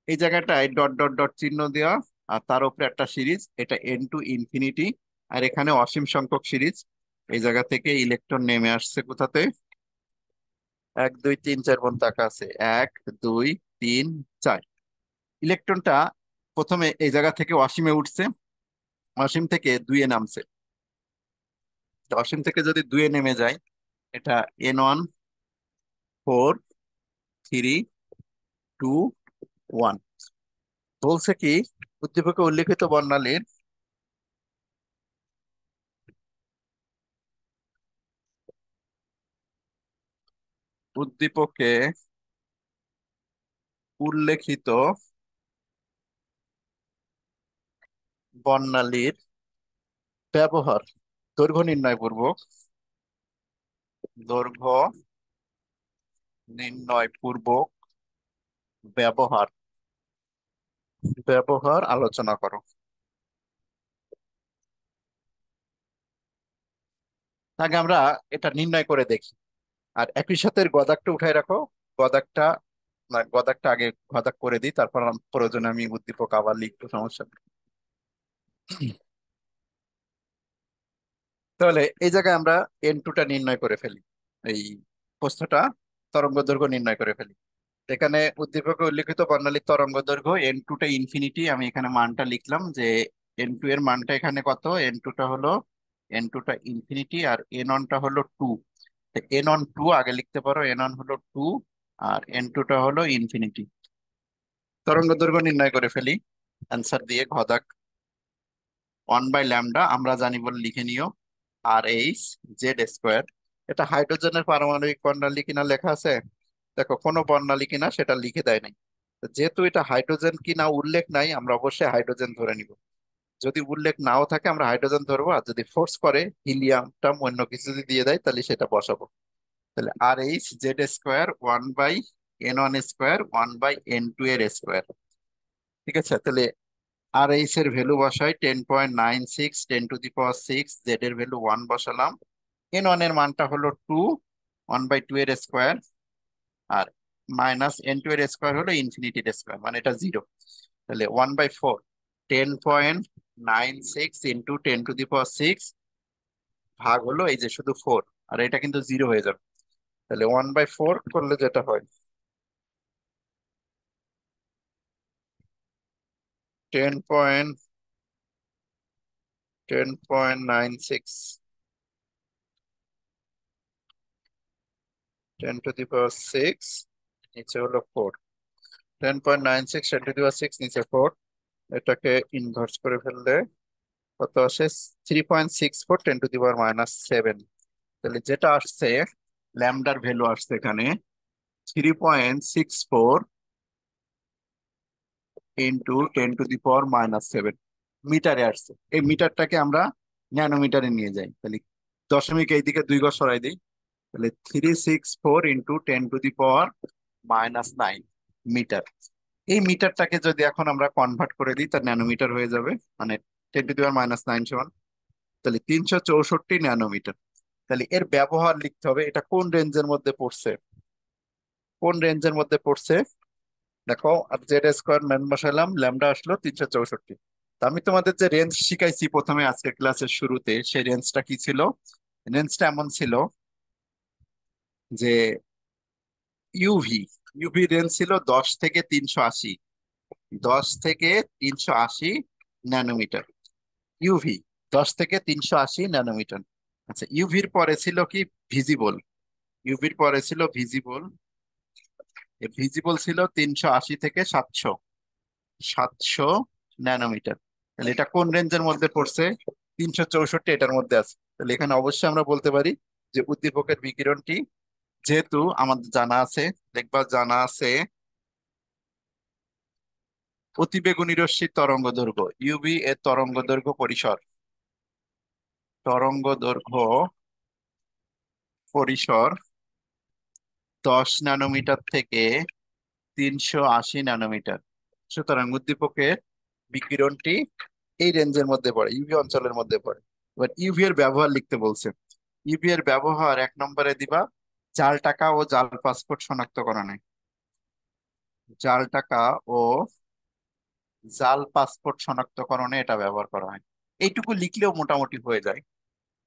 এই জায়গাটায় ডট ডট ডট চিহ্ন দেওয়া, আর তার উপরে একটা সিরিজ, এটা এন টু ইনফিনিটি, আর এখানে অসীম সংখ্যক সিরিজ। এই জায়গা থেকে ইলেকট্রন নেমে আসছে কোথাতে, 1 2 3 4 পর্যন্ত আঁকা আছে, 1 2 3 4। ইলেকট্রনটা প্রথমে এই জায়গা থেকে অসীমে উঠছে, অসীম থেকে 2-এ নামছে। তো অসীম থেকে যদি 2-এ নেমে যায়, এটা N1 4 3 2 1। বলছে কি, উদ্দীপকে উল্লেখিত বর্ণালীর, উদ্দীপকে উল্লেখিত বর্ণালীর ব্যবহার, দৈর্ঘ্য নির্ণয় পূর্বক, দৈর্ঘ্য নির্ণয় পূর্বক ব্যবহার, ব্যবহার আলোচনা করো। আগে আমরা এটা নির্ণয় করে দেখি, আর একই সাথে গদাকটা উঠাই রাখো। গদাকটা, না গদাকটা আগে গদাক করে দিই, তারপর প্রয়োজনে আমি উদ্দীপক আবার লিখবো, সমস্যা নেই। তাহলে এই জায়গায় আমরা N2টা নির্ণয় করে ফেলি, এই প্রশ্নটা তরঙ্গ দৈর্ঘ্য নির্ণয় করে ফেলি। এখানে উদ্দীপকে উল্লেখিত বর্ণালীর তরঙ্গ দৈর্ঘ্য N2টা ইনফিনিটি, আমি এখানে মানটা লিখলাম যে N2 এর মানটা এখানে কত, N2টা ইনফিনিটি, আর N1টা হলো 2। N1 2 আগে লিখতে পারো, N1 হলো 2, আর N2টা হলো ইনফিনিটি। তরঙ্গ দৈর্ঘ্য নির্ণয় করে ফেলি অ্যান্সার দিয়ে, ঘদাক 1/λ আমরা জানি বলে লিখে নিও, RH Z²। এটা হাইড্রোজেনের পারমাণবিক বর্ণালী কিনা লেখা আছে, দেখো কোনো বর্ণালী কিনা সেটা লিখে দেয় নাই। তো যেহেতু এটা হাইড্রোজেন কিনা উল্লেখ নাই, আমরা অবশ্যই হাইড্রোজেন ধরে নিব। যদি উল্লেখ নাও থাকে আমরা হাইড্রোজেন ধরবো, আর যদি ফোর্স করে হিলিয়ামটা অন্য কিছু যদি দিয়ে দেয় তাহলে সেটা বসাবো। তাহলে RH Z², 1/N1², 1/N2 এর স্কোয়ার। ঠিক আছে, তাহলে RH এর ভ্যালু বসাই 10.96, 10⁶, জেড এর ভ্যালু 1 বসালাম। N1 এর মানটা হলো 2, 1/2 এর স্কোয়ার, আর -N2 এর স্কোয়ার হলো ইনফিনিটির স্কোয়ার, মানে এটা 0। তাহলে 1/4, 10.96 ইন্টু 10⁶ ভাগ হলো এই যে শুধু 4, আর এটা কিন্তু 0 হয়ে যাবে। তাহলে 1/4 করলে যেটা হয়, 10.96 10⁶, নিচে হলো 4। 10.96 10⁶, নিচে 4। এটাকে ইনভার্স করে ফেললে কত আসে? 3.64 10⁻⁻7। তাহলে যেটা আসছে, ল্যামডার ভ্যালু আসছে এখানে 3.64 × 10⁻⁻7 মিটারে আসছে। এই মিটারটাকে আমরা ন্যানোমিটারে নিয়ে যাই। তাহলে দশমিক এইদিকে 2 ঘর সরাই দিই। তাহলে 364 × 10⁻⁹ মিটার। এই মিটারটাকে যদি এখন আমরা কনভার্ট করে দিই, তার ন্যানোমিটার হয়ে যাবে। মানে 10⁻⁹ সমান তাহলে 364 ন্যানোমিটার। তাহলে এর ব্যবহার লিখতে হবে, এটা কোন রেঞ্জের মধ্যে পড়ছে। কোন রেঞ্জের মধ্যে পড়ছে দেখো। আর Z² মান বসালাম, ল্যামডা আসলো 364। তা আমি তোমাদের যে রেঞ্জ শিখাইছি প্রথমে আজকে ক্লাসের শুরুতে, সেই রেঞ্জটা কি ছিল? রেঞ্জটা এমন ছিল যে ইউভি ইউভি রেঞ্জ ছিল 10 থেকে 380। 10 থেকে 380 ন্যানোমিটার ইউভি। 10 থেকে 380 ন্যানোমিটার। আচ্ছা, ইউভির পরে ছিল কি? ভিজিবল। ইউভির পরে ছিল ভিজিবল। ভিজিবল ছিল 380 থেকে 700। 700 ন্যানোমিটার। তাহলে এটা কোন রেঞ্জের মধ্যে পড়ছে? 364 এটার মধ্যে আছে। তাহলে এখানে অবশ্যই আমরা বলতে পারি যে উদ্দীপকের বিকিরণটি, যেহেতু আমাদের জানা আছে, দেখবা জানা আছে অতিবেগুনি রশ্মির তরঙ্গ দৈর্ঘ্য ইউভি এর তরঙ্গ দৈর্ঘ্য পরিসর, তরঙ্গ দৈর্ঘ্য পরিসর 10 ন্যানোমিটার থেকে 380 ন্যানোমিটার। সুতরাং উদ্দীপকের বিকিরণটি এই রেঞ্জের মধ্যে পড়ে, ইউভি অঞ্চলের মধ্যে পড়ে। এবার ইউভি এর ব্যবহার লিখতে বলছে। ইউভি এর ব্যবহার 1 নম্বরে দিবা জাল টাকা ও জাল পাসপোর্ট শনাক্তকরণে। জাল টাকা ও জাল পাসপোর্ট শনাক্তকরণে এটা ব্যবহার করা হয়। এইটুকু লিখলেও মোটামুটি হয়ে যায়।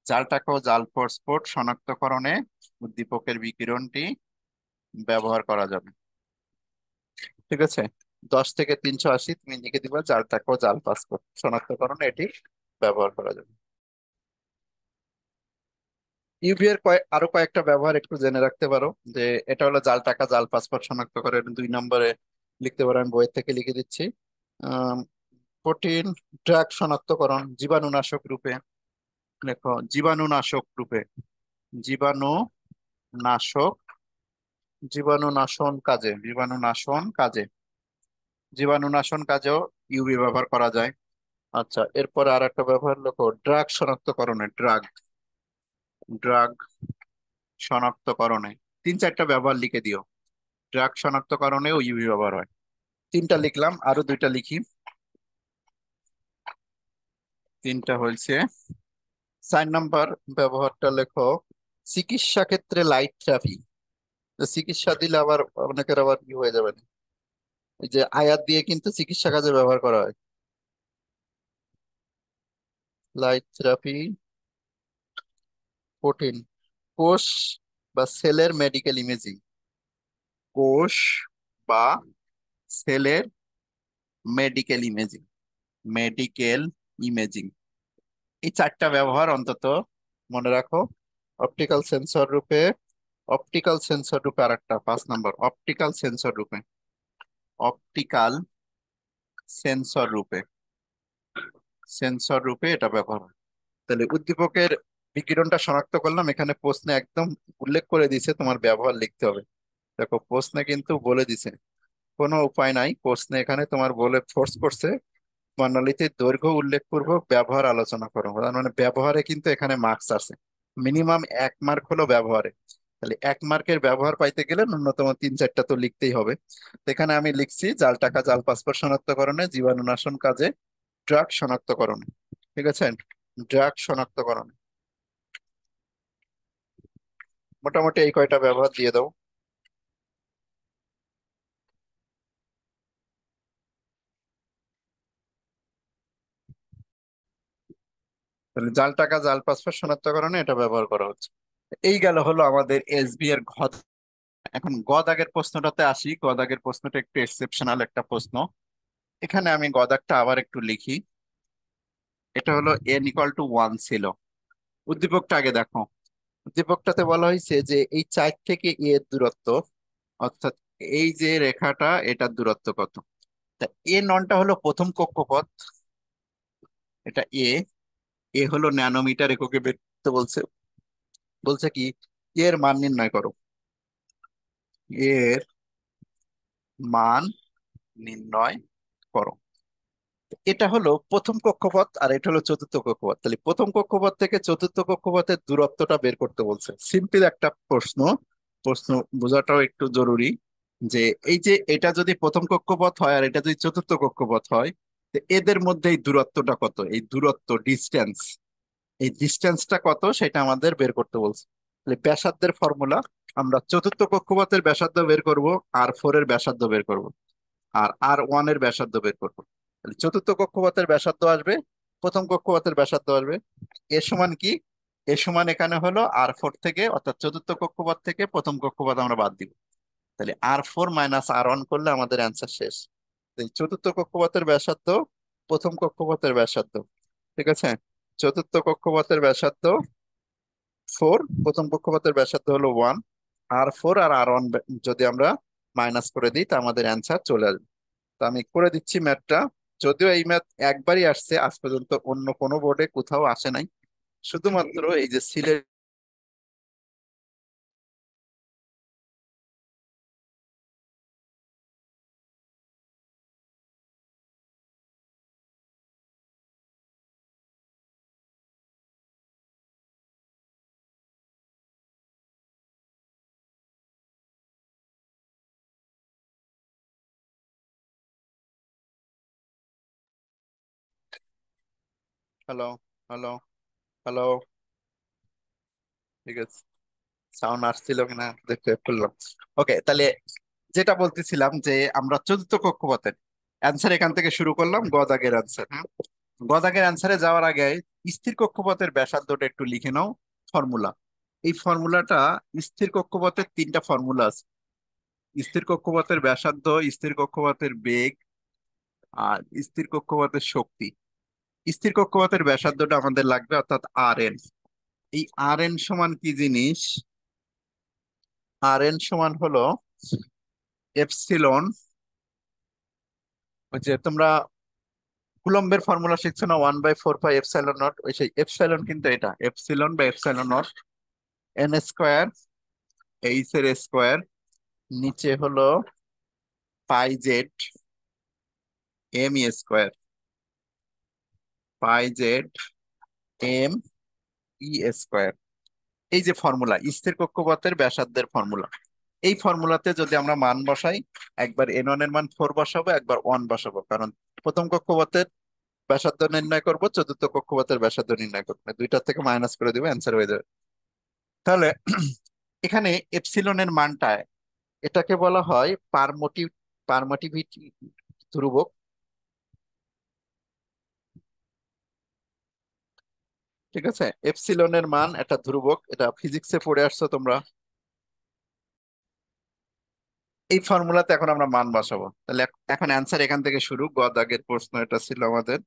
জাল টাকা ও জাল পাসপোর্ট শনাক্তকরণে উদ্দীপকের বিকিরণটি ব্যবহার করা যাবে। ঠিক আছে। 10 থেকে 380 তুমি লিখে দিবা জাল টাকা ও জাল পাসপোর্ট শনাক্তকরণে এটি ব্যবহার করা যাবে। ইউভি এর আরো কয়েকটা ব্যবহার একটু জেনে রাখতে পারো। যে এটা হলো জাল টাকা জাল পাসপোর্ট শনাক্তকরণ 2 নম্বরে লিখতে পারো, আমি বইয়ের থেকে লিখে দিচ্ছি। প্রোটিন ড্রাগ শনাক্তকরণ জীবাণুনাশক রূপে। লেখো জীবাণুনাশক রূপে। জীবাণুনাশক, জীবাণুনাশন কাজে, জীবাণুনাশন কাজে, জীবাণুনাশন কাজেও ইউভি ব্যবহার করা যায়। আচ্ছা, এরপর আর একটা ব্যবহার লেখো ড্রাগ শনাক্তকরণে। ড্রাগ, ড্রাগ শনাক্তকরণে 3-4টা ব্যবহার লিখে দিও। ড্রাগ শনাক্তকরণেও ইউভি ব্যবহার হয়। 3টা লিখলাম, আরো 2টা লিখি। 3টা হয়েছে। 4 নম্বর ব্যবহারটা লেখো চিকিৎসা ক্ষেত্রে লাইট থেরাপি। চিকিৎসা দিলে আবার অনেকের আবার কি হয়ে যাবে না, এই যে আয়াত দিয়ে কিন্তু চিকিৎসা কাজে ব্যবহার করা হয়। লাইট থেরাপি, প্রোটিন, কোষ বা সেলের মেডিকেল ইমেজিং। কোষ বা সেলের মেডিকেল ইমেজিং, মেডিকেল ইমেজিং। এই 4টা ব্যবহার অন্তত মনে রাখো। অপটিক্যাল সেন্সর রূপে, অপটিক্যাল সেন্সর রূপে আরেকটা 5 নম্বর, অপটিক্যাল সেন্সর রূপে, অপটিক্যাল সেন্সর রূপে, সেন্সর রূপে এটা ব্যবহার হয়। তাহলে উদ্দীপকের বিকিরণটা শনাক্ত করলাম। এখানে প্রশ্নে একদম উল্লেখ করে দিছে তোমার ব্যবহার লিখতে হবে। দেখো প্রশ্নে কিন্তু বলে দিছে, কোনো উপায় নাই, প্রশ্নে এখানে তোমার বলে ফোর্স করছে বর্ণালীতে দৈর্ঘ্য উল্লেখপূর্বক ব্যবহার আলোচনা করো। তার মানে ব্যবহারে কিন্তু এখানে মার্কস আছে। মিনিমাম 1 মার্ক হলো ব্যবহারে। তাহলে 1 মার্কের ব্যবহার পাইতে গেলে ন্যূনতম 3-4টা তো লিখতেই হবে। তো এখানে আমি লিখছি জাল টাকা জাল পাসপোর্ট শনাক্তকরণে, জীবাণুনাশন কাজে, ড্রাগ শনাক্তকরণে। ঠিক আছে, ড্রাগ শনাক্তকরণে মোটামুটি এই কয়টা ব্যবহার দিয়ে দাও। তাহলে জাল টাকা জাল পাসপোর্ট শনাক্তকরণে এটা ব্যবহার করা হচ্ছে। এই গেল হলো আমাদের এসবি এর ঘ। এখন গ দাগের প্রশ্নটাতে আসি। গ দাগের প্রশ্নটা একটু এক্সেপশনাল একটা প্রশ্ন। এখানে আমি গ দাগটা আবার একটু লিখি। এটা হলো n = 1 ছিল। উদ্দীপকটা আগে দেখো। উদ্দীপকটাতে বলা হয়েছে যে এই 4 থেকে এ এর দূরত্ব, অর্থাৎ এই যে রেখাটা এটার দূরত্ব কত। তা এ ননটা হলো প্রথম কক্ষপথ, এটা এ। এ হলো ন্যানোমিটার এককে বের করতে বলছে। বলছে কি এর মান নির্ণয় করো, এর মান নির্ণয় করো। এটা হলো প্রথম কক্ষপথ আর এটা হলো চতুর্থ কক্ষপথ। তাহলে প্রথম কক্ষপথ থেকে চতুর্থ কক্ষপথের দূরত্বটা বের করতে বলছে। সিম্পল একটা প্রশ্ন, প্রশ্ন বোঝাটাও একটু জরুরি। যে এই যে এটা যদি প্রথম কক্ষপথ হয় আর এটা যদি চতুর্থ কক্ষপথ হয়, তো এদের মধ্যে এই দূরত্বটা কত, এই দূরত্ব ডিস্টেন্স, এই ডিস্টেন্সটা কত সেটা আমাদের বের করতে বলছে। তাহলে ব্যাসার্ধের ফর্মুলা, আমরা চতুর্থ কক্ষপথের ব্যাসার্ধ বের করব, আর 4 এর ব্যাসার্ধ বের করব, আর 1 এর ব্যাসার্ধ বের করবো। তাহলে চতুর্থ কক্ষপথের ব্যাসার্ধ আসবে, প্রথম কক্ষপথের ব্যাসার্ধ আসবে। এ সমান কি, এ সমান এখানে হলো আর 4 থেকে, অর্থাৎ চতুর্থ কক্ষপথ থেকে প্রথম কক্ষপথ আমরা বাদ দিব। তাহলে আর 4 মাইনাস আর 1 করলে আমাদের অ্যান্সার শেষ। তাহলে চতুর্থ কক্ষপথের ব্যাসার্ধ, প্রথম কক্ষপথের ব্যাসার্ধ, ঠিক আছে। চতুর্থ কক্ষপথের ব্যাসার্ধ 4, প্রথম কক্ষপথের ব্যাসার্ধ হলো 1, আর 4 আর 1 যদি আমরা মাইনাস করে দিই তা আমাদের অ্যান্সার চলে আসবে। তো আমি করে দিচ্ছি ম্যাথটা। যদিও এই ম্যাথ একবারই আসছে আজ পর্যন্ত, অন্য কোনো বোর্ডে কোথাও আসে নাই, শুধুমাত্র এই যে সিলেট। হ্যালো, হ্যালো, হ্যালো, ঠিক আছে। সাউন্ড আসছিল কিনা দেখতে করলাম। ওকে, তাহলে যেটা বলতেছিলাম যে আমরা চতুর্থ কক্ষপথের অ্যান্সার এখান থেকে শুরু করলাম, গ দাগের অ্যান্সার। হ্যাঁ, গ দাগের অ্যান্সারে যাওয়ার আগে স্থির কক্ষপথের ব্যাসার্ধটা একটু লিখে নাও। ফর্মুলা, এই ফর্মুলাটা, স্থির কক্ষপথের 3টা ফর্মুলা আছে। স্থির কক্ষপথের ব্যাসার্ধ, স্থির কক্ষপথের বেগ, আর স্থির কক্ষপথের শক্তি। স্থির কক্ষপথের ব্যাসার্ধটা আমাদের লাগবে, অর্থাৎ আর 'n'। এই আর 'n' সমান কি জিনিস, আর 'n' সমান হলো এপসিলন। ওই যে তোমরা কুলম্বের ফর্মুলা শিখছো না, 1/4 পাই এপসাইলন নট, ওই সেই এপসাইলন কিন্তু এটা এপসিলন বা এপসাইলন নট। n² এইচ এর স্কোয়ার, নিচে হলো পাই জেড m² পাই জেড m e²। এই যে ফর্মুলা, স্থির কক্ষপথের ব্যাসার্ধের ফর্মুলা, এই ফর্মুলাতে যদি আমরা মান বসাই, একবার n1 এর মান 4 বসাবো, একবার 1 বসাবো, কারণ প্রথম কক্ষপথের ব্যাসার্ধ নির্ণয় করব, চতুর্থ কক্ষপথের ব্যাসার্ধ নির্ণয় করবো, দুইটার থেকে মাইনাস করে দিব, অ্যান্সার হয়ে যাবে। তাহলে এখানে এপসিলনের মানটা, এটাকে বলা হয় পারমোটিভিটি ধ্রুবক, ঠিক আছে। এপসিলনের মান একটা ধ্রুবক, এটা ফিজিক্সে পড়ে আসছো তোমরা। এই ফর্মুলাতে এখন আমরা মান বসাবো। তাহলে এখন অ্যান্সার এখান থেকে শুরু, গ দাগের প্রশ্ন এটা ছিল আমাদের,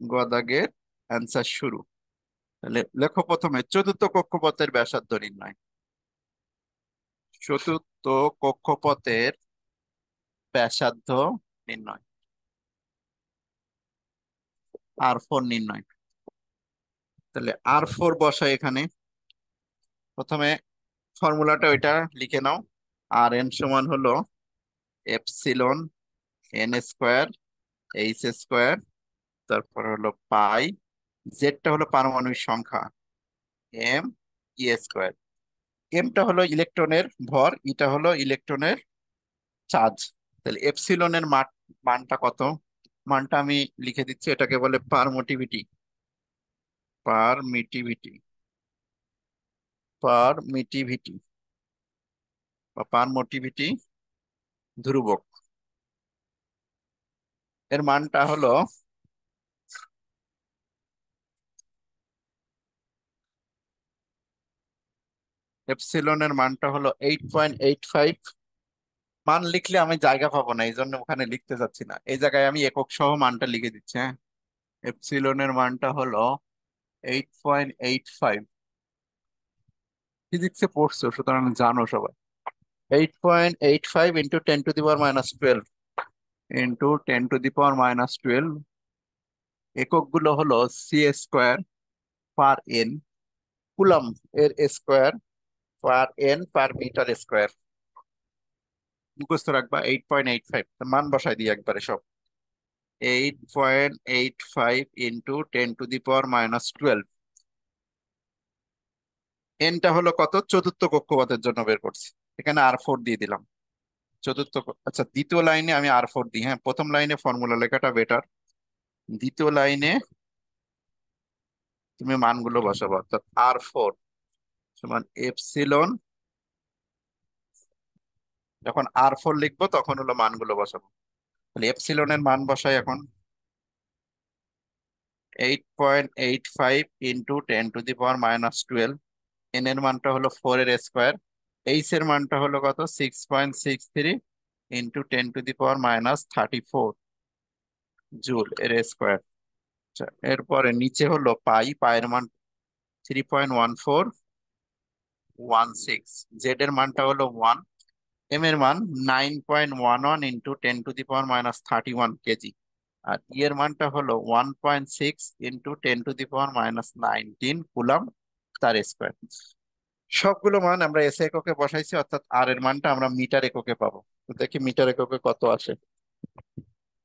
গ দাগের অ্যান্সার শুরু। তাহলে লেখো প্রথমে চতুর্থ কক্ষপথের ব্যাসার্ধ নির্ণয়। চতুর্থ কক্ষপথের ব্যাসার্ধ নির্ণয়, আর 4 নির্ণয়। তাহলে আর 4 বসাই এখানে। প্রথমে ফর্মুলাটা ওইটা লিখে নাও, আর 'n' সমান হলো এপসিলন n² এইচ², তারপর হলো পাই, জেডটা হলো পারমাণবিক সংখ্যা, m e²। এমটা হলো ইলেকট্রনের ভর, ইটা হলো ইলেকট্রনের চার্জ। তাহলে এপসিলনের মানটা কত, মানটা আমি লিখে দিচ্ছি, এটাকে বলে পারমিটিভিটি, পারমিটিভিটি, পারমিটিভিটি বা পারমিটিভিটি ধ্রুবক। এর মানটা হলো, এপসিলনের মানটা হলো 8.85। মান লিখলে আমি জায়গা পাবো না, এই জন্য ওখানে লিখতে চাচ্ছি না, এই জায়গায় আমি একক সহ মানটা লিখে দিচ্ছি। হ্যাঁ, এপসিলনের মানটা হলো 8.85। ফিজিক্সে পড়ছো সুতরাং জানো সবাই। 8.85 ইন্টু 10⁻12 ইন্টু 10⁻12 এককগুলো হলো C square per N, coulomb এর square per N per metre square. মুখস্থ রাখবা 8.85, মান বসাই দিই একবারে সব। 8.85 ইন্টু 10⁻12, এনটা হলো কত, চতুর্থ কক্ষপথের জন্য বের করছি, এখানে আর 4 দিয়ে দিলাম। আচ্ছা, দ্বিতীয় লাইনে আমি আর 4 দিই, হ্যাঁ প্রথম লাইনে ফর্মুলা লেখাটা বেটার, দ্বিতীয় লাইনে তুমি মানগুলো বসাবো, অর্থাৎ আর 4 সমান এপসিলন, যখন আর 4 লিখবো তখন হলো মানগুলো বসাবো। তাহলে এপসিলনের মান বসাই এখন। 8.85 ইন্টু 10⁻12, এন এর মানটা হলো 4 এর স্কোয়ার, এইচ এর মানটা হলো কত, 6.63 ইন্টু 10⁻34 জুল এর স্কোয়ার। আচ্ছা, এরপরে নিচে হলো পায়ের মান 3.1416, জেড এর মানটা হলো 1, এম এর মান 9.11 ইন্টু 10⁻31 কেজি, আর ই এর মানটা হলো 1.6 ইন্টু 10⁻19 কুলাম তার স্কোয়ার। সবগুলো মান আমরা এস এককে বসাইছি, অর্থাৎ আর এর মানটা আমরা মিটার এককে পাবো। তো দেখি মিটার এককে কত আসে।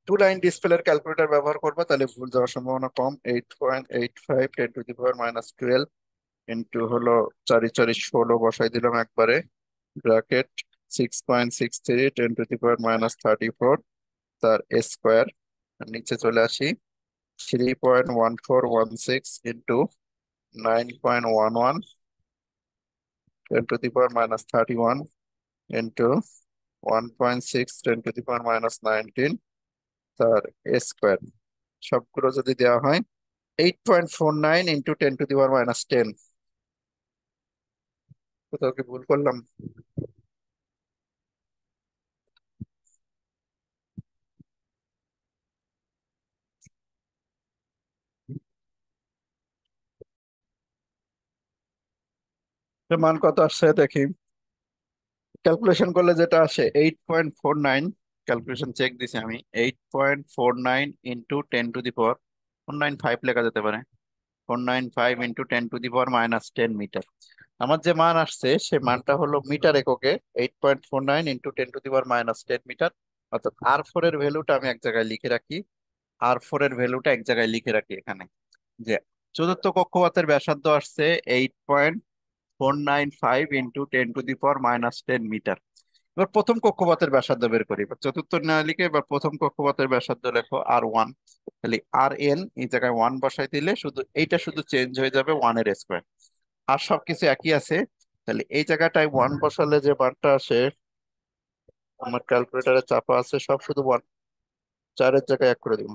টু লাইন ডিসপ্লের ক্যালকুলেটর ব্যবহার করবো, তাহলে ভুল যাওয়ার সম্ভাবনা কম। 8.85 10⁻12 ইন্টু হলো 4 4 16 বসাই দিলাম একবারে, ব্র্যাকেট 6.63 10⁻34 তার স্কোয়ার। নিচে চলে আসি, 3.1416 ইন্টু 9.11 10⁻31 ইন্টু 1.6 10⁻19 তার স্কোয়ার। সবগুলো যদি দেওয়া হয়, 8.49 ইন্টু 10⁻10। কোথাও কি ভুল করলাম? এর মান কত আসছে দেখি। ক্যালকুলেশন করলে যেটা আসে 8.49, ক্যালকুলেশন চেক দিছি আমি, 8.49 ইন্টু 10⁻495 লেখা যেতে পারে, 495 ইন্টু 10⁻10 মিটার। আমার যে মান আসছে সে মানটা হলো মিটার এককে, 8.49 ইন্টু 10⁻10 মিটার। অর্থাৎ আর 4 এর ভ্যালুটা আমি এক জায়গায় লিখে রাখি, আর 4 এর ভ্যালুটা এক জায়গায় লিখে রাখি এখানে, যে চতুর্থ কক্ষপথের ব্যাসার্ধ আসছে 8.495 ইন্টু 10⁻10 মিটার। এবার প্রথম কক্ষপথের ব্যাসার্ধ বের করি, এবার চতুর্থ না লিখে এবার প্রথম কক্ষপথের ব্যাসার্ধ লেখো আর 1, তাহলে আর এন এই জায়গায় 1 বসাই দিলে শুধু এইটা শুধু চেঞ্জ হয়ে যাবে 1 এর স্কোয়ার, আর সবকিছু একই আছে। তাহলে এই জায়গাটায় 1 বসালে যে বারটা আসে, আমার ক্যালকুলেটারে চাপা আছে সব শুধু 1, 4 এর জায়গায় 1 করে দিব,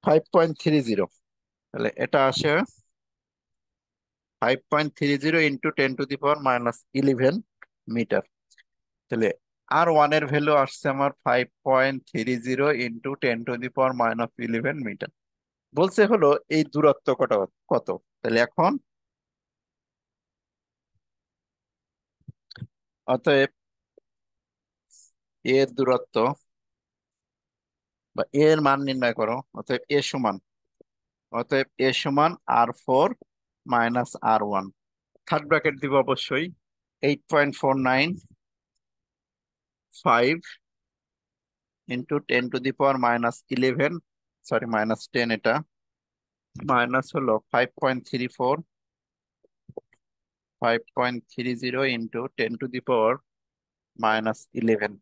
5.30। তাহলে এটা আসে 5.30 ইন্টু 10⁻11 মিটার। তাহলে আর 1 এর ভ্যালু আসছে আমার 5.30 ইন্টু 10⁻11 মিটার। বলছে হলো এই দূরত্ব কত কত। তাহলে এখন অতএব এর দূরত্ব বা এর মান নির্ণয় করো, অতএব এ সমান আর 4 - আর 1, থার্ড ব্র্যাকেট দিব অবশ্যই। 8.495 ইন্টু 10⁻11, সরি -10, এটা মাইনাস হলো 5.30 ইন্টু 10⁻11।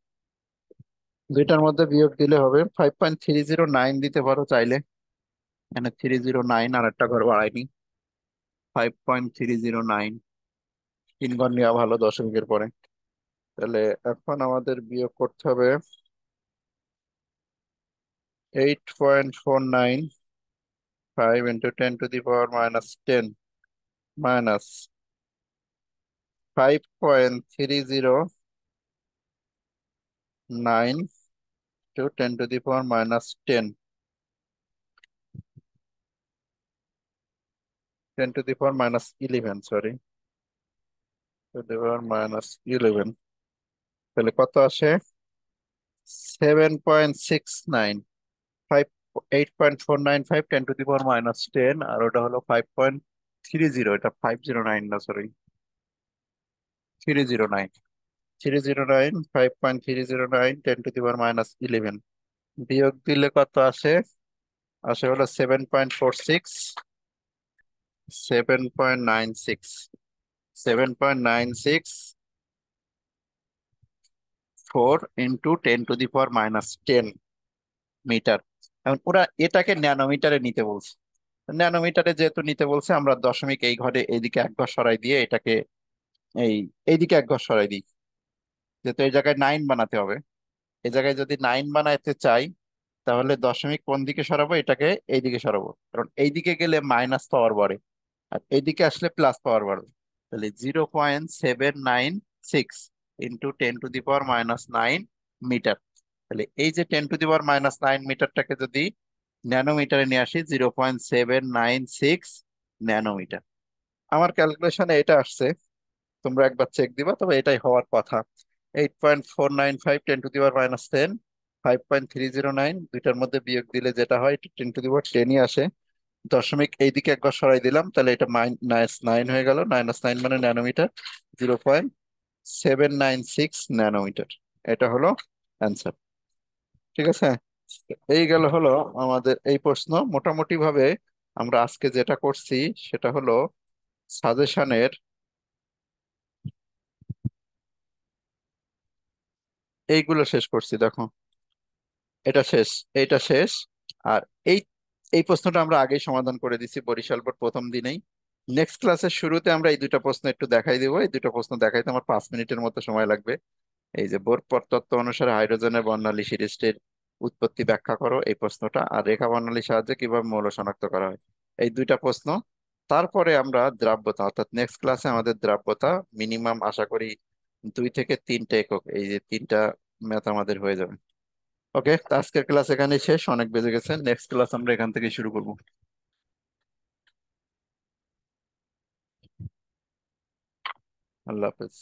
দুইটার মধ্যে বিয়োগ দিলে হবে 5.309 দিতে পারো চাইলে, এখানে 309 আর একটা ঘর বাড়াইনি, 5.309, 3 ঘর নেওয়া ভালো দশমিকের পরে। তাহলে এখন আমাদের বিয়োগ করতে হবে 8.495 ইন্টু 10⁻10 মাইনাস 5.309 টু 10⁻10। 10⁻11, সরি, 10⁻11, তাহলে কত আসে? 7.695, 8.495, 10⁻10, আর ওটা হলো 5.30, এটা 509 না, সরি, 309, 309, 5.309, 10⁻11, বিয়োগ দিলে কত আসে? আসে হলো 7.46, 7.96, 7.964 × 10⁻10 মিটার। এখন ওরা এটাকে ন্যানোমিটারে নিতে বলছে। ন্যানোমিটারে যেহেতু নিতে বলছে, আমরা দশমিক এই ঘরে এইদিকে এক ঘর সরাই দিয়ে এটাকে এই এইদিকে এক ঘর সরাই দিই, যেহেতু এই জায়গায় 9 বানাতে হবে। এই জায়গায় যদি 9 বানাইতে চাই, তাহলে দশমিক কোন দিকে সরাবো? এটাকে এইদিকে সরাবো, কারণ এইদিকে গেলে মাইনাস পাওয়ার বাড়ে, আর এইদিকে আসলে প্লাস পাওয়ার বাড়বে। তাহলে 0.796 × 10⁻৯ মিটার। তাহলে এই যে 10⁻৯ মিটারটাকে যদি ন্যানোমিটারে নিয়ে আসি, 0.796 ন্যানোমিটার। আমার ক্যালকুলেশনে এটা আসছে, তোমরা একবার চেক দিবা, তবে এটাই হওয়ার কথা। 8.495, 10⁻10, 5.309, দুইটার মধ্যে বিয়োগ দিলে যেটা হয় 10⁻10ই আসে। দশমিক এইদিকে একবার সরাই দিলাম, তাহলে এটা -9 হয়ে গেল। -9 মানে ন্যানোমিটার, 0.796 ন্যানোমিটার। এটা হলো অ্যান্সার। ঠিক আছে, এই গেল হলো আমাদের এই প্রশ্ন। মোটামুটি ভাবে আমরা আজকে যেটা করছি সেটা হলো সাজেশনের এইগুলো শেষ করছি, দেখো এটা শেষ, এইটা শেষ। আর এই এই প্রশ্নটা আমরা আগেই সমাধান করে দিছি বরিশাল বোর্ড প্রথম দিনেই। নেক্সট ক্লাসের শুরুতে আমরা এই দুইটা প্রশ্ন একটু দেখাই দিব। এই দুটো প্রশ্ন দেখাইতে আমার 5 মিনিটের মতো সময় লাগবে। এই যে বোর তত্ত্ব অনুসারে হাইড্রোজেনের বর্ণালী সিরিজটির উৎপত্তি ব্যাখ্যা করো, এই প্রশ্নটা। আর রেখা বর্ণালীর সাহায্যে কিভাবে মৌল শনাক্ত করা হয়, এই দুইটা প্রশ্ন। তারপরে আমরা দ্রাব্যতা, অর্থাৎ নেক্সট ক্লাসে আমাদের দ্রাব্যতা মিনিমাম আশা করি 2 থেকে 3টা একক, এই যে 3টা ম্যাথ আমাদের হয়ে যাবে। ওকে, আজকের ক্লাস এখানেই শেষ, অনেক বেজে গেছে। নেক্সট ক্লাস আমরা এখান থেকে শুরু করবো। আল্লাহ হাফেজ।